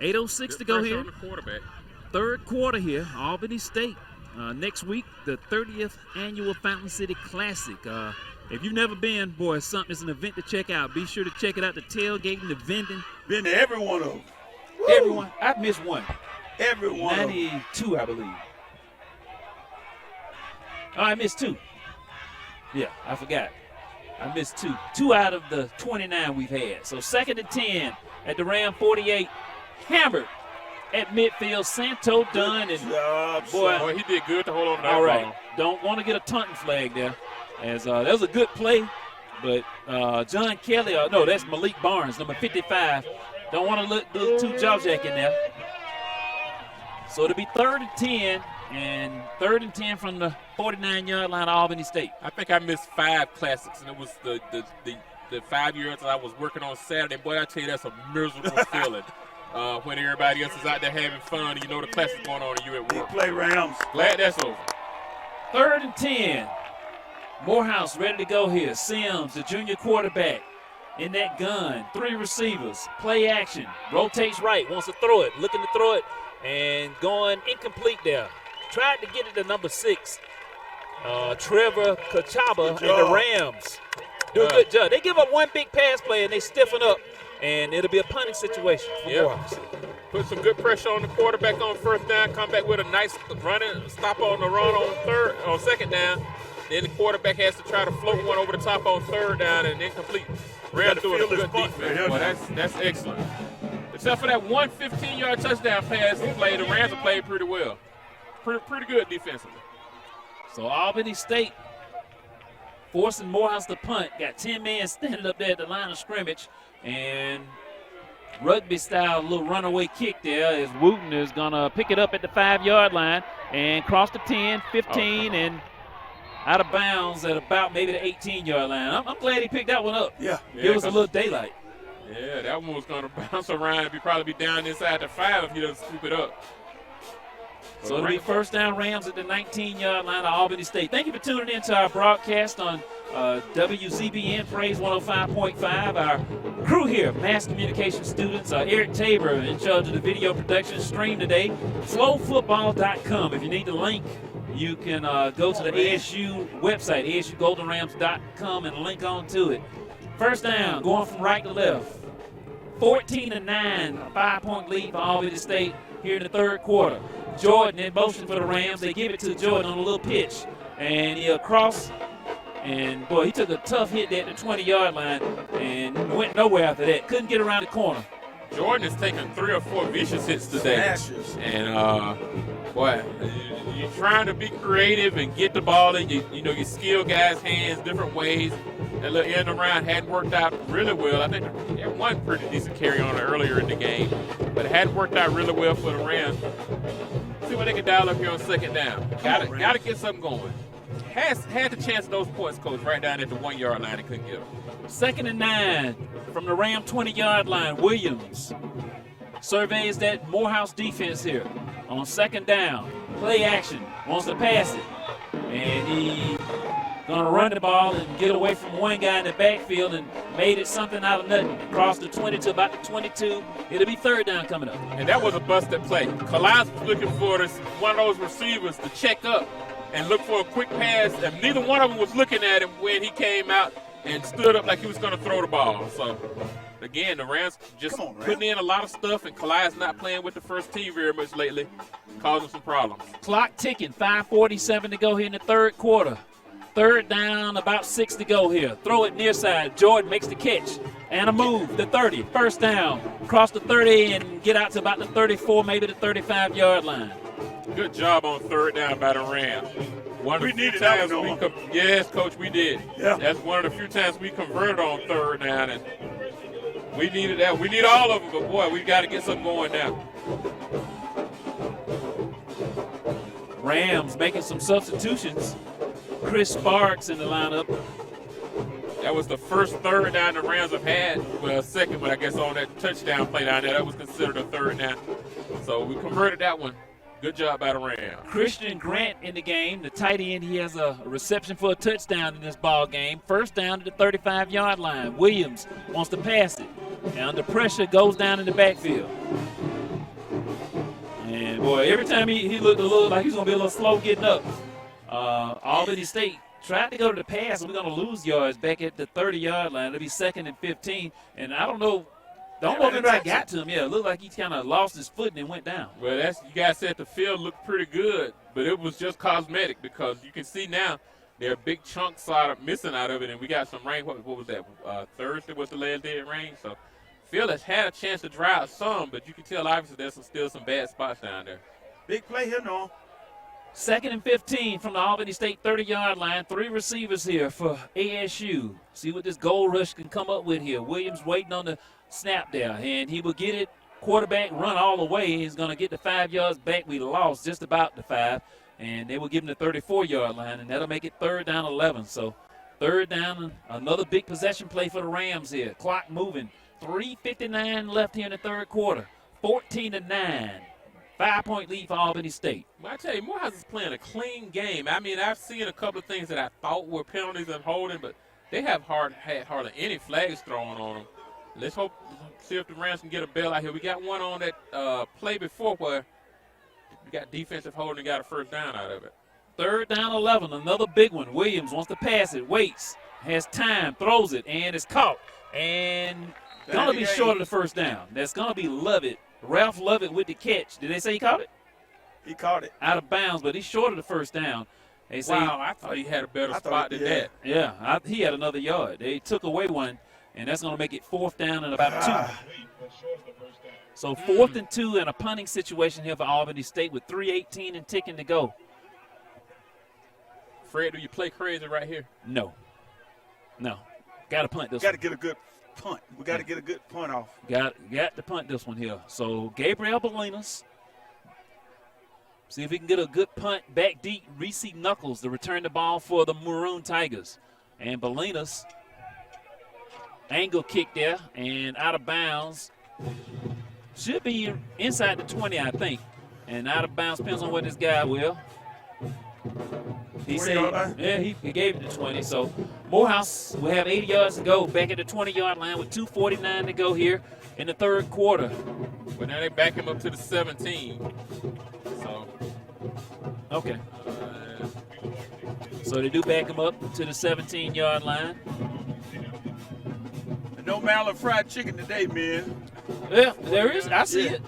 Speaker 3: 8:06 to go here.
Speaker 2: On the quarterback.
Speaker 3: Third quarter here, Albany State. Next week, the 30th annual Fountain City Classic. If you've never been, boy, it's an event to check out. Be sure to check it out, the tailgating, the vending.
Speaker 1: Been to every one of them.
Speaker 3: Everyone. I've missed one.
Speaker 1: Every one
Speaker 3: 92, I believe. Oh, I missed 2. Yeah, I forgot. I missed 2. 2 out of the 29 we've had. So second and 10 at the Ram 48. Hammered at midfield. Santo Dunn. And
Speaker 2: boy, he did good to hold on to that
Speaker 3: all right.
Speaker 2: ball.
Speaker 3: Don't want to get a taunting flag there. As that was a good play, but John Kelly, no, that's Malik Barnes, number 55. Don't want to look too jaw-jacking there. So it'll be 3rd and 10, and 3rd and 10 from the 49-yard line of Albany State.
Speaker 2: I think I missed 5 classics, and it was the 5 years that I was working on Saturday. Boy, I tell you, that's a miserable feeling. When everybody else is out there having fun, and you know the class is going on, and you at work.
Speaker 1: Play Rams.
Speaker 2: Glad that's over.
Speaker 3: 3rd and 10. Morehouse ready to go here. Sims, the junior quarterback, in that gun. 3 receivers. Play action. Rotates right. Wants to throw it. Looking to throw it. And going incomplete there. Tried to get it to number 6. Trevor Kachaba and the Rams do a good job. They give up one big pass play and they stiffen up. And it'll be a punting situation for Morehouse.
Speaker 2: Put some good pressure on the quarterback on first down. Come back with a nice running stop on the run on second down. Then the quarterback has to try to float one over the top on 3rd down and incomplete. Rams doing a good defense. Well, that's excellent. Except for that one 15-yard touchdown pass he played, the Rams have played pretty well. Pretty good defensively.
Speaker 3: So Albany State forcing Morehouse to punt. Got 10 men standing up there at the line of scrimmage. And rugby-style little runaway kick there as Wooten is going to pick it up at the 5-yard line and cross the 10, 15, and out of bounds at about maybe the 18-yard line. I'm glad he picked that one up.
Speaker 1: Yeah.
Speaker 3: Give us a little daylight.
Speaker 2: Yeah, that one was going to bounce around and probably be down inside the 5 if he doesn't scoop it up.
Speaker 3: So it'll be first down Rams at the 19-yard line of Albany State. Thank you for tuning in to our broadcast on WZBN Praise 105.5. Our crew here, mass communication students, Eric Tabor in charge of the video production stream today. FloFootball.com. If you need the link, you can go to the ASU website, ASUGoldenRams.com, and link on to it. First down, going from right to left. 14-9, a 5-point lead for Albany State here in the 3rd quarter. Jordan in motion for the Rams. They give it to Jordan on a little pitch. And he'll cross. And, boy, he took a tough hit there at the 20-yard line and went nowhere after that. Couldn't get around the corner.
Speaker 2: Jordan has taken 3 or 4 vicious hits today.
Speaker 1: Smashes.
Speaker 2: And, boy, you're trying to be creative and get the ball in your skill guys' hands different ways. That little end around hadn't worked out really well. I think they had one pretty decent carry on it earlier in the game, but it hadn't worked out really well for the Rams. See what they can dial up here on second down. Got to get something going. Had the chance of those points, Coach, right down at the 1-yard line and couldn't get them.
Speaker 3: 2nd and 9 from the Ram 20-yard line. Williams surveys that Morehouse defense here on 2nd down. Play action. Wants to pass it. And he going to run the ball and get away from one guy in the backfield and made it something out of nothing. Across the 20 to about the 22. It'll be third down coming up.
Speaker 2: And that was a busted play. Calais was looking for this, one of those receivers to check up and look for a quick pass, and neither one of them was looking at him when he came out and stood up like he was going to throw the ball. So, again, the Rams just putting in a lot of stuff, and Calais not playing with the first team very much lately, causing some problems.
Speaker 3: Clock ticking, 5:47 to go here in the third quarter. Third down, about 6 to go here. Throw it near side. Jordan makes the catch. And a move, the 30. First down, cross the 30 and get out to about the 34, maybe the 35-yard line.
Speaker 2: Good job on third down by the Rams.
Speaker 1: We needed that one.
Speaker 2: Yes, Coach, we did.
Speaker 1: Yeah.
Speaker 2: That's one of the few times we converted on third down, and we needed that. We need all of them, but, boy, we got to get something going now.
Speaker 3: Rams making some substitutions. Chris Sparks in the lineup.
Speaker 2: That was the first third down the Rams have had. Well, second, but I guess on that touchdown play down there, that was considered a third down. So we converted that one. Good job by the Rams.
Speaker 3: Christian Grant in the game. The tight end, he has a reception for a touchdown in this ball game. First down to the 35-yard line. Williams wants to pass it. And under pressure, goes down in the backfield. And, boy, every time he looked a little like he was going to be a little slow getting up. Albany State tried to go to the pass, and we're going to lose yards back at the 30-yard line. It'll be 2nd and 15. And I don't know if anybody got to him. Yeah, it looked like he kind of lost his foot and went down.
Speaker 2: Well, you guys said the field looked pretty good, but it was just cosmetic because you can see now there are big chunks missing out of it, and we got some rain. What was that? Thursday was the last day it rained. So field has had a chance to dry out some, but you can tell obviously there's still some bad spots down there.
Speaker 1: Big play here, no.
Speaker 3: 2nd and 15 from the Albany State 30-yard line. 3 receivers here for ASU. See what this goal rush can come up with here. Williams waiting on the snap there, and he will get it. Quarterback run all the way. He's going to get the 5 yards back. We lost just about the 5, and they will give him the 34-yard line, and that'll make it third down 11. So third down, another big possession play for the Rams here. Clock moving. 3:59 left here in the third quarter. 14-9. 5-point lead for Albany State.
Speaker 2: Well, I tell you, Morehouse is playing a clean game. I mean, I've seen a couple of things that I thought were penalties and holding, but they have had hardly any flags thrown on them. Let's see if the Rams can get a bail out here. We got one on that play before where we got defensive holding and got a first down out of it.
Speaker 3: Third down 11, another big one. Williams wants to pass it, waits, has time, throws it, and it's caught. And going to be short of the first down. That's going to be Lovett. Ralph Lovett with the catch. Did they say he caught it?
Speaker 1: He caught it.
Speaker 3: Out of bounds, but he's short of the first down. They say,
Speaker 2: wow, I thought he had a better spot than that.
Speaker 3: Yeah, he had another yard. They took away one, and that's going to make it 4th down and about 2. So 4th and 2 in a punting situation here for Albany State with 3:18 and ticking to go.
Speaker 2: Fred, do you play crazy right here?
Speaker 3: No. Got to punt this one.
Speaker 1: Got to get a good punt. We got to get a good punt off.
Speaker 3: Got to punt this one here. So Gabriel Bolinas. See if he can get a good punt back deep. Reese Knuckles to return the ball for the Maroon Tigers. And Bolinas, angle kick there and out of bounds. Should be inside the 20, I think. And out of bounds, depends on what this guy will. He said, he gave it to 20. So Morehouse will have 80 yards to go back at the 20-yard line with 2:49 to go here in the third quarter.
Speaker 2: But now they back him up to the 17. So.
Speaker 3: Okay. So they do back him up to the 17-yard line.
Speaker 1: No Maryland fried chicken today, man.
Speaker 3: Yeah, there is. I see it.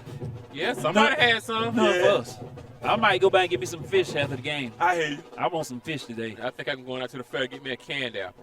Speaker 2: Yeah, somebody had some.
Speaker 3: None of us. I might go back and get me some fish after the game.
Speaker 1: I hear you.
Speaker 3: I want some fish today.
Speaker 2: I think I'm going out to the fair to get me a canned apple.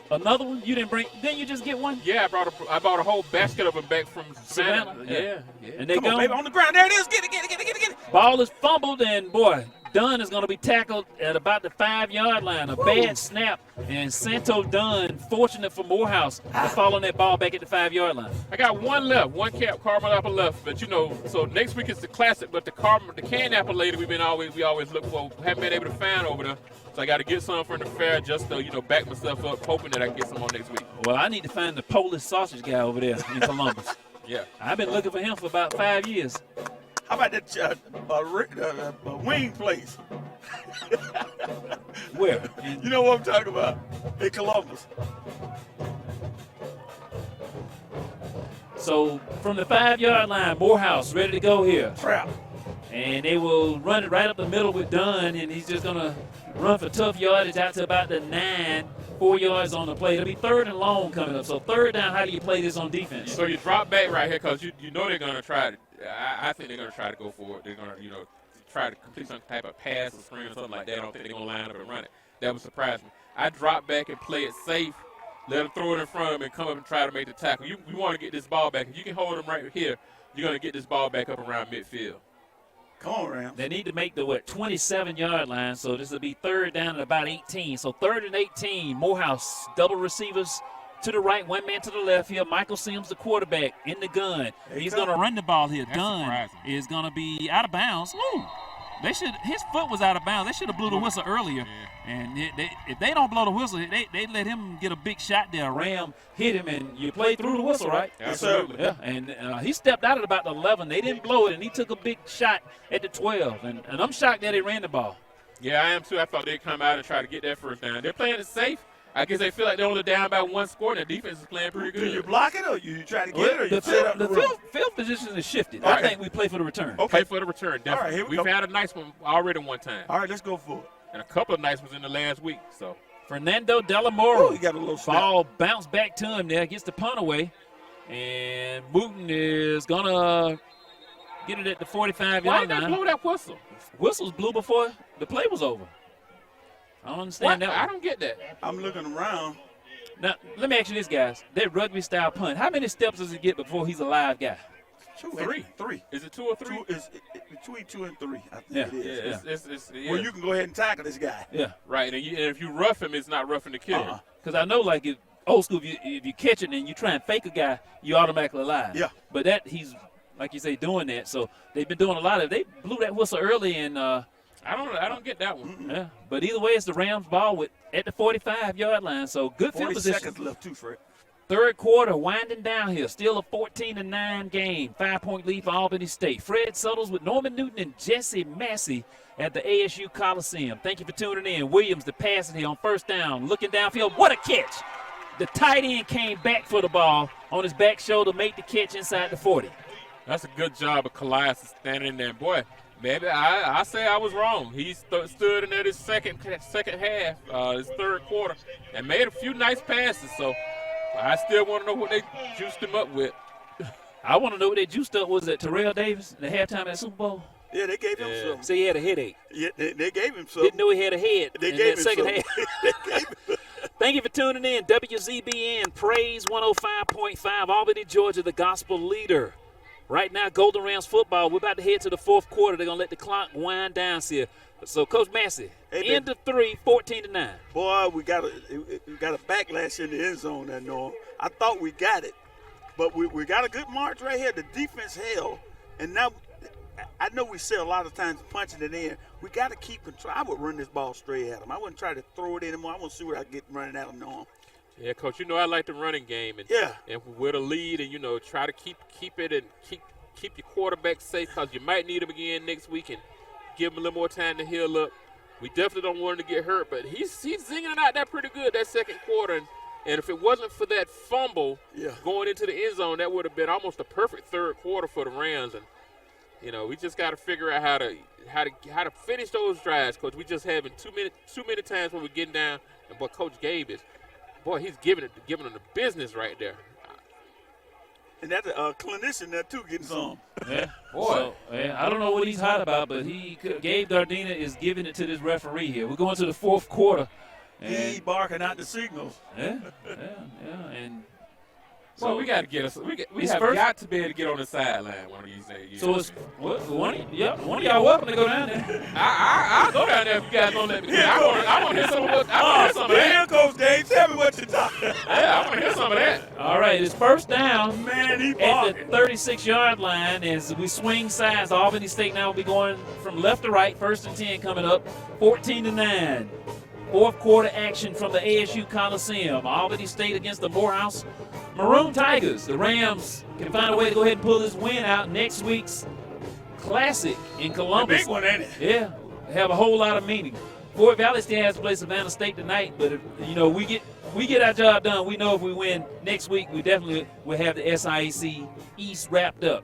Speaker 3: Another one? You didn't bring? Didn't you just get one?
Speaker 2: Yeah, I bought a whole basket of them back from Savannah. Yeah.
Speaker 3: And they
Speaker 1: Come
Speaker 3: go
Speaker 1: on, baby, on the ground. There it is. Get it.
Speaker 3: Ball is fumbled, and boy, Dunn is going to be tackled at about the 5-yard line. A bad snap, and Santo Dunn, fortunate for Morehouse, to fall on that ball back at the 5-yard line.
Speaker 2: I got one left, one caramel apple left. But so next week is the classic. But the canned apple lady we always look for, haven't been able to find over there. So I got to get some from the fair just to back myself up, hoping that I can get some on next week.
Speaker 3: Well, I need to find the Polish sausage guy over there in Columbus.
Speaker 2: Yeah,
Speaker 3: I've been looking for him for about 5 years.
Speaker 1: How about that wing place?
Speaker 4: Where?
Speaker 1: You know what I'm talking about? In Columbus.
Speaker 4: So from the 5-yard line, Morehouse ready to go here.
Speaker 1: Trap.
Speaker 4: And they will run it right up the middle with Dunn, and he's just going to run for tough yardage out to about the 9, 4 yards on the play. It'll be 3rd and long coming up. So 3rd down, how do you play this on defense?
Speaker 2: So you drop back right here because you know they're going to try to I think they're going to try to go for it. They're going to, try to complete some type of pass or screen or something like that. I don't think they're going to line up and run it. That would surprise me. I drop back and play it safe. Let them throw it in front of him and come up and try to make the tackle. We want to get this ball back. If you can hold them right here, you're going to get this ball back up around midfield.
Speaker 1: Come on, Rams.
Speaker 4: They need to make the 27-yard line, so this will be 3rd down at about 18. So 3rd and 18, Morehouse, double receivers to the right, one man to the left here. Michael Sims, the quarterback, in the gun. He's going to run the ball here. Dunn is going to be out of bounds. Ooh. His foot was out of bounds. They should have blew the whistle earlier. Yeah. And if they don't blow the whistle, they let him get a big shot there. Ram hit him, and you play through the whistle, right?
Speaker 2: Absolutely.
Speaker 4: Yeah. And he stepped out at about the 11. They didn't blow it, and he took a big shot at the 12. And I'm shocked that he ran the ball.
Speaker 2: Yeah, I am too. I thought they'd come out and try to get that first down. They're playing it safe. I guess they feel like they're only down by 1 score, and the defense is playing pretty good.
Speaker 1: Do you block it, or you try to get it, or you set up
Speaker 4: the field position is shifted.
Speaker 2: All
Speaker 4: I
Speaker 2: right.
Speaker 4: think we play for the return.
Speaker 2: Okay, play for the return, definitely.
Speaker 1: All right, here we
Speaker 2: We've
Speaker 1: go.
Speaker 2: had a nice one already one time.
Speaker 1: All right, let's go for it.
Speaker 2: And a couple of nice ones in the last week. So
Speaker 4: Fernando Delamoro.
Speaker 1: Oh, he got a little snap.
Speaker 4: Ball bounced back to him there, gets the punt away. And Wooten is going to get it at the 45-yard
Speaker 2: why
Speaker 4: line.
Speaker 2: did they blow that whistle?
Speaker 4: Whistles blew before the play was over. I don't understand that one.
Speaker 2: I don't get that.
Speaker 1: I'm looking around.
Speaker 4: Now, let me ask you this, guys. That rugby-style punt, how many steps does he get before he's a live guy?
Speaker 1: 2,
Speaker 2: 3.
Speaker 1: 3.
Speaker 2: Is it 2 or 3?
Speaker 1: Between 2 and 3, I think
Speaker 4: Yeah.
Speaker 1: it is.
Speaker 2: Yeah.
Speaker 1: Well, you can go ahead and tackle this guy.
Speaker 4: Yeah.
Speaker 2: Right, and if you rough him, it's not roughing the killer.
Speaker 4: Because I know, like, old school, if you catch it and you try and fake a guy, you automatically live.
Speaker 1: Yeah.
Speaker 4: But he's, like you say, doing that. So they've been doing a lot of it. They blew that whistle early, and
Speaker 2: I don't get that one.
Speaker 4: yeah. But either way, it's the Rams' ball at the 45-yard line. So good field
Speaker 1: 40
Speaker 4: position.
Speaker 1: seconds left, too, Fred.
Speaker 4: 3rd quarter, winding down here. Still a 14-9 game. 5-point lead for Albany State. Fred Suttles with Norman Newton and Jesse Massey at the ASU Coliseum. Thank you for tuning in. Williams, the pass here on 1st down. Looking downfield. What a catch. The tight end came back for the ball on his back shoulder, made the catch inside the 40.
Speaker 2: That's a good job of Calais standing there. Boy, maybe I say I was wrong. He stood in there this second half, his 3rd quarter, and made a few nice passes. So I still want to know what they juiced him up with.
Speaker 4: I want to know what they juiced up was at Terrell Davis in the halftime at the Super Bowl.
Speaker 1: Yeah, they gave him some.
Speaker 4: So he had a headache.
Speaker 1: Yeah, they gave him some.
Speaker 4: Didn't know he had a head
Speaker 1: They
Speaker 4: in
Speaker 1: gave
Speaker 4: that
Speaker 1: him
Speaker 4: second
Speaker 1: some.
Speaker 4: half.
Speaker 1: They gave him.
Speaker 4: Thank you for tuning in. WZBN Praise 105.5, Albany, Georgia, the gospel leader. Right now, Golden Rams football. We're about to head to the 4th quarter. They're going to let the clock wind down here. So, Coach Massey, end of 3, 14-9.
Speaker 1: Boy, we got a backlash in the end zone there, Norm. I thought we got it, but we got a good march right here. The defense held, and now I know we say a lot of times punching it in. We got to keep control. I would run this ball straight at them. I wouldn't try to throw it anymore. I want to see what I get running at them, Norm.
Speaker 2: Yeah, Coach, I like the running game, and with a lead, and try to keep it and keep your quarterback safe because you might need him again next week and give him a little more time to heal up. We definitely don't want him to get hurt, but he's zinging it out there pretty good that 2nd quarter, and if it wasn't for that fumble going into the end zone, that would have been almost a perfect 3rd quarter for the Rams, and we just got to figure out how to finish those drives, Coach. We just having too many times when we're getting down, and what Coach Gabe is. Boy, he's giving them the business right there.
Speaker 1: And that's a clinician there, too, getting some.
Speaker 4: Yeah, boy. So, I don't know what he's hot about, but Gabe Dardina is giving it to this referee here. We're going to the 4th quarter.
Speaker 1: He barking out the signals.
Speaker 4: Yeah. And
Speaker 2: so we got to get us. We have got to be able to get on the sideline one of these days.
Speaker 4: So it's one of y'all welcome to go down there.
Speaker 2: I'll go down there if you guys don't let me. I want to hear some of that.
Speaker 1: Here goes Dave. Tell me what you're talking about.
Speaker 2: Yeah, I want to hear some of that.
Speaker 4: All right, it's 1st down.
Speaker 1: Man, he
Speaker 4: at
Speaker 1: barking.
Speaker 4: the 36-yard line as we swing sides. Albany State now will be going from left to right. 1st and 10 coming up. 14-9. 4th quarter action from the ASU Coliseum. Albany State against the Morehouse Maroon Tigers. The Rams can find a way to go ahead and pull this win out next week's Classic in Columbus.
Speaker 1: The big one, ain't it?
Speaker 4: Yeah. have a whole lot of meaning. Fort Valley still has to play Savannah State tonight, but if, we get our job done. We know if we win next week, we definitely will have the SIAC East wrapped up.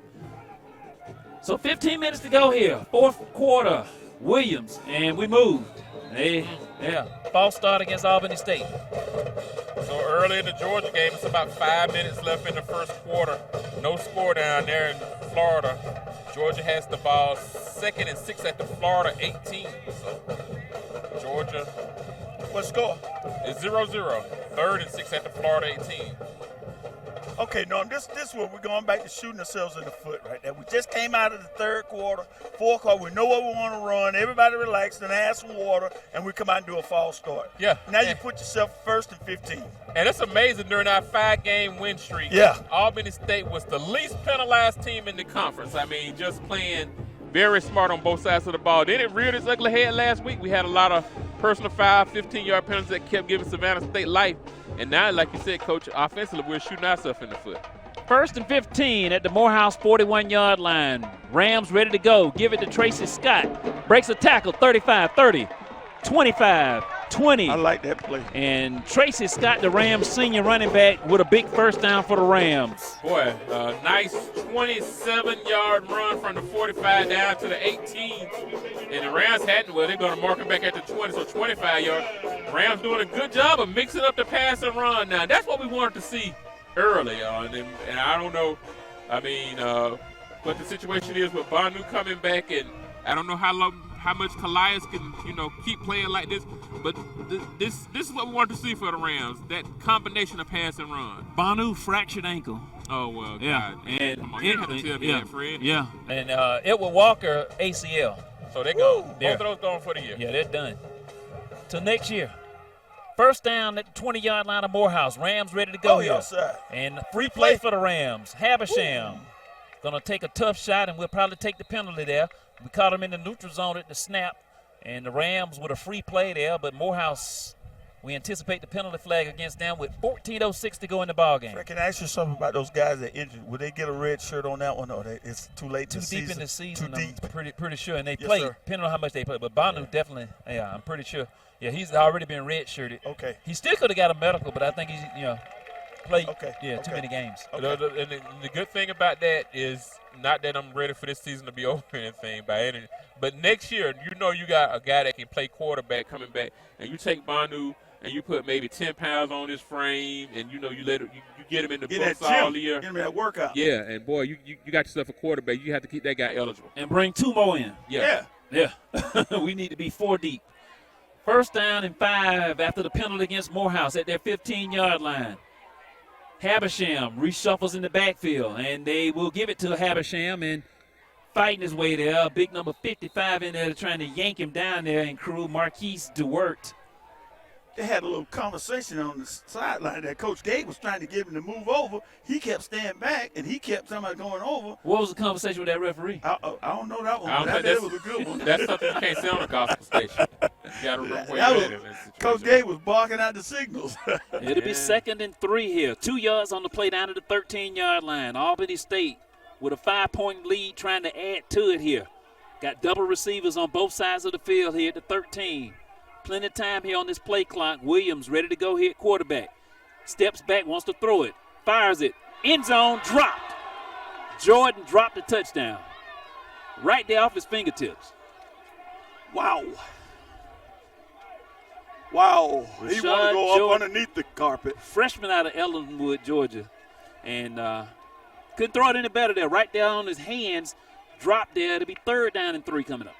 Speaker 4: So 15 minutes to go here. Fourth quarter, Williams, and we moved. False start against Albany State.
Speaker 2: So early in the Georgia game, it's about 5 minutes left in the first quarter. No score down there in Florida. Georgia has the ball, 2nd and 6 at the Florida 18. So Georgia.
Speaker 1: What score?
Speaker 2: It's 0-0. 3rd and 6 at the Florida 18.
Speaker 1: Okay, Norm, this is where we're going back to shooting ourselves in the foot right there. We just came out of the third quarter, fourth quarter. We know what we want to run. Everybody relaxed and have some water, and we come out and do a false start.
Speaker 2: Yeah.
Speaker 1: Now you put yourself 1st and 15.
Speaker 2: And it's amazing during our 5-game win streak.
Speaker 1: Yeah.
Speaker 2: Albany State was the least penalized team in the conference. I mean, just playing very smart on both sides of the ball. Then it reared its ugly head last week. We had a lot of personal foul, 15-yard penalties that kept giving Savannah State life. And now, like you said, Coach, offensively, we're shooting ourselves in the foot.
Speaker 4: 1st and 15 at the Morehouse 41-yard line. Rams ready to go. Give it to Tracy Scott. Breaks a tackle, 35-30, 25-20.
Speaker 1: I like that play.
Speaker 4: And Tracy Scott, the Rams senior running back, with a big first down for the Rams.
Speaker 2: Boy, nice 27-yard run from the 45 down to the 18. And the Rams they're going to mark him back at the 20, so 25 yards. Rams doing a good job of mixing up the pass and run now. That's what we wanted to see early. And I don't know, what the situation is with Banu coming back, and I don't know how much Calais can, keep playing like this. But this is what we wanted to see for the Rams, that combination of pass and run.
Speaker 4: Banu fractured ankle.
Speaker 2: Oh, well,
Speaker 4: yeah.
Speaker 2: God.
Speaker 4: And
Speaker 2: come on, you have to tell me that, Fred.
Speaker 4: Yeah. And Edward Walker, ACL.
Speaker 2: So they're gone. Both of those gone for the year.
Speaker 4: Yeah, they're done. Till next year. First down at the 20-yard line of Morehouse. Rams ready to go here.
Speaker 1: Sir.
Speaker 4: And free play for the Rams. Habersham going to take a tough shot, and we'll probably take the penalty there. We caught him in the neutral zone at the snap, and the Rams with a free play there, but Morehouse, we anticipate the penalty flag against them with 14:06 to go in the ballgame.
Speaker 1: Can I ask you something about those guys that injured? Would they get a red shirt on that one, or it's too late
Speaker 4: Too
Speaker 1: in the
Speaker 4: deep
Speaker 1: season?
Speaker 4: in the season,
Speaker 1: Too deep.
Speaker 4: I'm pretty sure. And they
Speaker 1: Yes,
Speaker 4: play,
Speaker 1: sir.
Speaker 4: depending on how much they play. But Banu definitely, I'm pretty sure. Yeah, he's already been red-shirted.
Speaker 1: Okay.
Speaker 4: He still could have got a medical, but I think he's, played too many games.
Speaker 2: Okay. And the good thing about that is, not that I'm ready for this season to be over or anything by any, but next year, you got a guy that can play quarterback coming back, and you take Banu and you put maybe 10 pounds on his frame, and you get him in the books all year.
Speaker 1: Get him that workout.
Speaker 2: Yeah, and boy, you got yourself a quarterback. You have to keep that guy eligible.
Speaker 4: And bring 2 more in.
Speaker 2: Yeah.
Speaker 4: We need to be 4 deep. First down and 5 after the penalty against Morehouse at their 15-yard line. Habersham reshuffles in the backfield, and they will give it to Habersham and fighting his way there. Big number 55 in there trying to yank him down there, and crew Marquise DeWert.
Speaker 1: They had a little conversation on the sideline that Coach Gabe was trying to get him to move over. He kept staying back, and he kept somebody going over.
Speaker 4: What was the conversation with that referee?
Speaker 1: I don't know that one, but I bet it was a good one.
Speaker 2: That's something you can't say on a gospel station. You got to remember where you're at.
Speaker 1: Coach Gabe was barking out the signals.
Speaker 4: It'll be 2nd and 3 here. 2 yards on the play down to the 13-yard line. Albany State with a 5-point lead trying to add to it here. Got double receivers on both sides of the field here at the 13. Plenty of time here on this play clock. Williams ready to go here at quarterback. Steps back, wants to throw it. Fires it. End zone, dropped. Jordan dropped the touchdown. Right there off his fingertips.
Speaker 1: Wow. He want to go
Speaker 4: Jordan,
Speaker 1: up underneath the carpet.
Speaker 4: Freshman out of Ellenwood, Georgia. And couldn't throw it any better there. Right there on his hands. Dropped there. It'll be 3rd down and 3 coming up.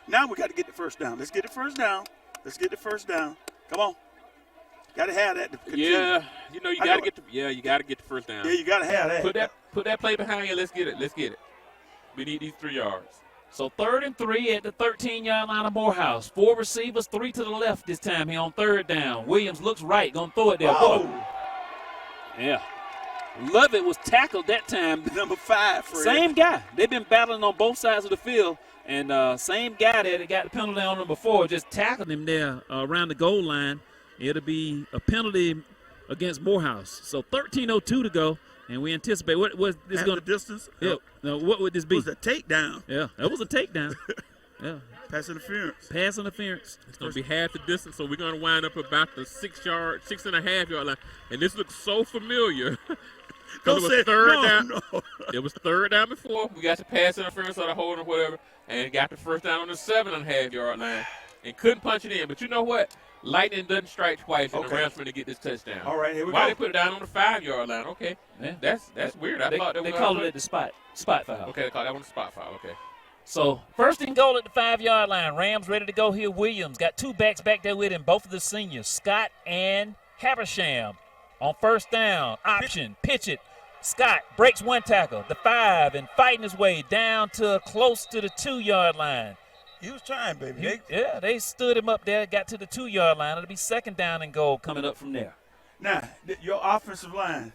Speaker 1: Now we got to get the first down. Let's get the first down. Come on. Got to have that to continue.
Speaker 2: Yeah, you got to get you got to get the first down.
Speaker 1: Yeah, you got to have that.
Speaker 2: Put that play behind you. Let's get it. We need these 3 yards.
Speaker 4: So 3rd and 3 at the 13-yard line of Morehouse. 4 receivers, 3 to the left this time here on 3rd down. Williams looks right, gonna throw it there. Yeah. Lovett was tackled that time.
Speaker 1: Number 5, Fred.
Speaker 4: Same guy. They've been battling on both sides of the field. And same guy that got the penalty on him before just tackled him there around the goal line. It'll be a penalty against Morehouse. So 13:02 to go, and we anticipate what was this going to
Speaker 1: distance?
Speaker 4: Yeah. No, what would this be?
Speaker 1: It was a takedown.
Speaker 4: Yeah, that was a takedown.
Speaker 3: Yeah.
Speaker 1: Pass interference.
Speaker 4: Pass interference.
Speaker 2: It's going to be half the distance, so we're going to wind up about the 6.5 yard line. And this looks so familiar. Because it was third down.
Speaker 1: No.
Speaker 2: It was third down before. We got the pass interference or the holding or whatever, and got the first down on the 7.5 yard line and couldn't punch it in. But you know what? Lightning doesn't strike twice, and the Rams going to get this touchdown.
Speaker 1: All right, here we
Speaker 2: Why
Speaker 1: go.
Speaker 2: they put it down on the 5 yard line? Okay,
Speaker 4: Yeah.
Speaker 2: that's weird. I thought
Speaker 4: They called it at the spot foul.
Speaker 2: Okay, they called that one the spot foul. Okay.
Speaker 4: So first and goal at the 5 yard line. Rams ready to go here. Williams got two backs back there with him, both of the seniors, Scott and Habersham. On first down, option, pitch it. Scott breaks one tackle, the 5, and fighting his way down to close to the 2 yard line.
Speaker 1: He was trying, baby.
Speaker 4: They stood him up there, got to the 2 yard line. It'll be second down and goal coming up from there.
Speaker 1: Now, your offensive line,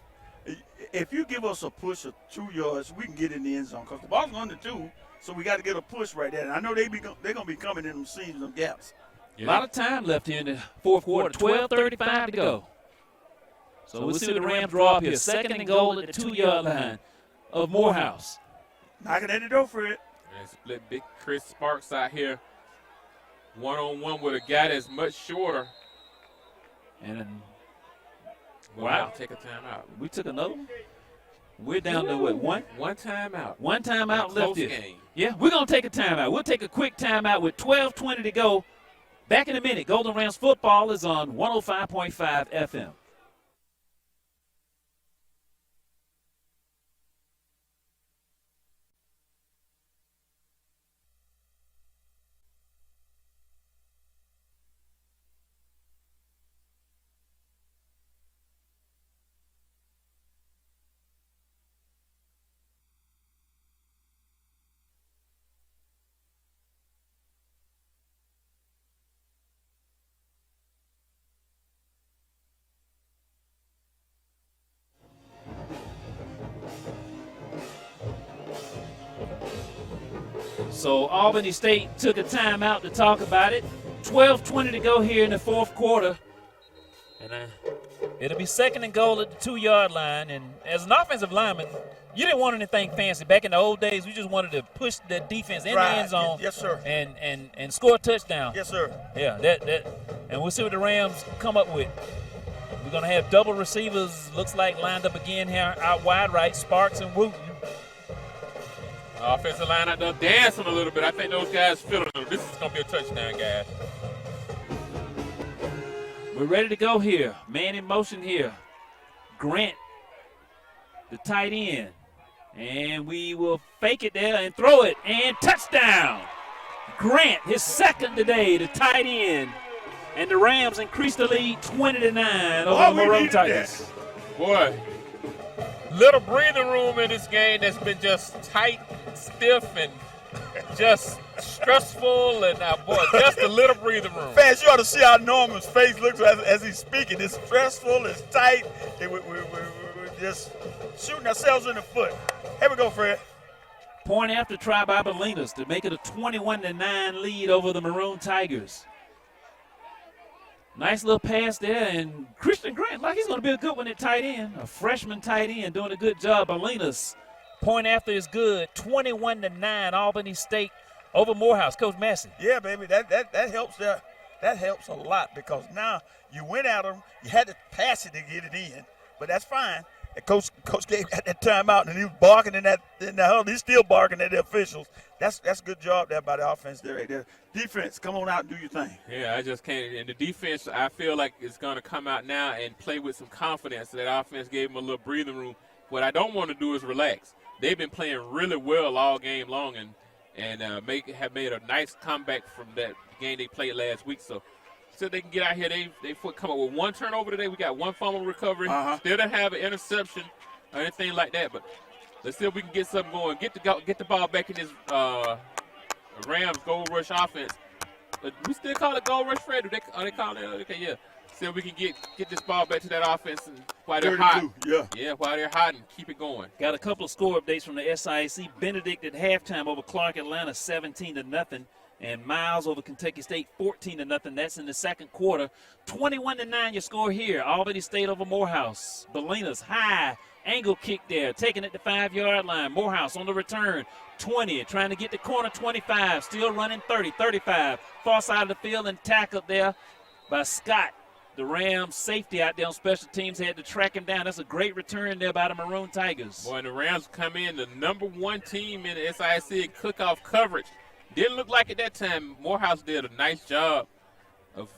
Speaker 1: if you give us a push of 2 yards, we can get in the end zone because the ball's under 2, so we got to get a push right there. And I know they're going to be coming in them seams, them gaps.
Speaker 4: Yeah. A lot of time left here in the fourth quarter, 12:35 to go. So we'll see what the Rams draw up here. Second and goal at the 2 yard line of Morehouse.
Speaker 1: Knocking at the door for it.
Speaker 2: And split big Chris Sparks out here. One-on-one with a guy that's much shorter.
Speaker 4: And
Speaker 2: Wow. Take a timeout.
Speaker 4: We took another one. We're down to what, one?
Speaker 2: One timeout.
Speaker 4: One timeout left here.
Speaker 2: Game.
Speaker 4: Yeah, we're going to take a timeout. We'll take a quick timeout with 12:20 to go. Back in a minute. Golden Rams football is on 105.5 FM. So Albany State took a timeout to talk about it. 12:20 to go here in the fourth quarter. And it'll be second and goal at the 2 yard line. And as an offensive lineman, you didn't want anything fancy. Back in the old days, we just wanted to push the defense in the end zone.
Speaker 1: Yes, sir.
Speaker 4: And score a touchdown.
Speaker 1: Yes, sir.
Speaker 4: Yeah, and we'll see what the Rams come up with. We're going to have double receivers, looks like, lined up again here out wide right, Sparks and Wooten.
Speaker 2: Offensive line out there dancing a little bit. I think those guys feeling it. This is going to be a touchdown, guys.
Speaker 4: We're ready to go here. Man in motion here. Grant, the tight end. And we will fake it there and throw it. And touchdown. Grant, his second today, the tight end. And the Rams increase the lead 20-9 over the Maroon Tigers.
Speaker 2: Boy, little breathing room in this game that's been just tight, stiff, and just stressful, and boy, just a little breathing room.
Speaker 1: Fans, you ought to see how Norman's face looks as he's speaking. It's stressful, it's tight. We're just shooting ourselves in the foot. Here we go, Fred.
Speaker 4: Point after try by Bolinas to make it a 21-9 lead over the Maroon Tigers. Nice little pass there, and Christian Grant, like he's going to be a good one at tight end. A freshman tight end doing a good job. Bolinas, point after is good. 21-9, Albany State over Morehouse. Coach Massey.
Speaker 1: Yeah, baby, that helps there. That helps a lot because now you went at them. You had to pass it to get it in, but that's fine. And Coach gave that timeout, and he was barking in that huddle. He's still barking at the officials. That's a good job there by the offense there. The defense, come on out and do your thing.
Speaker 2: Yeah, I just can't. And the defense, I feel like it's going to come out now and play with some confidence. That offense gave them a little breathing room. What I don't want to do is relax. They've been playing really well all game long and have made a nice comeback from that game they played last week. So they can get out here. They come up with one turnover today. We got one fumble recovery. Still don't have an interception or anything like that. But let's see if we can get something going. Get the ball back in this Rams gold rush offense. But we still call it gold rush, Fred. Are they call it? Okay, yeah. See if we can get this ball back to that offense and while they're hot. Yeah, while they're hot and keep it going.
Speaker 4: Got a couple of score updates from the SIAC. Benedict at halftime over Clark Atlanta, 17-0.
Speaker 3: And Miles over Kentucky State 14-0. That's in the second quarter. 21-9 your score here. Albany State over Morehouse. Bolinas high angle kick there, taking it to 5-yard line. Morehouse on the return. 20, trying to get the corner. 25, still running 30, 35. Far side of the field and tackled there by Scott. The Rams safety out there on special teams had to track him down. That's a great return there by the Maroon Tigers.
Speaker 2: Boy, and the Rams come in the #1 team in the SIAC in cook-off coverage. Didn't look like at that time. Morehouse did a nice job of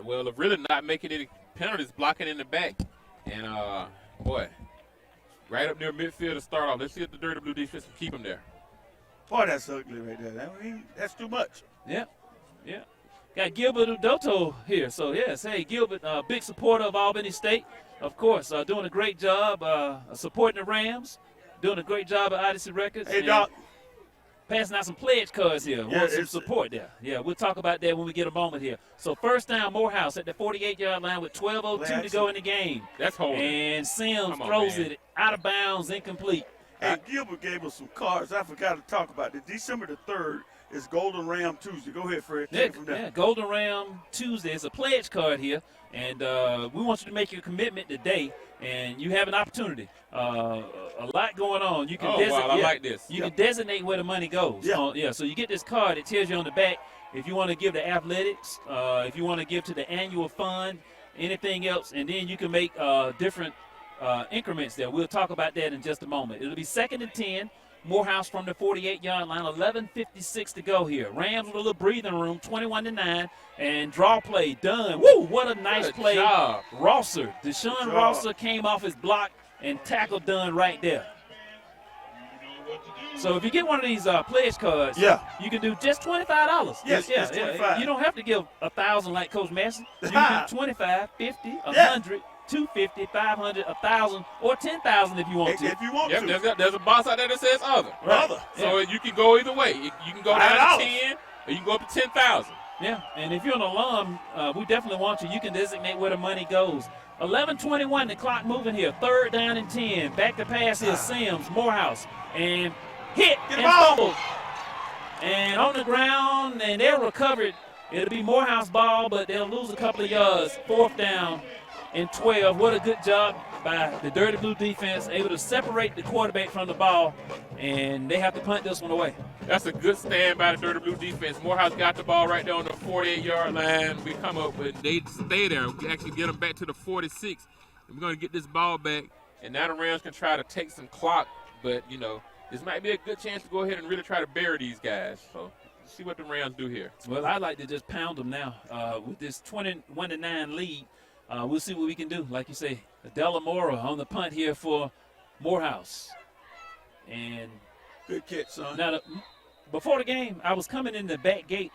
Speaker 2: really not making any penalties, blocking in the back. And, boy, right up near midfield to start off. Let's see if the Dirty Blue defense can keep him there.
Speaker 1: Boy, that's ugly right there. That's too much.
Speaker 3: Yeah. Got Gilbert Udoto here. So, yes, hey, Gilbert, big supporter of Albany State. Of course, doing a great job supporting the Rams. Doing a great job at Odyssey Records.
Speaker 1: Hey, Doc.
Speaker 3: Passing out some pledge cards here.
Speaker 1: Yeah,
Speaker 3: Want some support there. Yeah, we'll talk about that when we get a moment here. So first down, Morehouse at the 48-yard line with 12:02 to go in the game.
Speaker 2: That's holding.
Speaker 3: And Sims throws it out of bounds, incomplete.
Speaker 1: Hey, Gilbert gave us some cards. I forgot to talk about it. December the 3rd is Golden Ram Tuesday. Go ahead, Fred. Take it from there.
Speaker 3: Yeah, Golden Ram Tuesday. It's a pledge card here. And we want you to make your commitment today. And you have an opportunity. A lot going on. You can
Speaker 2: I like this.
Speaker 3: You can designate where the money goes. So you get this card. It tells you on the back if you want to give to athletics, if you want to give to the annual fund, anything else, and then you can make different increments there. We'll talk about that in just a moment. It'll be 2nd and 10. Morehouse from the 48-yard line, 11:56 to go here. Rams with a little breathing room, 21-9, and draw play done. Woo! What a nice play.
Speaker 2: Job.
Speaker 3: Rosser, Deshaun Rosser came off his block and tackle done right there. So if you get one of these pledge cards, you can do just $25.
Speaker 1: Yes, just $25.
Speaker 3: You don't have to give $1,000 like Coach Massey. You can do $25, $50, $100. $250, $500, $1,000, or $10,000 if you want to.
Speaker 1: If you want to.
Speaker 2: There's a box out there that says other.
Speaker 3: Right.
Speaker 2: So you can go either way. You can go down to 10, or you can go up to 10,000.
Speaker 3: Yeah, and if you're an alum, we definitely want you. You can designate where the money goes. 11:21, the clock moving here. 3rd down and 10. Back to pass is Sims, Morehouse, and hit and fumbled. And on the ground, and they'll recover it. It'll be Morehouse ball, but they'll lose a couple of yards. 4th down and 12. What a good job by the Dirty Blue defense, able to separate the quarterback from the ball, and they have to punt this one away.
Speaker 2: That's a good stand by the Dirty Blue defense. Morehouse got the ball right there on the 48-yard line. We come up with, they stay there. We actually get them back to the 46. And we're going to get this ball back, and now the Rams can try to take some clock, but, this might be a good chance to go ahead and really try to bury these guys. So let's see what the Rams do here.
Speaker 3: Well, I'd like to just pound them now with this 21-9 lead. We'll see what we can do. Like you say, Delamora on the punt here for Morehouse. And
Speaker 1: good catch, son.
Speaker 3: Now, before the game, I was coming in the back gate.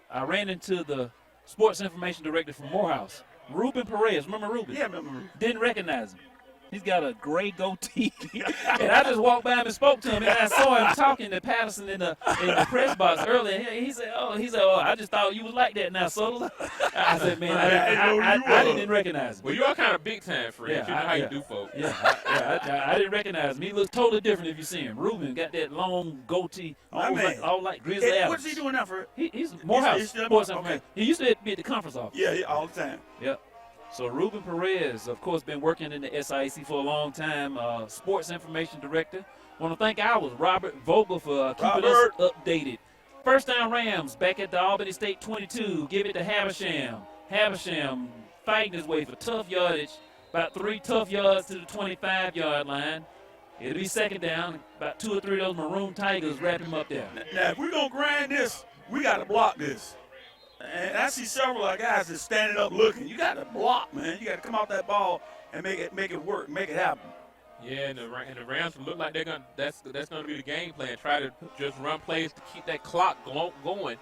Speaker 3: I ran into the sports information director from Morehouse, Ruben Perez. Remember Ruben?
Speaker 1: Yeah, I remember Ruben.
Speaker 3: Didn't recognize him. He's got a gray goatee. And I just walked by him and spoke to him, and I saw him talking to Patterson in the press box earlier. He said, I just thought you was like that now, Soto. I said, man, I didn't recognize him.
Speaker 2: Well, you are kind of big time, Fred.
Speaker 3: Yeah,
Speaker 2: you know how you do, folks.
Speaker 3: I didn't recognize him. He looks totally different if you see him. Ruben got that long goatee, all like Grizzly Adams.
Speaker 1: What's he doing now, Fred?
Speaker 3: He's Morehouse sports information. He used to be at the conference office.
Speaker 1: Yeah, all the time.
Speaker 3: Yep. So Ruben Perez, of course, been working in the SIAC for a long time, sports information director. Want to thank ours, Robert Vogel, for keeping us updated. First down Rams back at the Albany State 22. Give it to Havisham. Havisham fighting his way for tough yardage, about 3 tough yards to the 25-yard line. It'll be 2nd down. About 2 or 3 of those Maroon Tigers wrap him up there.
Speaker 1: Now, if we're going to grind this, we got to block this. And I see several of our guys that's standing up looking. You got to block, man. You got to come off that ball and make it work, make it happen.
Speaker 2: Yeah, and the Rams look like they're gonna. That's gonna be the game plan. Try to just run plays to keep that clock going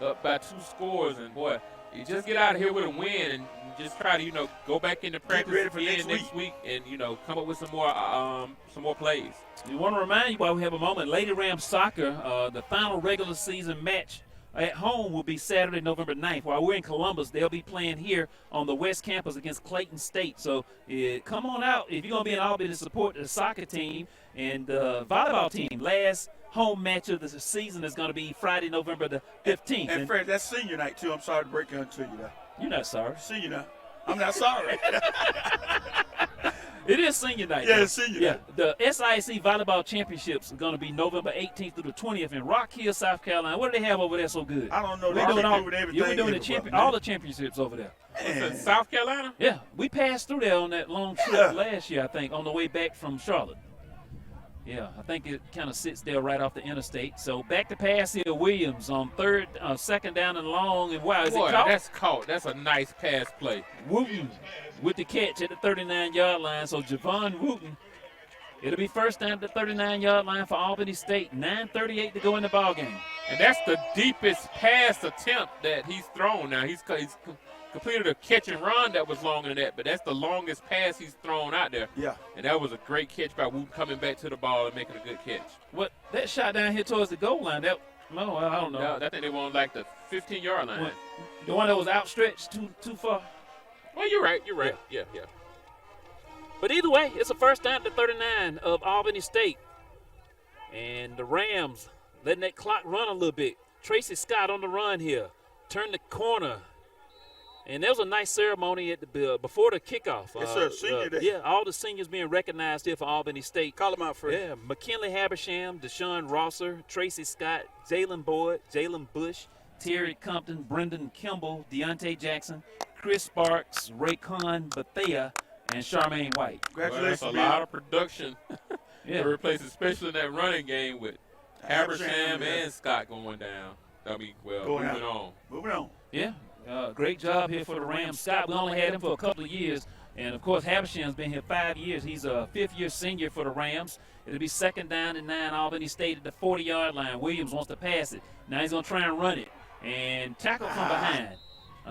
Speaker 2: up by 2 scores. And boy, you just get out of here with a win and just try to go back into practice
Speaker 1: ready for
Speaker 2: next week and come up with some more plays.
Speaker 3: We want to remind you while we have a moment, Lady Rams soccer, the final regular season match at home will be Saturday, November 9th. While we're in Columbus, they'll be playing here on the West Campus against Clayton State. So come on out if you're going to be in Albany to support the soccer team and the volleyball team. Last
Speaker 4: home match of the season is going to be Friday, November the 15th.
Speaker 1: And Fred, that's senior night, too. I'm sorry to break it to you, though.
Speaker 4: You're not sorry.
Speaker 1: Senior night. I'm not sorry.
Speaker 4: It is senior night.
Speaker 1: Yeah, it's senior night.
Speaker 4: The SIAC Volleyball Championships are going to be November 18th through the 20th in Rock Hill, South Carolina. What do they have over there so good?
Speaker 1: I don't know.
Speaker 4: We're doing
Speaker 1: everything.
Speaker 4: all the championships over there.
Speaker 2: In South Carolina?
Speaker 4: Yeah, we passed through there on that long trip last year, I think, on the way back from Charlotte. Yeah, I think it kind of sits there right off the interstate. So back to pass here, Williams on second down and long. And wow, is it caught?
Speaker 2: That's caught. That's a nice pass play.
Speaker 4: Wooten with the catch at the 39-yard line. So Javon Wooten, it'll be first down at the 39-yard line for Albany State. 9:38 to go in the ball game.
Speaker 2: And that's the deepest pass attempt that he's thrown. Now he's completed a catch and run that was longer than that, but that's the longest pass he's thrown out there.
Speaker 1: Yeah.
Speaker 2: And that was a great catch by Wooten coming back to the ball and making a good catch.
Speaker 4: What that shot down here towards the goal line? I don't know.
Speaker 2: No, I think they were on like the 15-yard line.
Speaker 4: The one that was outstretched too far.
Speaker 2: Well, you're right. Yeah.
Speaker 4: But either way, it's a first down to 39 of Albany State. And the Rams letting that clock run a little bit. Tracy Scott on the run here. Turn the corner. And there was a nice ceremony at the before the kickoff.
Speaker 1: Yes, sir. Senior day.
Speaker 4: Yeah, all the seniors being recognized here for Albany State.
Speaker 1: Call them out, Fred.
Speaker 4: Yeah, McKinley Habersham, Deshaun Rosser, Tracy Scott, Jalen Boyd, Jalen Bush, Terry Compton, Brendan Kimball, Deontay Jackson, Chris Sparks, Raycon Bethea, and Charmaine White.
Speaker 1: Congratulations,
Speaker 2: That's a lot of production
Speaker 4: Yeah.
Speaker 2: to replace, especially in that running game with Habersham and Scott going down. Moving on.
Speaker 4: Yeah. Great job here for the Rams. Scott, we only had him for a couple of years. And, of course, Habersham's been here 5 years. He's a fifth-year senior for the Rams. It'll be second down and 9. Albany State at the 40-yard line. Williams wants to pass it. Now he's going to try and run it. And tackle from behind.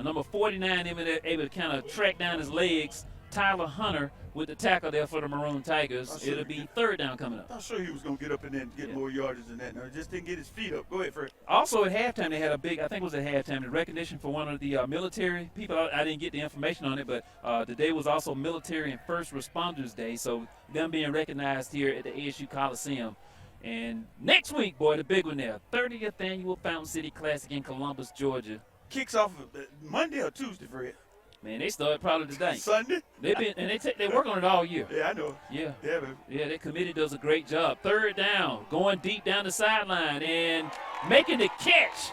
Speaker 4: Number 49 able to kind of track down his legs. Tyler Hunter with the tackle there for the Maroon Tigers. It'll be third down coming up.
Speaker 1: I'm sure he was going to get up in there and get more yardage than that. No, just didn't get his feet up. Go ahead, Fred.
Speaker 4: Also at halftime, they had a big, I think it was at halftime, the recognition for one of the military people. I didn't get the information on it, but today was also Military and First Responders Day, so them being recognized here at the ASU Coliseum. And next week, boy, the big one there, 30th Annual Fountain City Classic in Columbus, Georgia.
Speaker 1: Kicks off Monday or Tuesday, Fred?
Speaker 4: Man, they started probably today.
Speaker 1: Sunday?
Speaker 4: They work on it all year.
Speaker 1: Yeah, I know.
Speaker 4: Yeah.
Speaker 1: Yeah, baby.
Speaker 4: Yeah, that committee does a great job. Third down, going deep down the sideline, and making the catch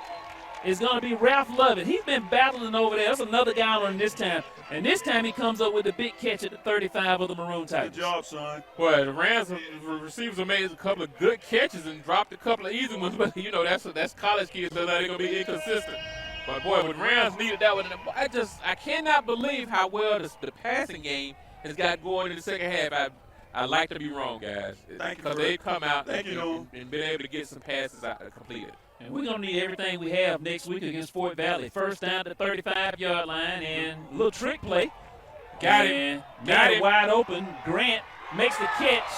Speaker 4: is going to be Ralph Lovett. He's been battling over there. That's another guy on this time. And this time he comes up with a big catch at the 35 of the Maroon Tigers.
Speaker 1: Good job, son.
Speaker 2: Well, the Rams receivers have made a couple of good catches and dropped a couple of easy ones, but, that's college kids, so they're going to be inconsistent. But, boy, when Rams needed that one, I cannot believe how well the passing game has got going in the second half. I like to be wrong, guys.
Speaker 1: Thank you.
Speaker 2: Because they come out
Speaker 1: and
Speaker 2: been able to get some passes completed.
Speaker 4: And we're going to need everything we have next week against Fort Valley. First down to the 35-yard line, and a little trick play.
Speaker 2: Got him.
Speaker 4: Wide open. Grant makes the catch,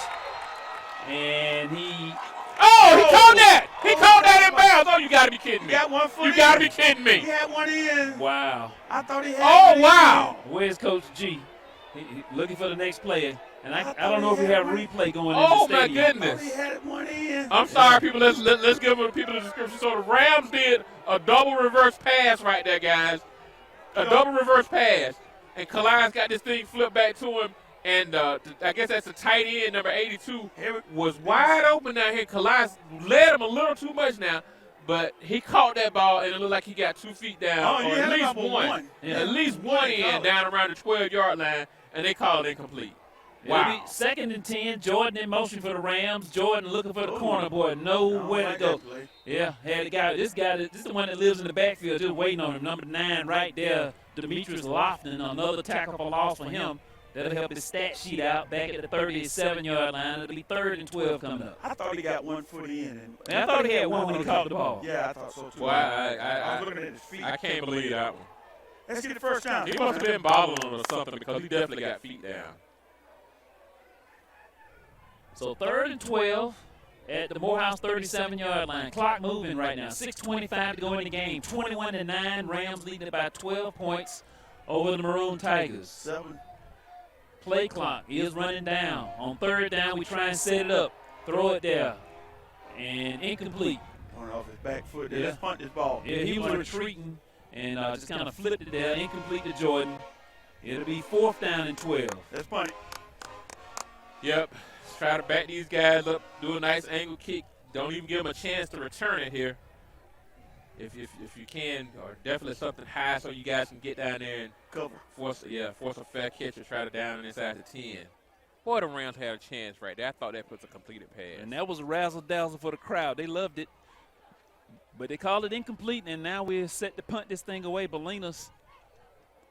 Speaker 4: and he
Speaker 2: caught that! He caught that in bounds. Oh, you got to be kidding me.
Speaker 1: He got 1 foot in.
Speaker 2: You got to be kidding me.
Speaker 1: He had one in.
Speaker 4: Wow.
Speaker 1: I thought he had
Speaker 2: Oh, wow.
Speaker 4: Where's Coach G? He looking for the next player. And I don't know if we have a replay going in
Speaker 2: Oh,
Speaker 4: the
Speaker 2: my
Speaker 4: stadium.
Speaker 2: goodness.
Speaker 1: He had one in.
Speaker 2: I'm sorry, people. Let's give people the description. So the Rams did a double reverse pass right there, guys. A double reverse pass. And Kalai's got this thing flipped back to him. And I guess that's the tight end, number 82, was wide open down here. Kalai led him a little too much now. But he caught that ball, and it looked like he got 2 feet down. Or at least one. Yeah. At least one in down around the 12-yard line. And they called it incomplete.
Speaker 4: Wow. It'll be second and 10. Jordan in motion for the Rams. Jordan looking for the corner, boy. Nowhere to go. Yeah, had the guy. This is the one that lives in the backfield, just waiting on him. Number 9 right there, Demetrius Lofton. Another tackle for loss for him. That'll help his stat sheet out back at the 37-yard line. It'll be 3rd and 12 coming up.
Speaker 1: I thought he got 1 foot in.
Speaker 4: And I thought he had one when he caught the ball.
Speaker 1: Yeah, I thought so too.
Speaker 2: Well,
Speaker 1: I was looking at his feet.
Speaker 2: I can't believe that one.
Speaker 1: Let's get the first down.
Speaker 2: He must have been bobbling or something because he definitely got feet down.
Speaker 4: So 3rd and 12 at the Morehouse 37-yard line. Clock moving right now. 6:25 to go in the game. 21-9. Rams leading by 12 points over the Maroon Tigers.
Speaker 1: 7.
Speaker 4: Play clock is running down. On 3rd down, we try and set it up. Throw it there. And incomplete.
Speaker 1: Going off his back foot. Yeah. Let's punt this ball.
Speaker 4: Yeah, he was retreating and just kind of flipped it there, incomplete to Jordan. It'll be 4th down and 12.
Speaker 1: Let's punt it.
Speaker 2: Yep. Let's try to back these guys up, do a nice angle kick. Don't even give them a chance to return it here. If you can, or definitely something high so you guys can get down there and
Speaker 1: cover.
Speaker 2: Force a fair catch or try to down it inside the 10. Boy, the Rams had a chance right there. I thought that was a completed pass.
Speaker 4: And that was a razzle-dazzle for the crowd. They loved it. But they called it incomplete, and now we're set to punt this thing away. Bolinas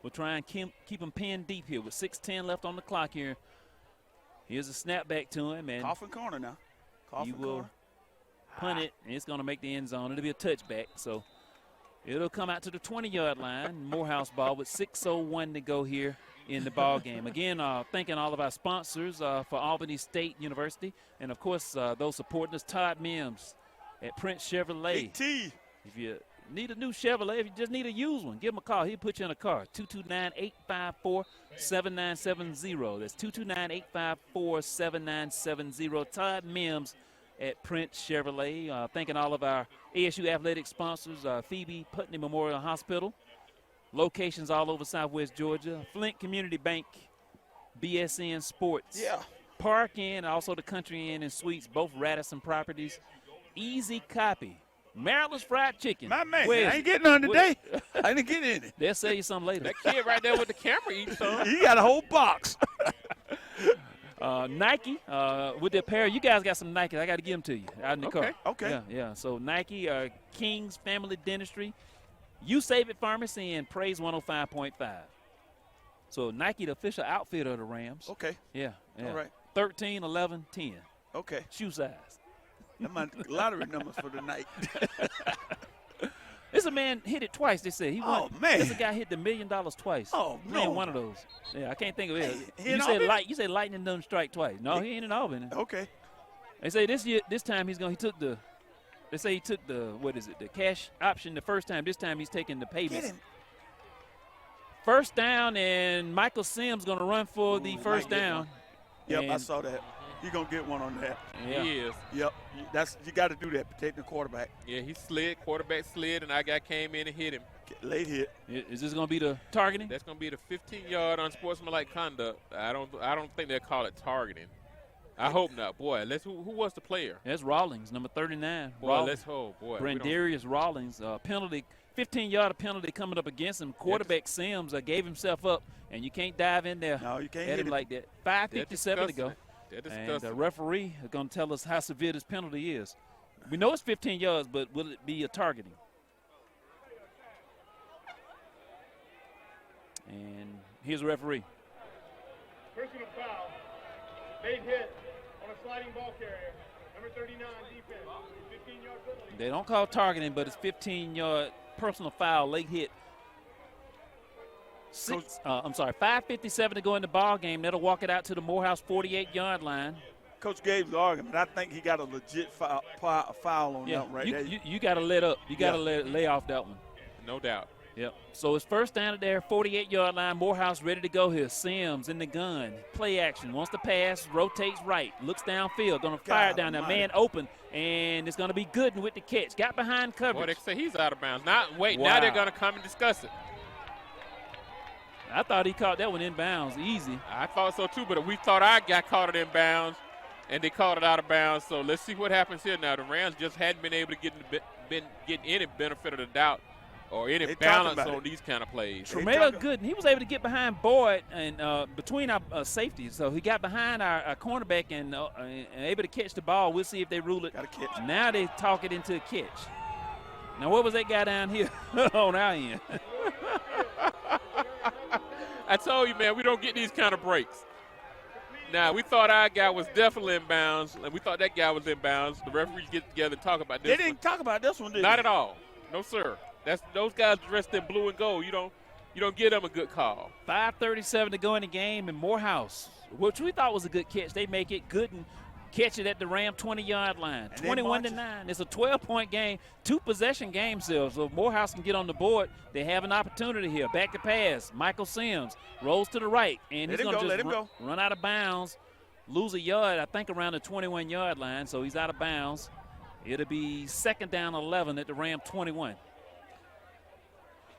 Speaker 4: will try and keep him pinned deep here with 6:10 left on the clock here. Here's a snap back to him. And
Speaker 1: Coffin corner now.
Speaker 4: He will punt it, and it's going to make the end zone. It'll be a touchback, so it'll come out to the 20-yard line. Morehouse ball with 6:01 to go here in the ball game. Again, thanking all of our sponsors for Albany State University, and of course those supporting us, Todd Mims at Prince Chevrolet. If you need a new Chevrolet, if you just need a used one, give him a call. He'll put you in a car. 229-854-7970. That's 229-854-7970. Todd Mims at Prince Chevrolet. Thanking all of our ASU athletic sponsors, Phoebe Putney Memorial Hospital. Locations all over Southwest Georgia. Flint Community Bank, BSN Sports.
Speaker 1: Yeah.
Speaker 4: Park Inn, also the Country Inn and Suites, both Radisson properties. Easy Copy. Maryland's Fried Chicken.
Speaker 1: My man, I ain't getting none today. I didn't get any.
Speaker 4: They'll sell you some later.
Speaker 2: That kid right there with the camera eats some.
Speaker 1: He got a whole box.
Speaker 4: Nike, with the apparel. You guys got some Nikes. I got to give them to you out in the car.
Speaker 1: Okay.
Speaker 4: Yeah. So Nike, King's Family Dentistry, You Save It Pharmacy, and Praise 105.5. So Nike, the official outfitter of the Rams.
Speaker 1: Okay.
Speaker 4: Yeah.
Speaker 1: All right.
Speaker 4: 13, 11, 10.
Speaker 1: Okay.
Speaker 4: Shoe size.
Speaker 1: That's my lottery numbers for the night.
Speaker 4: This a man hit it twice, they said. He won.
Speaker 1: Oh, man.
Speaker 4: This a guy hit the $1 million twice.
Speaker 1: Oh,
Speaker 4: He ain't
Speaker 1: no.
Speaker 4: one of those. Yeah, I can't think of it.
Speaker 1: He in Albany?
Speaker 4: You said lightning doesn't strike twice. No, he ain't in Albany.
Speaker 1: Okay.
Speaker 4: They say this time he took the the cash option the first time. This time he's taking the payments.
Speaker 1: Get him.
Speaker 4: First down, and Michael Sims going to run for the first down.
Speaker 1: Yep, I
Speaker 4: And-
Speaker 1: saw that. You're going to get one on that.
Speaker 4: Yeah.
Speaker 2: He is.
Speaker 1: Yep. You got to do that, protect the quarterback.
Speaker 2: Yeah, he slid, quarterback slid, and I came in and hit him.
Speaker 1: Late hit.
Speaker 4: Is this going to be the targeting?
Speaker 2: That's going to be the 15-yard unsportsmanlike conduct. I don't think they'll call it targeting. I hope not. Boy, who was the player?
Speaker 4: That's Rawlings, number 39.
Speaker 2: Boy,
Speaker 4: Boy. Brandarius Rawlings, penalty, 15-yard penalty coming up against him. Quarterback Sims gave himself up, and you can't dive in there.
Speaker 1: No, you can't
Speaker 4: at
Speaker 1: hit
Speaker 4: him like that. 5:57 to go. And the referee is going to tell us how severe this penalty is. We know it's 15 yards, but will it be a targeting? And here's the referee.
Speaker 10: Personal foul. Late hit on a sliding ball carrier. Number 39 defense. 15-yard penalty.
Speaker 4: They don't call targeting, but it's 15-yard personal foul, late hit. 5:57 to go in the ball game. That'll walk it out to the Morehouse 48-yard line.
Speaker 1: Coach Gabe's argument. I think he got a legit foul on that right there.
Speaker 4: You got to let up. You got to lay off that one.
Speaker 2: No doubt.
Speaker 4: Yep. So it's first down at their 48-yard line. Morehouse ready to go here. Sims in the gun. Play action. Wants to pass. Rotates right. Looks downfield. Going to fire down there. Man open. And it's going to be Gooden with the catch. Got behind coverage.
Speaker 2: Boy, they say he's out of bounds. Now they're going to come and discuss it.
Speaker 4: I thought he caught that one in bounds. Easy.
Speaker 2: I thought so too, but we thought our guy caught it in bounds, and they called it out of bounds. So let's see what happens here now. The Rams just hadn't been able to get any benefit of the doubt or any balance on these kind of plays.
Speaker 4: Tremel Gooden, he was able to get behind Boyd and between our safeties. So he got behind our cornerback and able to catch the ball. We'll see if they rule it.
Speaker 1: Got to catch.
Speaker 4: Now they talk it into a catch. Now what was that guy down here on our end?
Speaker 2: I told you, man, we don't get these kind of breaks. Now, we thought our guy was definitely in bounds, and we thought that guy was in bounds. The referees get together and talk about this.
Speaker 1: They didn't talk about this one, did they?
Speaker 2: Not at all. No, sir. Those guys dressed in blue and gold. You don't give them a good call.
Speaker 4: 5:37 to go in the game, and Morehouse, which we thought was a good catch, they make it. Gooden catch it at the Ram 20-yard line. 21-9. It's a 12-point game, 2-possession game still. So if Morehouse can get on the board, they have an opportunity here. Back to pass. Michael Sims rolls to the right, and he's going to just run out of bounds, lose a yard, I think around the 21-yard line. So he's out of bounds. It'll be 2nd down 11 at the Ram 21.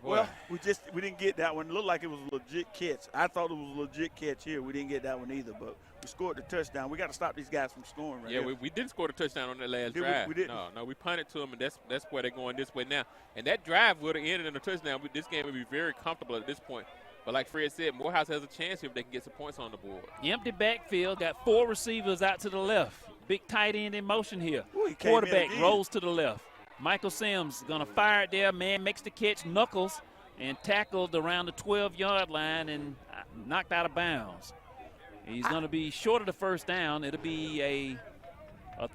Speaker 1: Well, we didn't get that one. It looked like it was a legit catch. I thought it was a legit catch here. We didn't get that one either, but we scored the touchdown. We got to stop these guys from scoring right here.
Speaker 2: We didn't score the touchdown on that last
Speaker 1: We
Speaker 2: drive.
Speaker 1: didn't.
Speaker 2: No, we punted to them, and that's where they're going this way now. And that drive would have ended in a touchdown. This game would be very comfortable at this point. But like Fred said, Morehouse has a chance here if they can get some points on the board.
Speaker 4: Empty backfield, got 4 receivers out to the left. Big tight end in motion here.
Speaker 1: Ooh,
Speaker 4: Quarterback rolls to the left. Michael Sims going to fire it there. Man makes the catch, knuckles, and tackled around the 12-yard line and knocked out of bounds. He's going to be short of the first down. It'll be a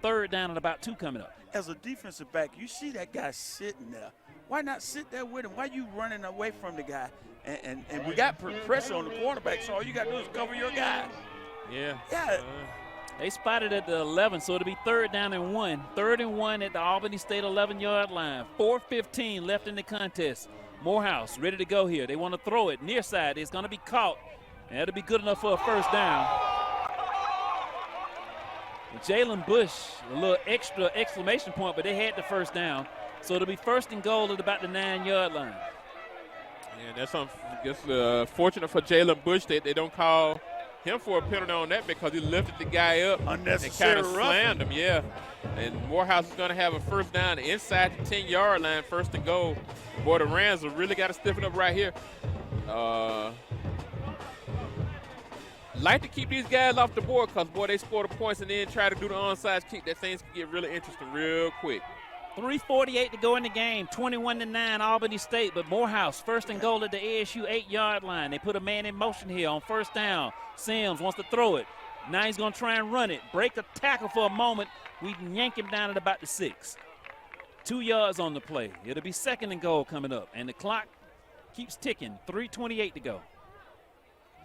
Speaker 4: 3rd down and about 2 coming up.
Speaker 1: As a defensive back, you see that guy sitting there. Why not sit there with him? Why you running away from the guy? And we got pressure on the quarterback, so all you got to do is cover your guy.
Speaker 2: Yeah.
Speaker 4: They spotted at the 11, so it'll be 3rd down and 1. 3rd and 1 at the Albany State 11-yard line. 4:15 left in the contest. Morehouse ready to go here. They want to throw it near side. It's going to be caught. And that'll be good enough for a first down. Jalen Bush, a little extra exclamation point, but they had the first down. So it'll be 1st and goal at about the 9-yard line.
Speaker 2: Yeah, that's fortunate for Jalen Bush that they don't call him for a penalty on that because he lifted the guy up and kind of slammed him. Yeah, and Morehouse is going to have a first down inside the 10-yard line, 1st and goal. Boy, the Rams have really got to stiffen up right here. Like to keep these guys off the board because, boy, they score the points and then try to do the onside kick. That things can get really interesting real quick.
Speaker 4: 3:48 to go in the game, 21-9 Albany State, but Morehouse 1st and goal at the ASU 8-yard line. They put a man in motion here on 1st down. Sims wants to throw it. Now he's going to try and run it. Break a tackle for a moment. We can yank him down at about the 6. 2 yards on the play. It'll be 2nd and goal coming up, and the clock keeps ticking. 3:28 to go.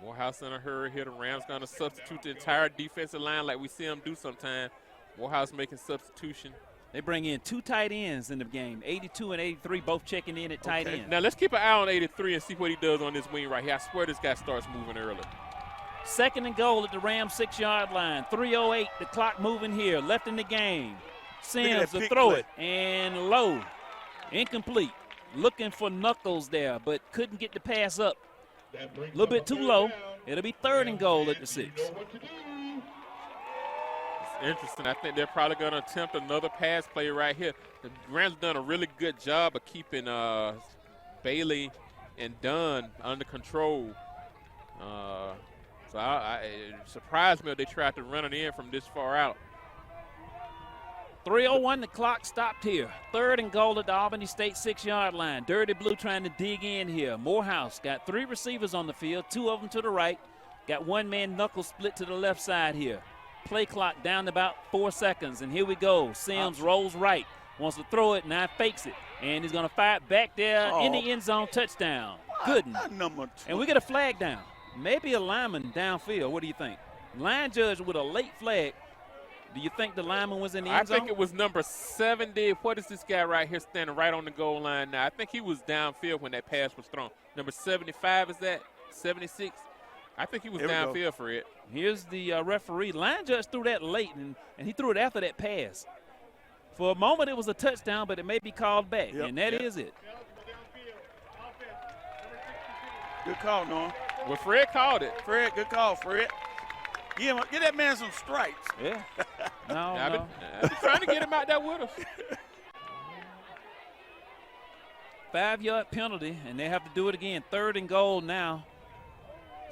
Speaker 2: Morehouse in a hurry here. The Rams going to substitute the entire defensive line like we see them do sometimes. Morehouse making substitution.
Speaker 4: They bring in 2 tight ends in the game, 82 and 83, both checking in at tight end.
Speaker 2: Now let's keep an eye on 83 and see what he does on this wing right here. I swear this guy starts moving early.
Speaker 4: 2nd and goal at the Rams 6-yard line. 3:08, the clock moving here, left in the game. Sims to throw it, and low, incomplete. Looking for Knuckles there, but couldn't get the pass up. A little bit too low. It'll be 3rd and goal at the 6.
Speaker 2: Interesting. I think they're probably going to attempt another pass play right here. The Rams have done a really good job of keeping Bailey and Dunn under control. So it surprised me if they tried to run it in from this far out.
Speaker 4: 3:01, the clock stopped here. 3rd and goal at the Albany State 6-yard line. Dirty Blue trying to dig in here. Morehouse got 3 receivers on the field, 2 of them to the right. Got 1 man knuckle split to the left side here. Play clock down to about 4 seconds, and here we go. Sims rolls right, wants to throw it, now fakes it, and he's going to fire it back there in the end zone, touchdown. Gooden. And we get a flag down. Maybe a lineman downfield. What do you think? Line judge with a late flag. Do you think the lineman was in the end zone?
Speaker 2: I think it was number 70. What is this guy right here standing right on the goal line now? I think he was downfield when that pass was thrown. Number 75, is that? 76? I think he was downfield for it.
Speaker 4: Here's the referee. Line judge threw that late, and he threw it after that pass. For a moment, it was a touchdown, but it may be called back, and that is it.
Speaker 1: Good call, Norm.
Speaker 2: Well, Fred called it.
Speaker 1: Fred, good call, Fred. Get that man some stripes.
Speaker 4: Yeah.
Speaker 2: I've been trying to get him out there with us.
Speaker 4: 5-yard penalty, and they have to do it again. 3rd and goal now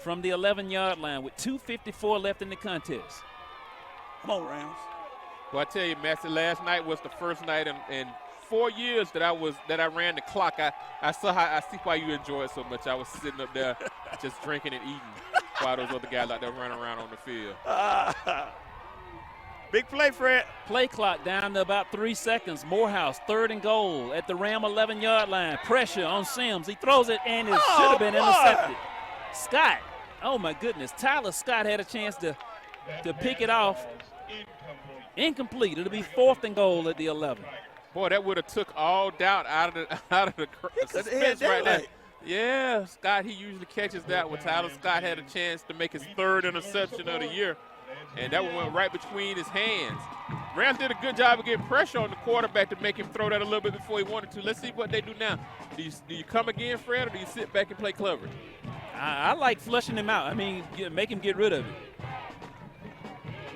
Speaker 4: from the 11-yard line with 2:54 left in the contest.
Speaker 1: Come on, Rams.
Speaker 2: Well, I tell you, Massey, last night was the first night in 4 years that I ran the clock. I see why you enjoy it so much. I was sitting up there just drinking and eating while those other guys out there running around on the field.
Speaker 1: Big play, Fred.
Speaker 4: Play clock down to about 3 seconds. Morehouse, 3rd and goal at the Ram 11-yard line. Pressure on Sims. He throws it, and it should have been intercepted. Scott, oh my goodness. Tyler Scott had a chance to pick it off. Incomplete. It'll be 4th and goal at the 11.
Speaker 2: Boy, that would have took all doubt out of the suspense right there. Yeah, Scott, he usually catches that one. Tyler Scott had a chance to make his 3rd interception of the year, and that one went right between his hands. Rams did a good job of getting pressure on the quarterback to make him throw that a little bit before he wanted to. Let's see what they do now. Do you come again, Fred, or do you sit back and play clever?
Speaker 4: I like flushing him out. I mean, make him get rid of it.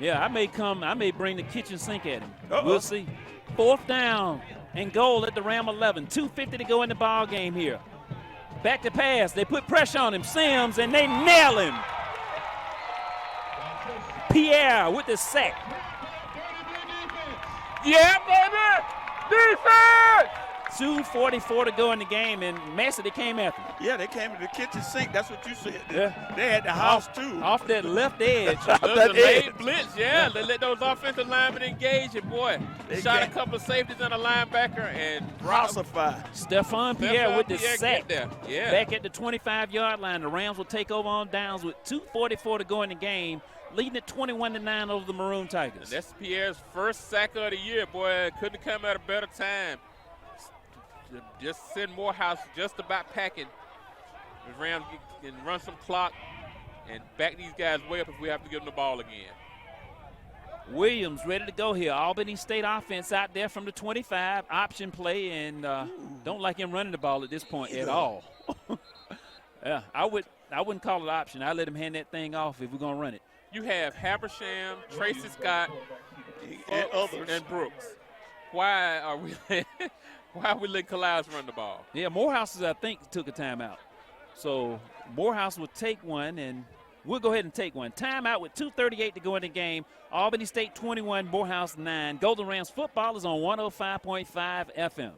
Speaker 4: Yeah, I may bring the kitchen sink at him. We'll see. 4th down and goal at the Ram 11. 2:50 to go in the ball game here. Back to pass. They put pressure on him. Sims, and they nail him. Pierre with the sack.
Speaker 2: Yeah, baby! Defense!
Speaker 4: 2:44 to go in the game, and Massey, they came after him.
Speaker 1: Yeah, they came to the kitchen sink. That's what you said.
Speaker 4: Yeah.
Speaker 1: They had the house, too.
Speaker 4: Off that left edge.
Speaker 2: The late blitz, yeah. They let those offensive linemen engage, and boy, they shot a couple of safeties and a linebacker, and
Speaker 1: Rossify.
Speaker 4: Stephon Pierre with the sack.
Speaker 2: There. Yeah.
Speaker 4: Back at the 25-yard line. The Rams will take over on downs with 2:44 to go in the game, leading at 21-9 over the Maroon Tigers.
Speaker 2: And that's Pierre's first sack of the year, boy. Couldn't come at a better time. Just send Morehouse just about packing. The Rams can run some clock and back these guys way up if we have to give them the ball again.
Speaker 4: Williams ready to go here. Albany State offense out there from the 25. Option play, and don't like him running the ball at this point at all. Yeah, I wouldn't call it option. I'd let him hand that thing off if we're going to run it.
Speaker 2: You have Habersham, Tracy Scott,
Speaker 1: and others.
Speaker 2: And Brooks. Why are we letting Calais run the ball?
Speaker 4: Yeah, Morehouse, I think, took a timeout. So Morehouse will take one, and we'll go ahead and take one. Timeout with 2:38 to go in the game. Albany State 21, Morehouse 9. Golden Rams football is on 105.5 FM.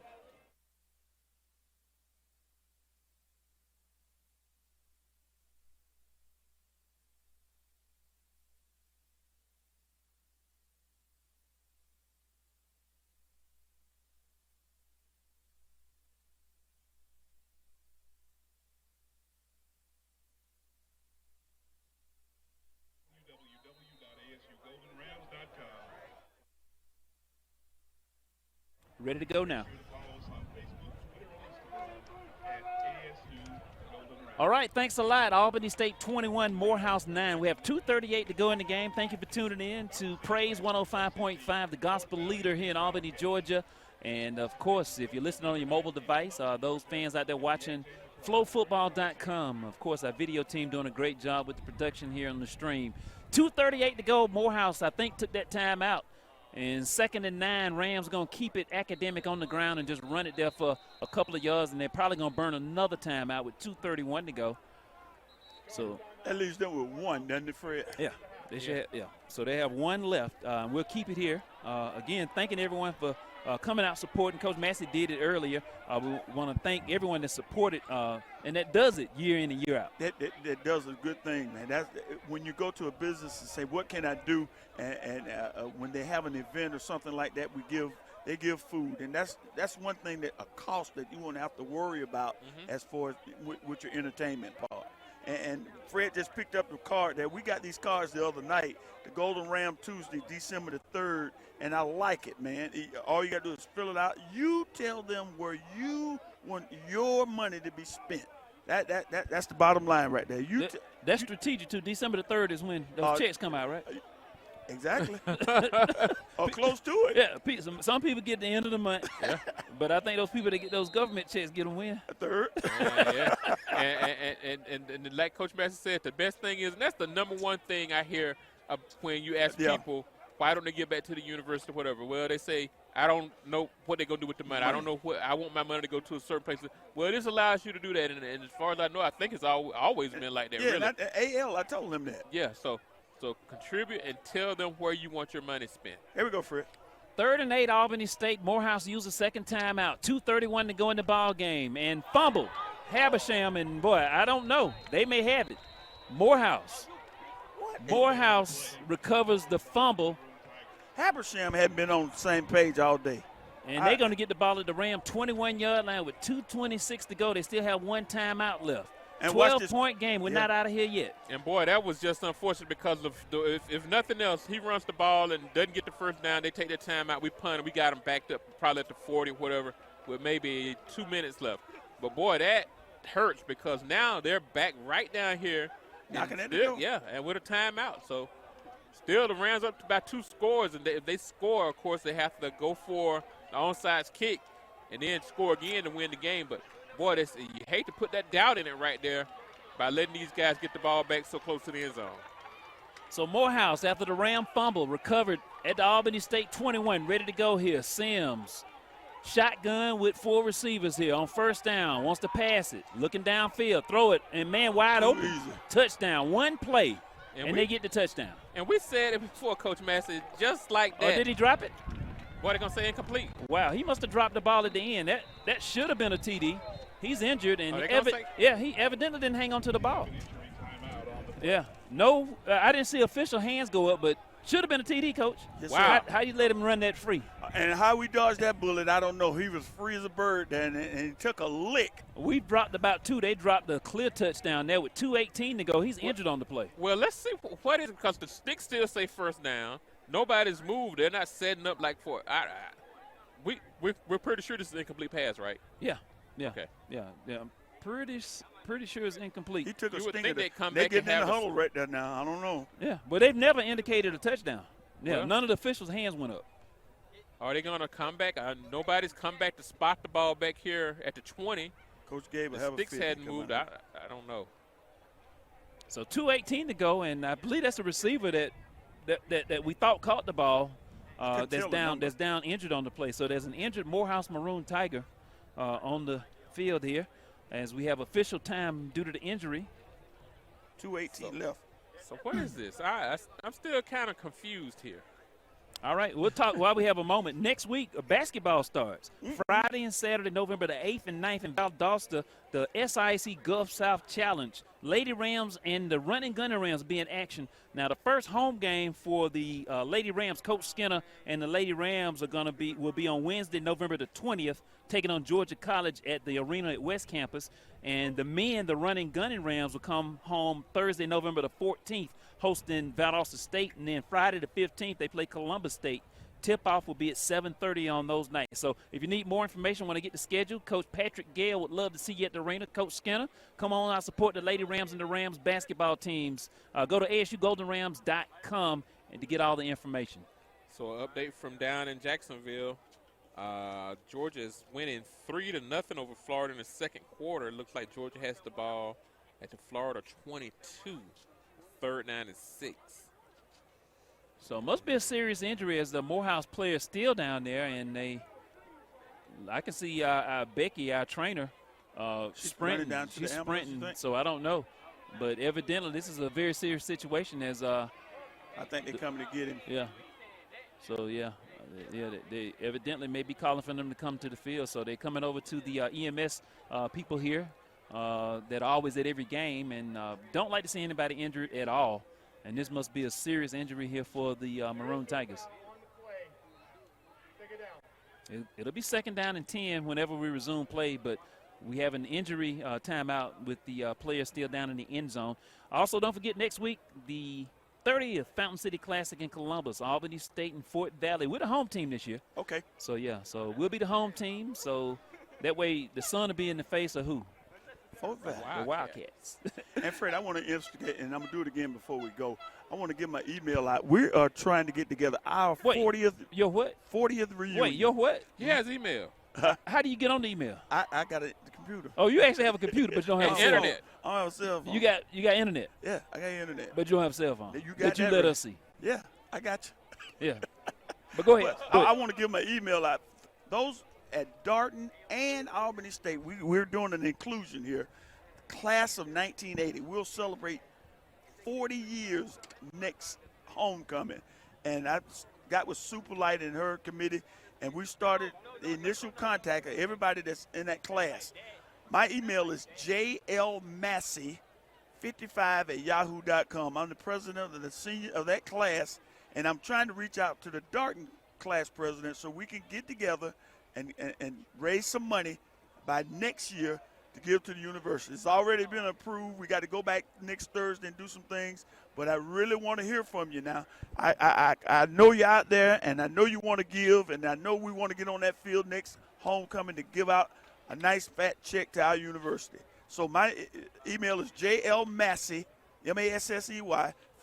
Speaker 4: Ready to go now. All right, thanks a lot. Albany State 21, Morehouse 9. We have 2:38 to go in the game. Thank you for tuning in to Praise 105.5, the gospel leader here in Albany, Georgia. And, of course, if you're listening on your mobile device, those fans out there watching, FloFootball.com. Of course, our video team doing a great job with the production here on the stream. 2:38 to go. Morehouse, I think, took that time out. And 2nd and 9, Rams going to keep it academic on the ground and just run it there for a couple of yards, and they're probably going to burn another timeout with 2:31 to go. So
Speaker 1: that leaves them with one, doesn't it, Fred?
Speaker 4: Yeah, they should have, yeah. So they have one left. We'll keep it here. Again, thanking everyone for coming out supporting. Coach Massey did it earlier. We want to thank everyone that supported, and that does it year in and year out.
Speaker 1: That does a good thing, man. That's when you go to a business and say, what can I do? And when they have an event or something like that, they give food. And that's one thing, that a cost that you won't have to worry about as far as with your entertainment part. And Fred just picked up the card there. We got these cards the other night, the Golden Ram Tuesday, December the 3rd, and I like it, man. All you got to do is fill it out. You tell them where you want your money to be spent. That's the bottom line right there.
Speaker 4: That's strategic, too. December the 3rd is when those checks come out, right?
Speaker 1: Exactly. Or close to it.
Speaker 4: Yeah, some people get the end of the month, but I think those people that get those government checks get them when?
Speaker 1: A third.
Speaker 2: Yeah. And like Coach Massey said, the best thing is, and that's the number one thing I hear when you ask people, why don't they get back to the university or whatever? Well, they say, I don't know what they're going to do with the money. I don't know I want my money to go to a certain place. Well, this allows you to do that, and as far as I know, I think it's always been like that, really.
Speaker 1: Yeah, AL, I told them that.
Speaker 2: Yeah, so contribute and tell them where you want your money spent.
Speaker 1: Here we go, Fred.
Speaker 4: 3rd and 8, Albany State. Morehouse used a second timeout. 2:31 to go in the ball game. And fumble. Habersham, and boy, I don't know. They may have it. Morehouse. Morehouse recovers the fumble.
Speaker 1: Habersham hadn't been on the same page all day.
Speaker 4: And they're going to get the ball at the Ram 21-yard line with 2:26 to go. They still have one timeout left. 12-point game. We're not out of here yet.
Speaker 2: And, boy, that was just unfortunate because of if nothing else, he runs the ball and doesn't get the first down. They take their time out. We punt, and we got him backed up probably at the 40 or whatever with maybe 2 minutes left. But, boy, that hurts because now they're back right down here.
Speaker 1: Knocking at the door.
Speaker 2: Yeah, and with a timeout. So Still, the Rams up by 2 scores, and if they score, of course, they have to go for the onside kick and then score again to win the game. But, boy, you hate to put that doubt in it right there by letting these guys get the ball back so close to the end zone.
Speaker 4: So Morehouse, after the Ram fumble, recovered at the Albany State 21, ready to go here. Sims, shotgun with 4 receivers here on first down, wants to pass it, looking downfield, throw it, and man wide open.
Speaker 1: Easy.
Speaker 4: Touchdown, one play, and they get the touchdown.
Speaker 2: And we said it before, Coach Massey, just like that.
Speaker 4: Oh, did he drop it?
Speaker 2: Boy, they're going to say incomplete.
Speaker 4: Wow, he must have dropped the ball at the end. That should have been a TD. He's injured, and he evidently didn't hang on to the ball. Yeah, no, I didn't see official hands go up, but should have been a TD, Coach.
Speaker 1: Yes,
Speaker 4: wow, how you let him run that free?
Speaker 1: And how we dodged that bullet, I don't know. He was free as a bird, and he took a lick.
Speaker 4: We dropped about 2. They dropped a clear touchdown there with 2:18 to go. He's injured on the play.
Speaker 2: Well, let's see what is it, because the sticks still say first down. Nobody's moved. They're not setting up like for we're pretty sure this is an incomplete pass, right?
Speaker 4: Yeah.
Speaker 2: Okay.
Speaker 4: Yeah. Pretty sure it's incomplete.
Speaker 1: He took a
Speaker 2: would
Speaker 1: stinger.
Speaker 2: think
Speaker 1: They're getting in the huddle right there now. I don't know.
Speaker 4: Yeah, but they've never indicated a touchdown. Yeah,
Speaker 2: Well,
Speaker 4: none of the officials' hands went up.
Speaker 2: Are they going to come back? Nobody's come back to spot the ball back here at the 20.
Speaker 1: Coach Gabe will
Speaker 2: The
Speaker 1: have
Speaker 2: sticks
Speaker 1: a fit.
Speaker 2: hadn't moved. I don't know.
Speaker 4: So 2:18 to go, and I believe that's a receiver that we thought caught the ball. That's down injured on the play. So there's an injured Morehouse Maroon Tiger on the field here, as we have official time due to the injury.
Speaker 1: 2:18 left.
Speaker 2: So what is this? I'm still kind of confused here.
Speaker 4: All right, we'll talk while we have a moment. Next week, basketball starts. Friday and Saturday, November the 8th and 9th in Valdosta, the SIAC Gulf South Challenge. Lady Rams and the Running Gunner Rams be in action. Now, the first home game for the Lady Rams, Coach Skinner and the Lady Rams will be on Wednesday, November the 20th, taking on Georgia College at the arena at West Campus. And the men, the Running Gunning Rams, will come home Thursday, November the 14th, hosting Valdosta State. And then Friday the 15th, they play Columbus State. Tip-off will be at 7:30 on those nights. So if you need more information, want to get the schedule, Coach Patrick Gale would love to see you at the arena. Coach Skinner, come on out, support the Lady Rams and the Rams basketball teams. Go to ASUGoldenRams.com and to get all the information.
Speaker 2: So an update from down in Jacksonville. Georgia is winning 3-0 over Florida in the second quarter. It looks like Georgia has the ball at the Florida 22. Third down and 6.
Speaker 4: So it must be a serious injury, as the Morehouse player is still down there, and I can see Becky, our trainer, sprinting. She's sprinting, so I don't know. But evidently this is a very serious situation, as
Speaker 1: I think they're coming to get him.
Speaker 4: Yeah. So, they evidently may be calling for them to come to the field. So they're coming over to the EMS people here that are always at every game and don't like to see anybody injured at all. And this must be a serious injury here for the Maroon Tigers. It'll be second down and 10 whenever we resume play, but we have an injury timeout with the players still down in the end zone. Also, don't forget next week, the 30th Fountain City Classic in Columbus, Albany State and Fort Valley. We're the home team this year.
Speaker 1: Okay.
Speaker 4: So we'll be the home team. So that way the sun will be in the face of who?
Speaker 1: Fort Valley.
Speaker 4: The Wildcats.
Speaker 1: And Fred, I want to instigate, and I'm going to do it again before we go. I want to get my email out. We are trying to get together our 40th.
Speaker 4: Your what?
Speaker 1: 40th reunion.
Speaker 4: Wait, your what?
Speaker 2: He has email.
Speaker 4: How do you get on the email?
Speaker 1: I got the computer.
Speaker 4: Oh, you actually have a computer, but you don't have a cell phone.
Speaker 2: Internet.
Speaker 1: I don't have a cell phone.
Speaker 4: You got internet.
Speaker 1: Yeah, I got internet.
Speaker 4: But you don't have a cell phone.
Speaker 1: You got
Speaker 4: that you
Speaker 1: that
Speaker 4: let
Speaker 1: right.
Speaker 4: us see.
Speaker 1: Yeah, I got you.
Speaker 4: Yeah. But go ahead.
Speaker 1: But I want to give my email out. Those at Darton and Albany State, we're doing an inclusion here. Class of 1980. We'll celebrate 40 years next homecoming. And I got with Superlight and her committee, and we started the initial contact of everybody that's in that class. My email is jlmassey55@yahoo.com. I'm the president of the senior of that class, and I'm trying to reach out to the Darton class president so we can get together and raise some money by next year to give to the university. It's already been approved. We got to go back next Thursday and do some things, but I really want to hear from you now. I know you're out there, and I know you want to give, and I know we want to get on that field next homecoming to give out a nice fat check to our university. So my email is jlmassey, MASSEY,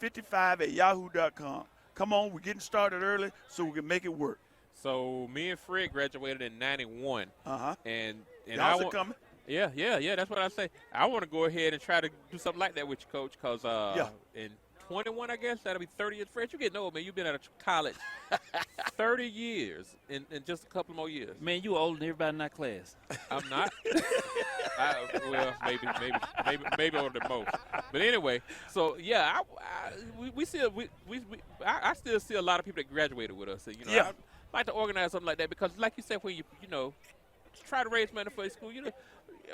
Speaker 1: 55@yahoo.com. Come on, we're getting started early so we can make it work.
Speaker 2: So me and Fred graduated in '91. And
Speaker 1: Y'all are coming.
Speaker 2: Yeah. That's what I say. I want to go ahead and try to do something like that with you, Coach, because in 21, I guess, that'll be 30 years. Fred, you're getting old, man. You've been out of college 30 years in just a couple more years.
Speaker 3: Man, you older than everybody in that class.
Speaker 2: I'm not. Well, maybe older than most. But anyway, so yeah, I still see a lot of people that graduated with us. You know, I'd like to organize something like that because, like you said, when you try to raise money for the school,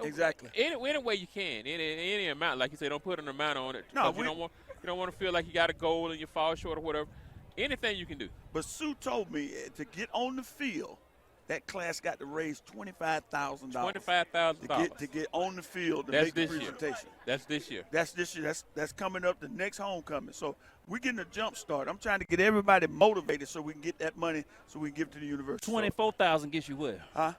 Speaker 1: exactly.
Speaker 2: Any way you can, any amount. Like you say, don't put an amount on it.
Speaker 1: No,
Speaker 2: you don't want to feel like you got a goal and you fall short or whatever. Anything you can do.
Speaker 1: But Sue told me to get on the field, that class got to raise $25,000.
Speaker 2: $25,000
Speaker 1: to get on the field to
Speaker 2: That's
Speaker 1: make the
Speaker 2: this year.
Speaker 1: presentation.
Speaker 2: That's this year.
Speaker 1: That's this year. That's coming up the next homecoming. So we're getting a jump start. I'm trying to get everybody motivated so we can get that money so we can give it to the university.
Speaker 3: 24,000 gets you where?
Speaker 1: Huh?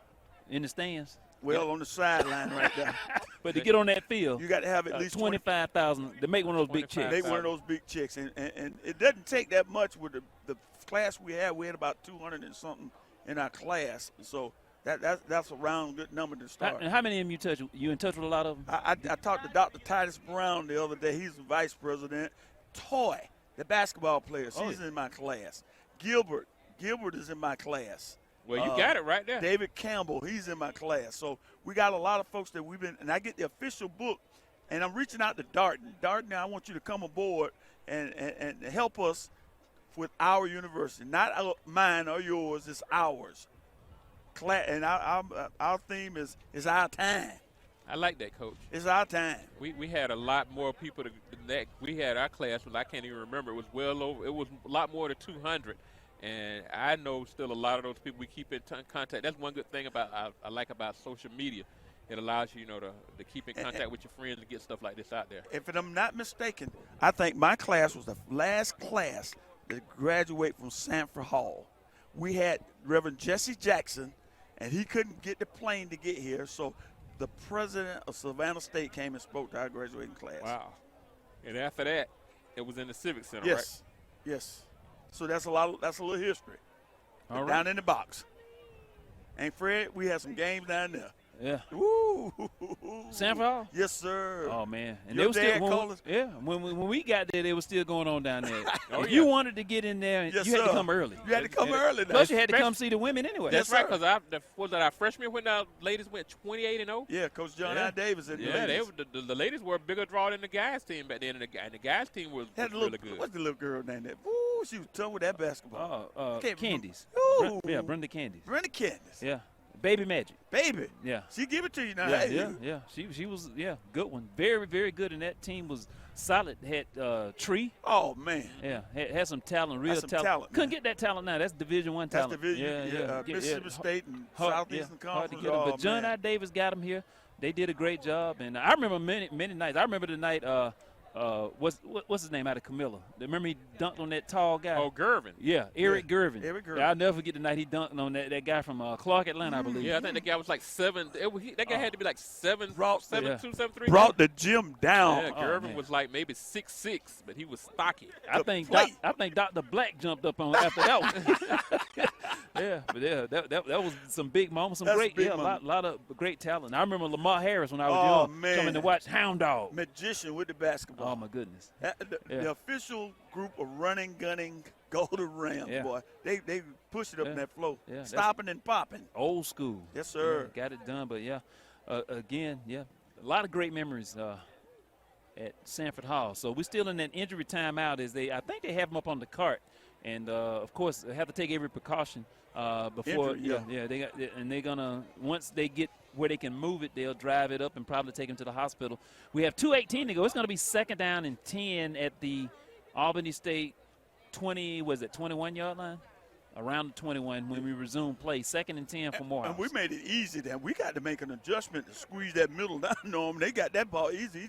Speaker 3: In the stands.
Speaker 1: Well, on the sideline right there.
Speaker 3: But to get on that field,
Speaker 1: you got to have at least
Speaker 3: 25,000 to make one of those big checks.
Speaker 1: Make one of those big checks, and it doesn't take that much with the class we had. We had about 200 and something in our class, so that's a round good number to start.
Speaker 3: How many of them you touch? You in touch with a lot of them?
Speaker 1: I talked to Dr. Titus Brown the other day. He's the vice president. Toy, the basketball player, he's in my class. Gilbert is in my class.
Speaker 2: Well, you got it right there.
Speaker 1: David Campbell, he's in my class. So we got a lot of folks that we've been, and I get the official book, and I'm reaching out to Darton. Darton, I want you to come aboard and help us with our university. Not mine or yours, it's ours. And our theme is our time.
Speaker 2: I like that, Coach.
Speaker 1: It's our time.
Speaker 2: We had a lot more people than that. We had our class, well, I can't even remember. It was a lot more than 200. And I know still a lot of those people we keep in contact. That's one good thing I like about social media. It allows you, to keep in contact with your friends and get stuff like this out there.
Speaker 1: If I'm not mistaken, I think my class was the last class to graduate from Sanford Hall. We had Reverend Jesse Jackson, and he couldn't get the plane to get here, so the president of Savannah State came and spoke to our graduating class.
Speaker 2: Wow. And after that, it was in the Civic Center,
Speaker 1: right? Yes. So that's a little history.
Speaker 3: All right.
Speaker 1: Down in the box. And Fred, we had some games down there.
Speaker 3: Yeah.
Speaker 1: Woo.
Speaker 3: Sanford Hall?
Speaker 1: Yes, sir.
Speaker 3: Oh man. And
Speaker 1: Your
Speaker 3: they were
Speaker 1: dad called us?
Speaker 3: when we got there, they was still going on down there. If
Speaker 2: yeah.
Speaker 3: you wanted to get in there,
Speaker 1: Yes,
Speaker 3: you had
Speaker 1: sir.
Speaker 3: to come early.
Speaker 1: You had to come early.
Speaker 3: Plus, you had to come see the women anyway.
Speaker 2: That's
Speaker 1: Yes,
Speaker 2: right, because was that our freshman when the ladies went 28-0?
Speaker 1: Yeah, Coach John I. Davis and
Speaker 2: Yeah, the ladies were a bigger draw than the guys team back then, and the guys team was really good.
Speaker 1: What's the little girl name there? Ooh, she was tough with that basketball.
Speaker 3: Candies.
Speaker 1: Ooh.
Speaker 3: Brenda Candies.
Speaker 1: Brenda Candice.
Speaker 3: Yeah. Baby Magic.
Speaker 1: Baby.
Speaker 3: Yeah.
Speaker 1: She give it to you now.
Speaker 3: Yeah. She was good one. Very, very good, and that team was solid. Had Tree.
Speaker 1: Oh man.
Speaker 3: Yeah, had some talent, real
Speaker 1: some talent,
Speaker 3: Couldn't
Speaker 1: man.
Speaker 3: get that talent now. That's Division I talent.
Speaker 1: That's Division. Mississippi State and Southeastern
Speaker 3: Hard to
Speaker 1: Conference.
Speaker 3: get them. But John I. Davis got them here. They did a great job, and I remember many nights. I remember the night. What's his name out of Camilla? Remember he dunked on that tall guy?
Speaker 2: Oh, Gervin.
Speaker 3: Yeah, Eric Gervin.
Speaker 1: Eric Gervin.
Speaker 3: Yeah, I'll never forget the night he dunked on that guy from Clark, Atlanta, I believe.
Speaker 2: Yeah, I think that guy was like 7. That guy had to be like 7'2", 7'3".
Speaker 1: Brought the gym down.
Speaker 2: Yeah, Gervin was like maybe 6'6", but he was stocky.
Speaker 3: I think Dr. Black jumped up on after that one. that was some big moments, a lot of great talent. I remember Lamar Harris when I was young, coming to watch Hound Dog.
Speaker 1: Magician with the basketball.
Speaker 3: Oh my goodness.
Speaker 1: The official group of running, gunning Golden Rams, boy. They push it up in that flow.
Speaker 3: Yeah,
Speaker 1: stopping and popping.
Speaker 3: Old school.
Speaker 1: Yes, sir.
Speaker 3: Got it done, but again, a lot of great memories at Sanford Hall. So we're still in that injury timeout I think they have them up on the cart. And, of course, they have to take every precaution before. They're going to, once they get where they can move it, they'll drive it up and probably take them to the hospital. We have 2:18 to go. It's going to be 2nd down and 10 at the Albany State 21-yard line? Around the 21 when we resume play. 2nd and 10 for Morehouse.
Speaker 1: And we made it easy then. We got to make an adjustment to squeeze that middle down on him. They got that ball easy.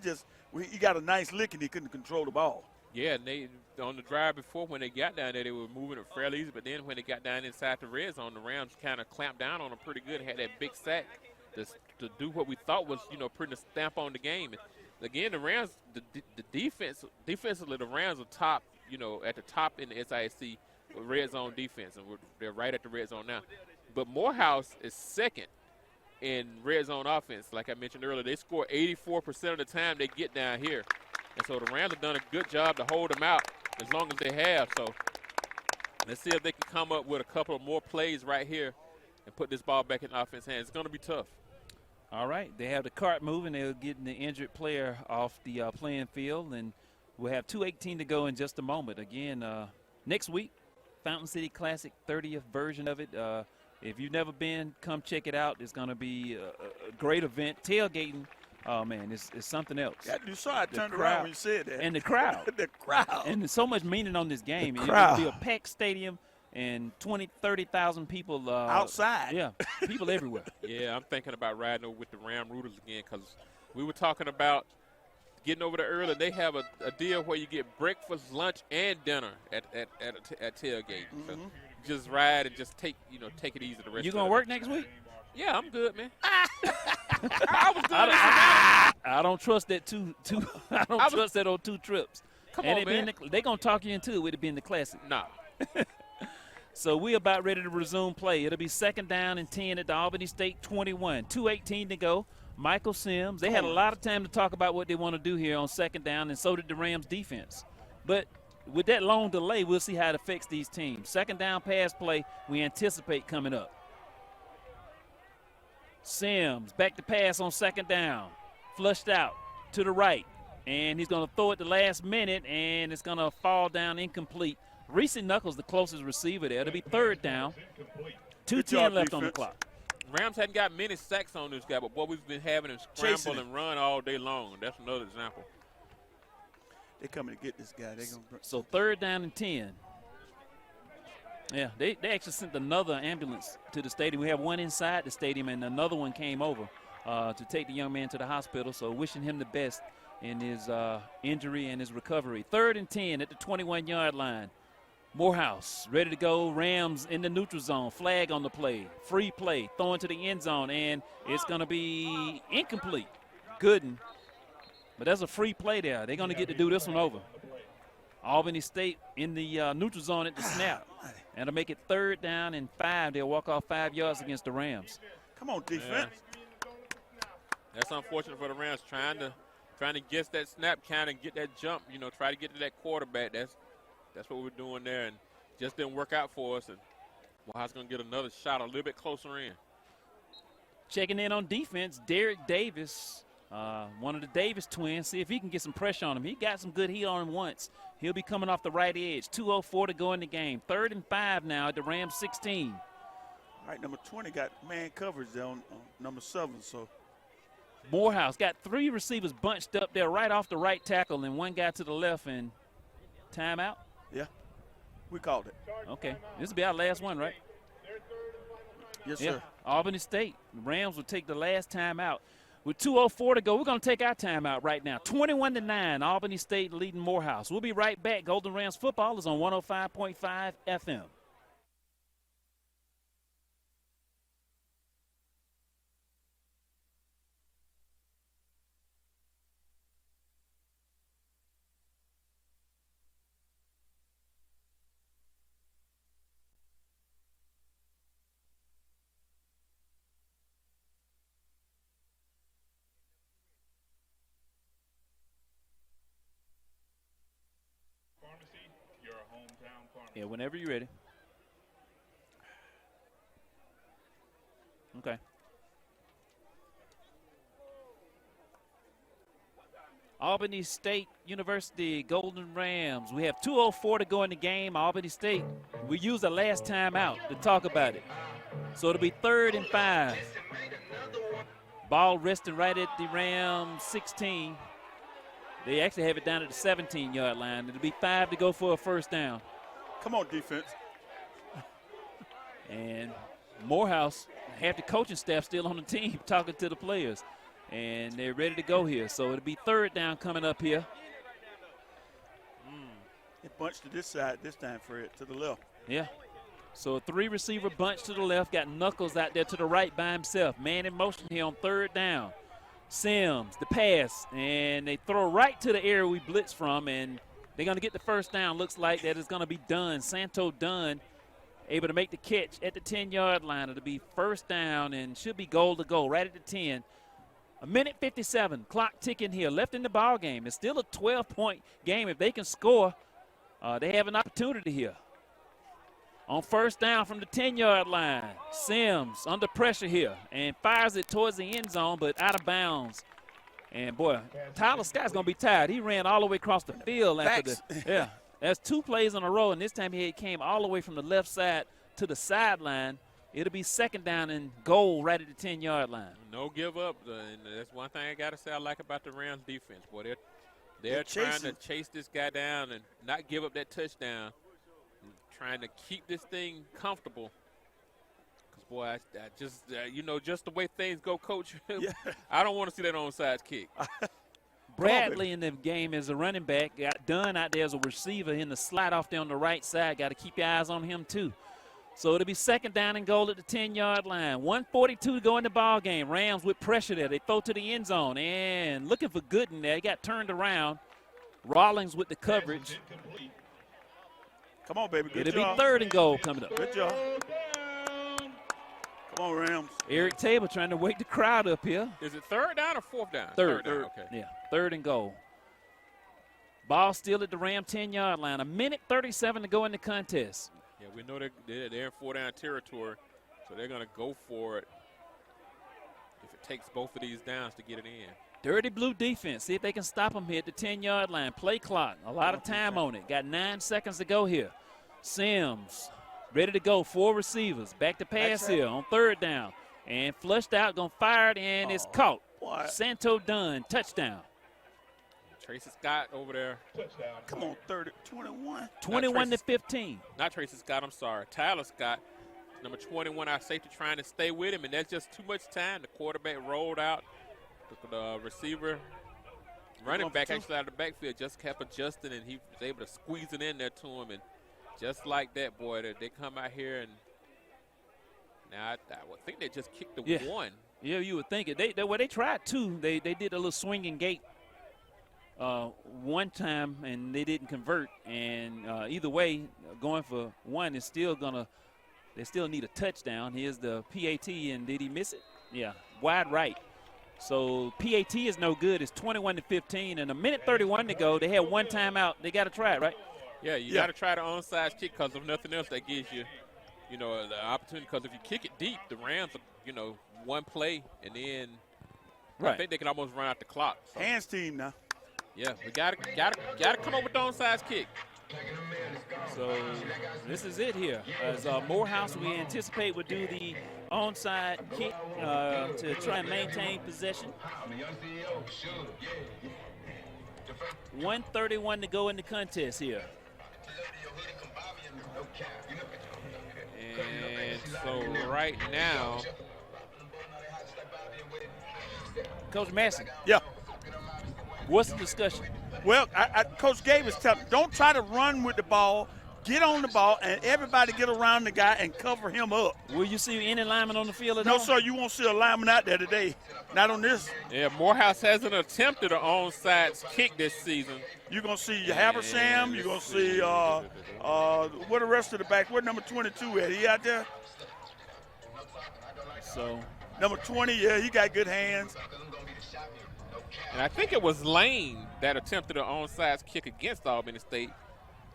Speaker 1: He got a nice lick and he couldn't control the ball.
Speaker 2: Yeah, and they on the drive before when they got down there, they were moving it fairly easy. But then when they got down inside the red zone, the Rams kind of clamped down on them pretty good. Had that big sack to do what we thought was, putting a stamp on the game. again, the Rams, the defensively, the Rams are top, at the top in the SIAC with red zone defense, and they're right at the red zone now. But Morehouse is second in red zone offense. Like I mentioned earlier, they score 84% of the time they get down here. And so the Rams have done a good job to hold them out as long as they have. So let's see if they can come up with a couple of more plays right here and put this ball back in offense hands. It's going to be tough.
Speaker 3: All right, they have the cart moving. They're getting the injured player off the playing field, and we'll have 2:18 to go in just a moment. Again, next week, Fountain City Classic, 30th version of it. If you've never been, come check it out. It's going to be a great event. Tailgating, oh, man, it's something else.
Speaker 1: Yeah, you saw I turned around when you said that.
Speaker 3: And the crowd.
Speaker 1: The crowd.
Speaker 3: And there's so much meaning on this game. It'll be a packed stadium and 20, 30,000 people.
Speaker 1: Outside.
Speaker 3: Yeah, people everywhere.
Speaker 2: Yeah, I'm thinking about riding over with the Ram Rooters again because we were talking about getting over there early. They have a deal where you get breakfast, lunch, and dinner at tailgate.
Speaker 1: Mm-hmm.
Speaker 2: So just ride and just take it easy the rest.
Speaker 3: You gonna work next week?
Speaker 2: Yeah, I'm good, man.
Speaker 3: I don't trust that I don't trust that on 2 trips.
Speaker 2: Come
Speaker 3: and
Speaker 2: on, man.
Speaker 3: They gonna talk you into it with it being the Classic.
Speaker 2: Nah.
Speaker 3: So we're about ready to resume play. It'll be 2nd down and 10 at the Albany State 21. 2:18 to go. Michael Sims. They had a lot of time to talk about what they want to do here on 2nd down, and so did the Rams defense. But with that long delay, we'll see how it affects these teams. 2nd down pass play we anticipate coming up. Sims back to pass on 2nd down. Flushed out to the right. And he's going to throw it the last minute, and it's going to fall down incomplete. Reese Knuckles, the closest receiver there. It'll be 3rd down. 2:10 left on the clock.
Speaker 2: Rams hadn't got many sacks on this guy, but what we've been having him scramble and run all day long. That's another example.
Speaker 1: They're coming to get this guy.
Speaker 3: So 3rd down and 10. Yeah, they actually sent another ambulance to the stadium. We have one inside the stadium, and another one came over to take the young man to the hospital. So wishing him the best in his injury and his recovery. 3rd and 10 at the 21-yard line. Morehouse ready to go. Rams in the neutral zone. Flag on the play. Free play. Throwing to the end zone, and it's going to be incomplete. Gooden. But there's a free play there. They're going to get to do this one over. Albany State in the neutral zone at the snap. And it'll make it 3rd down and 5. They'll walk off 5 yards against the Rams.
Speaker 1: Come on, defense.
Speaker 2: Yeah. That's unfortunate for the Rams trying to guess that snap count and get that jump, try to get to that quarterback. That's what we're doing there, and just didn't work out for us. And Morehouse going to get another shot a little bit closer in.
Speaker 3: Checking in on defense, Derek Davis, one of the Davis twins. See if he can get some pressure on him. He got some good heat on him once. He'll be coming off the right edge. 2:04 to go in the game. 3rd and 5 now at the Rams 16.
Speaker 1: All right, number 20 got man coverage there on number 7. So
Speaker 3: Morehouse got 3 receivers bunched up there right off the right tackle and one guy to the left, and timeout.
Speaker 1: Yeah, we called it.
Speaker 3: Okay, this will be our last one, right?
Speaker 1: Yes,
Speaker 3: yeah.
Speaker 1: sir.
Speaker 3: Albany State. The Rams will take the last timeout. With 2:04 to go, we're going to take our timeout right now. 21-9, Albany State leading Morehouse. We'll be right back. Golden Rams football is on 105.5 FM.
Speaker 9: Your hometown pharmacy.
Speaker 3: Yeah, whenever you're ready. Okay. Albany State University Golden Rams. We have 2:04 to go in the game. Albany State, we used the last time out to talk about it. So it'll be 3rd and 5. Ball resting right at the Rams 16. They actually have it down at the 17-yard line. It'll be 5 to go for a 1st down.
Speaker 1: Come on, defense.
Speaker 3: And Morehouse, half the coaching staff still on the team talking to the players. And they're ready to go here. So it'll be 3rd down coming up here.
Speaker 1: It bunched to this side this time, Fred, to the left.
Speaker 3: Yeah. So a 3-receiver bunch to the left. Got Knuckles out there to the right by himself. Man in motion here on 3rd down.
Speaker 4: Sims, the pass, and they throw right to the area we blitz from, and they're going to get the first down. Looks like that is going to be Dunn. Santo Dunn able to make the catch at the 10-yard line. It'll be first down and should be goal to go right at the 10. A minute 57, clock ticking here, left in the ball game. It's still a 12-point game. If they can score, they have an opportunity here. On first down from the 10-yard line, Sims under pressure here and fires it towards the end zone, but out of bounds. And, boy, Tyler Scott's going to be tired. He ran all the way across the field after yeah. That's 2 plays in a row, and this time he came all the way from the left side to the sideline. It'll be second down and goal right at the 10-yard line.
Speaker 2: No give up. And that's one thing I got to say I like about the Rams defense. Boy, they're trying to chase this guy down and not give up that touchdown. Trying to keep this thing comfortable. Because, boy, I just, just the way things go, Coach, I don't want to see that onside kick.
Speaker 4: Bradley in the game as a running back. Got Dunn out there as a receiver in the slide off there on the right side. Got to keep your eyes on him, too. So it'll be second down and goal at the 10-yard line. 1:42 to go in the ball game. Rams with pressure there. They throw to the end zone. And looking for Gooden there. He got turned around. Rawlings with the coverage.
Speaker 1: Come on, baby. Good
Speaker 4: It'll
Speaker 1: job.
Speaker 4: be third and goal coming up.
Speaker 1: Good job. Come on, Rams.
Speaker 4: Eric Tabor trying to wake the crowd up here.
Speaker 2: Is it third down or fourth down?
Speaker 4: Third.
Speaker 2: Down, okay.
Speaker 4: Yeah, third and goal. Ball still at the Ram 10-yard line. A minute 37 to go in the contest.
Speaker 2: Yeah, we know they're in 4-down territory, so they're going to go for it if it takes both of these downs to get it in.
Speaker 4: Dirty blue defense. See if they can stop them here at the 10-yard line. Play clock. A lot of time on it. Got 9 seconds to go here. Sims ready to go. 4 receivers. Back to pass here on third down. And flushed out. Going to fire it, and it's caught.
Speaker 1: What?
Speaker 4: Santo Dunn. Touchdown.
Speaker 2: Tracy Scott over there.
Speaker 9: Touchdown.
Speaker 1: Come on, 21.
Speaker 4: 21 to 15.
Speaker 2: Not Tracy Scott, I'm sorry. Tyler Scott, number 21, our safety trying to stay with him, and that's just too much time. The quarterback rolled out. The receiver, running back actually out of the backfield, just kept adjusting, and he was able to squeeze it in there to him. And just like that, boy, they come out here, and now I would think they just kicked the one.
Speaker 4: Yeah, you would think it. They tried 2. They did a little swinging gate one time, and they didn't convert. And either way, going for 1 is still they still need a touchdown. Here's the PAT, and did he miss it? Yeah, wide right. So PAT is no good. It's 21 to 15, and a minute 31 to go. They had 1 timeout. They got to try it, right?
Speaker 2: Yeah, you got to try the onside kick because if nothing else, that gives you, the opportunity. Because if you kick it deep, the Rams, are, 1 play, and then I think they can almost run out the clock. So.
Speaker 1: Hands team now.
Speaker 2: Yeah, we gotta come up with the onside kick.
Speaker 4: So this is it here. As Morehouse, we anticipate would do the onside kick to try and maintain possession. 1:31 to go in the contest here.
Speaker 2: And so right now,
Speaker 4: Coach Massey.
Speaker 1: Yeah.
Speaker 4: What's the discussion?
Speaker 1: Well, Coach Gabe is telling, don't try to run with the ball. Get on the ball, and everybody get around the guy and cover him up.
Speaker 4: Will you see any linemen on the field at
Speaker 1: all?
Speaker 4: all?
Speaker 1: No, sir, you won't see a lineman out there today. Not on this.
Speaker 2: Yeah, Morehouse hasn't attempted an onside kick this season.
Speaker 1: You're going to see Habersham. You're going to see where the rest of the back. Where number 22 at? He out there?
Speaker 4: So
Speaker 1: number 20, yeah, he got good hands.
Speaker 2: And I think it was Lane that attempted an onside kick against Albany State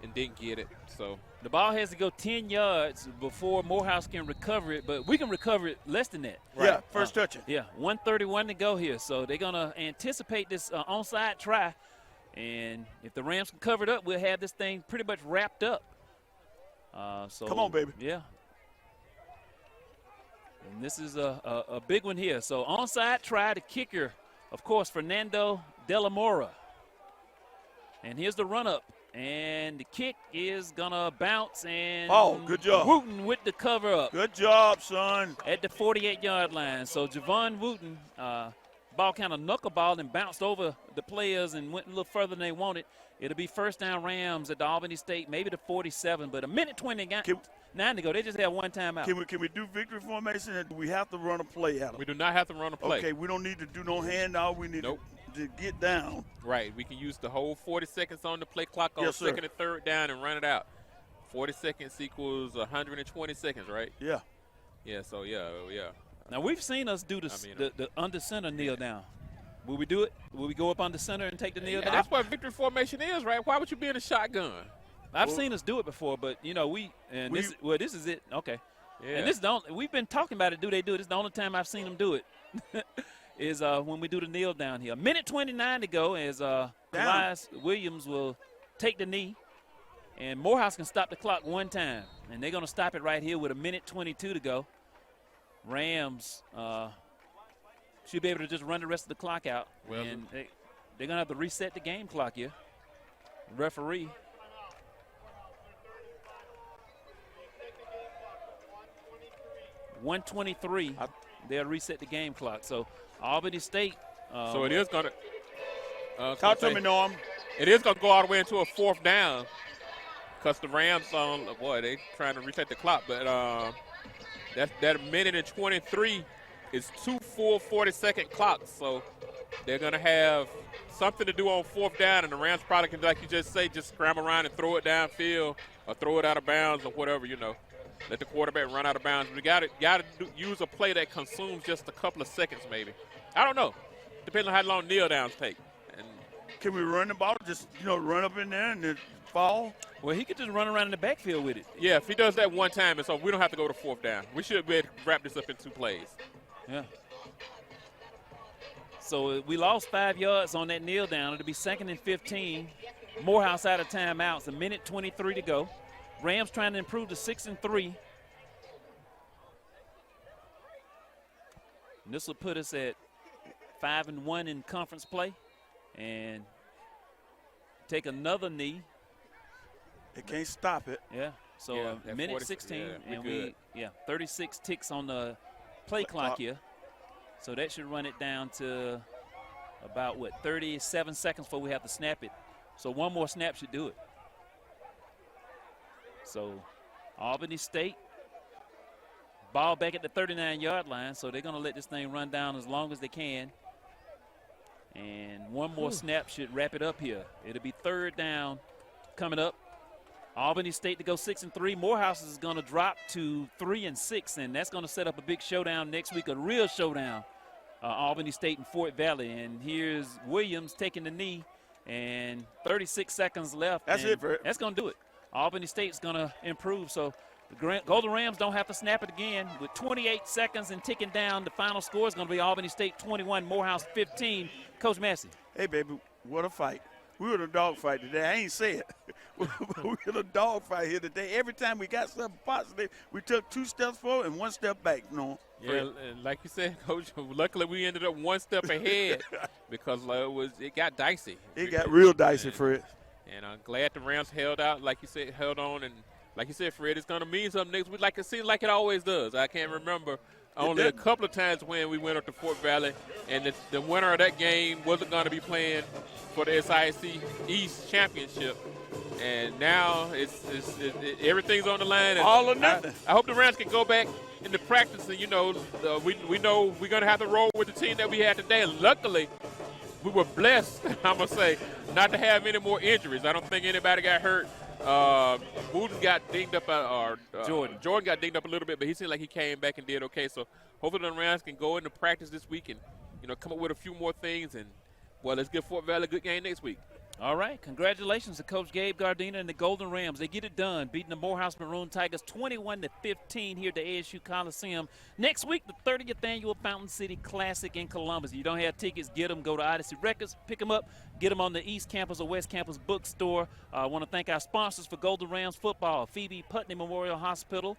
Speaker 2: and didn't get it. So
Speaker 4: the ball has to go 10 yards before Morehouse can recover it, but we can recover it less than that.
Speaker 1: Right? Yeah, first touching.
Speaker 4: Yeah, 1:31 to go here. So they're going to anticipate this onside try. And if the Rams can cover it up, we'll have this thing pretty much wrapped up. So
Speaker 1: come on, baby.
Speaker 4: Yeah. And this is a big one here. So onside try, the kicker, of course, Fernando De La Mora. And here's the run-up. And the kick is going to bounce. And
Speaker 1: good job.
Speaker 4: Wooten with the cover-up.
Speaker 1: Good job, son.
Speaker 4: At the 48-yard line. So Javon Wooten, ball kind of knuckleballed and bounced over the players and went a little further than they wanted, it'll be first down Rams at the Albany State, maybe the 47. But a minute 29 to go. They just have one timeout.
Speaker 1: Can we do victory formation, or do we have to run a play out of it?
Speaker 2: We do not have to run a play.
Speaker 1: Okay, we don't need to do no handoff. We need to get down.
Speaker 2: Right. We can use the whole 40 seconds on the play clock on second and third down and run it out. 40 seconds equals 120 seconds, right?
Speaker 1: Yeah.
Speaker 2: Yeah, so, yeah.
Speaker 4: Now, we've seen us do the under center kneel down. Will we do it? Will we go up under center and take the kneel down?
Speaker 2: That's what victory formation is, right? Why would you be in a shotgun?
Speaker 4: I've seen us do it before, but, this is it. Okay.
Speaker 2: Yeah.
Speaker 4: And this is we've been talking about it. Do they do it? This is the only time I've seen them do it is when we do the kneel down here. A minute 29 to go as Elias Williams will take the knee. And Morehouse can stop the clock one time. And they're going to stop it right here with a minute 22 to go. Rams should be able to just run the rest of the clock out.
Speaker 2: Well,
Speaker 4: and they're going to have to reset the game clock here. Referee. .123, they'll reset the game clock. So Albany State.
Speaker 2: So it is going to.
Speaker 1: Talk to me, Norm.
Speaker 2: It is going to go all the way into a fourth down. Because the Rams, they trying to reset the clock. But that minute and 23 is 2 full 40-second clocks. So they're going to have something to do on fourth down. And the Rams probably can, like you just say, just scramble around and throw it downfield or throw it out of bounds or whatever, Let the quarterback run out of bounds. We got to use a play that consumes just a couple of seconds maybe. I don't know. Depends on how long kneel downs take. And
Speaker 1: can we run the ball, just, run up in there and then fall?
Speaker 4: Well, he could just run around in the backfield with it.
Speaker 2: Yeah, if he does that one time, and so we don't have to go to fourth down. We should be able to wrap this up in 2 plays.
Speaker 4: Yeah. So we lost 5 yards on that kneel down. It'll be 2nd and 15. Morehouse out of timeouts. A minute 23 to go. Rams trying to improve to 6-3. And this will put us at 5-1 in conference play. And take another knee.
Speaker 1: They can't stop it.
Speaker 4: Yeah. So a minute
Speaker 2: 40,
Speaker 4: 16, and
Speaker 2: good.
Speaker 4: 36 ticks on the play clock here. So that should run it down to about 37 seconds before we have to snap it. So one more snap should do it. So Albany State, ball back at the 39-yard line. So they're going to let this thing run down as long as they can. And one more snap should wrap it up here. It'll be third down coming up. Albany State to go 6-3. Morehouse is going to drop to 3-6, and that's going to set up a big showdown next week, a real showdown. Albany State and Fort Valley. And here's Williams taking the knee, and 36 seconds left.
Speaker 1: That's it, Fred.
Speaker 4: That's going to do it. Albany State's going to improve. So the Golden Rams don't have to snap it again. With 28 seconds and ticking down, the final score is going to be Albany State 21, Morehouse 15. Coach Massey.
Speaker 1: Hey, baby, what a fight. We were in a dogfight today. I ain't say it. We were in a dogfight here today. Every time we got something positive, we took 2 steps forward and 1 step back.
Speaker 2: Yeah, and like you said, Coach, luckily we ended up 1 step ahead because it got dicey.
Speaker 1: It got real dicey, Fred.
Speaker 2: And I'm glad the Rams held out, like you said, held on. And like you said, Fred, it's going to mean something next week. Like it seems like it always does. I can't remember only a couple of times when we went up to Fort Valley, and the winner of that game wasn't going to be playing for the SIAC East Championship. And now everything's on the line. And
Speaker 1: all or nothing.
Speaker 2: I hope the Rams can go back into practice, and we know we're going to have to roll with the team that we had today. And luckily, we were blessed, I'm going to say, not to have any more injuries. I don't think anybody got hurt. Wooten got dinged up, Jordan got dinged up a little bit, but he seemed like he came back and did okay. So hopefully the Rams can go into practice this week and come up with a few more things. And let's give Fort Valley a good game next week.
Speaker 4: All right, congratulations to Coach Gabe Gardena and the Golden Rams. They get it done, beating the Morehouse Maroon Tigers 21-15 here at the ASU Coliseum. Next week, the 30th annual Fountain City Classic in Columbus. If you don't have tickets, get them. Go to Odyssey Records, pick them up, get them on the East Campus or West Campus bookstore. I want to thank our sponsors for Golden Rams football: Phoebe Putney Memorial Hospital,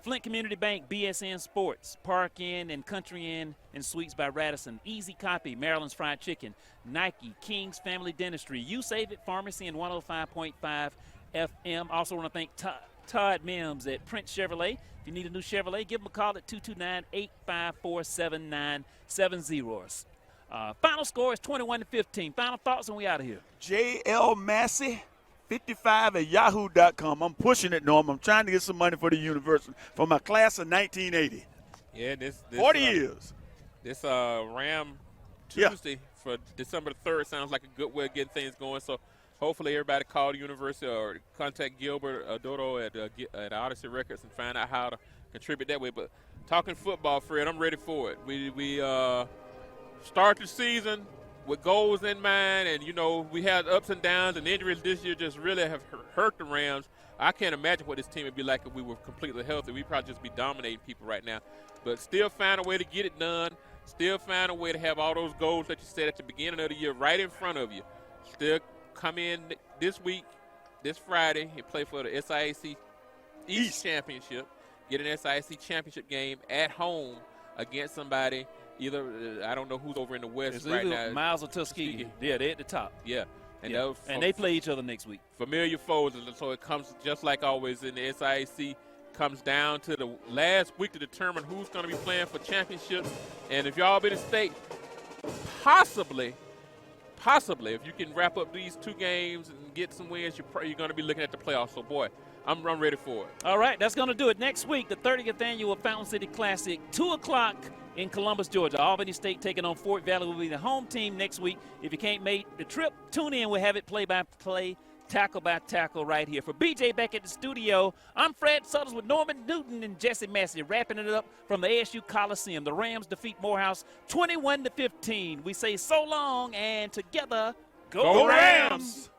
Speaker 4: Flint Community Bank, BSN Sports, Park Inn and Country Inn and Suites by Radisson, Easy Copy, Maryland's Fried Chicken, Nike, King's Family Dentistry, You Save It Pharmacy and 105.5 FM. Also want to thank Todd Mims at Prince Chevrolet. If you need a new Chevrolet, give them a call at 229-854-7970. Final score is 21-15. Final thoughts, and we out of here.
Speaker 1: JL Massey 55 at yahoo.com. I'm pushing it, Norm. I'm trying to get some money for the university for my class of 1980.
Speaker 2: Yeah, this
Speaker 1: 40 years.
Speaker 2: This Ram Tuesday for December the 3rd sounds like a good way of getting things going. So hopefully everybody call the university or contact Gilbert Dodo at Odyssey Records and find out how to contribute that way. But talking football, Fred, I'm ready for it. We start the season with goals in mind, and, you know, we had ups and downs, and injuries this year just really have hurt the Rams. I can't imagine what this team would be like if we were completely healthy. We'd probably just be dominating people right now. But still find a way to get it done. Still find a way to have all those goals that you said at the beginning of the year right in front of you. Still come in this week, this Friday, and play for the SIAC East Championship. Get an SIAC championship game at home against somebody. Either I don't know who's over in the West
Speaker 4: it's
Speaker 2: right now.
Speaker 4: Miles or Tuskegee. Yeah, they're at the top.
Speaker 2: Yeah.
Speaker 4: And they play each other next week.
Speaker 2: Familiar foes, so it comes just like always in the SIAC, comes down to the last week to determine who's going to be playing for championships. And if y'all be the state, possibly, if you can wrap up these two games and get some wins, you're going to be looking at the playoffs. So, boy, I'm ready for it.
Speaker 4: All right, that's going to do it. Next week, the 30th annual Fountain City Classic, 2 o'clock in Columbus, Georgia. Albany State taking on Fort Valley will be the home team next week. If you can't make the trip, tune in. We'll have it play-by-play, tackle-by-tackle right here. For BJ back at the studio, I'm Fred Sutters with Norman Newton and Jesse Massey wrapping it up from the ASU Coliseum. The Rams defeat Morehouse 21-15. We say so long, and together, go Rams!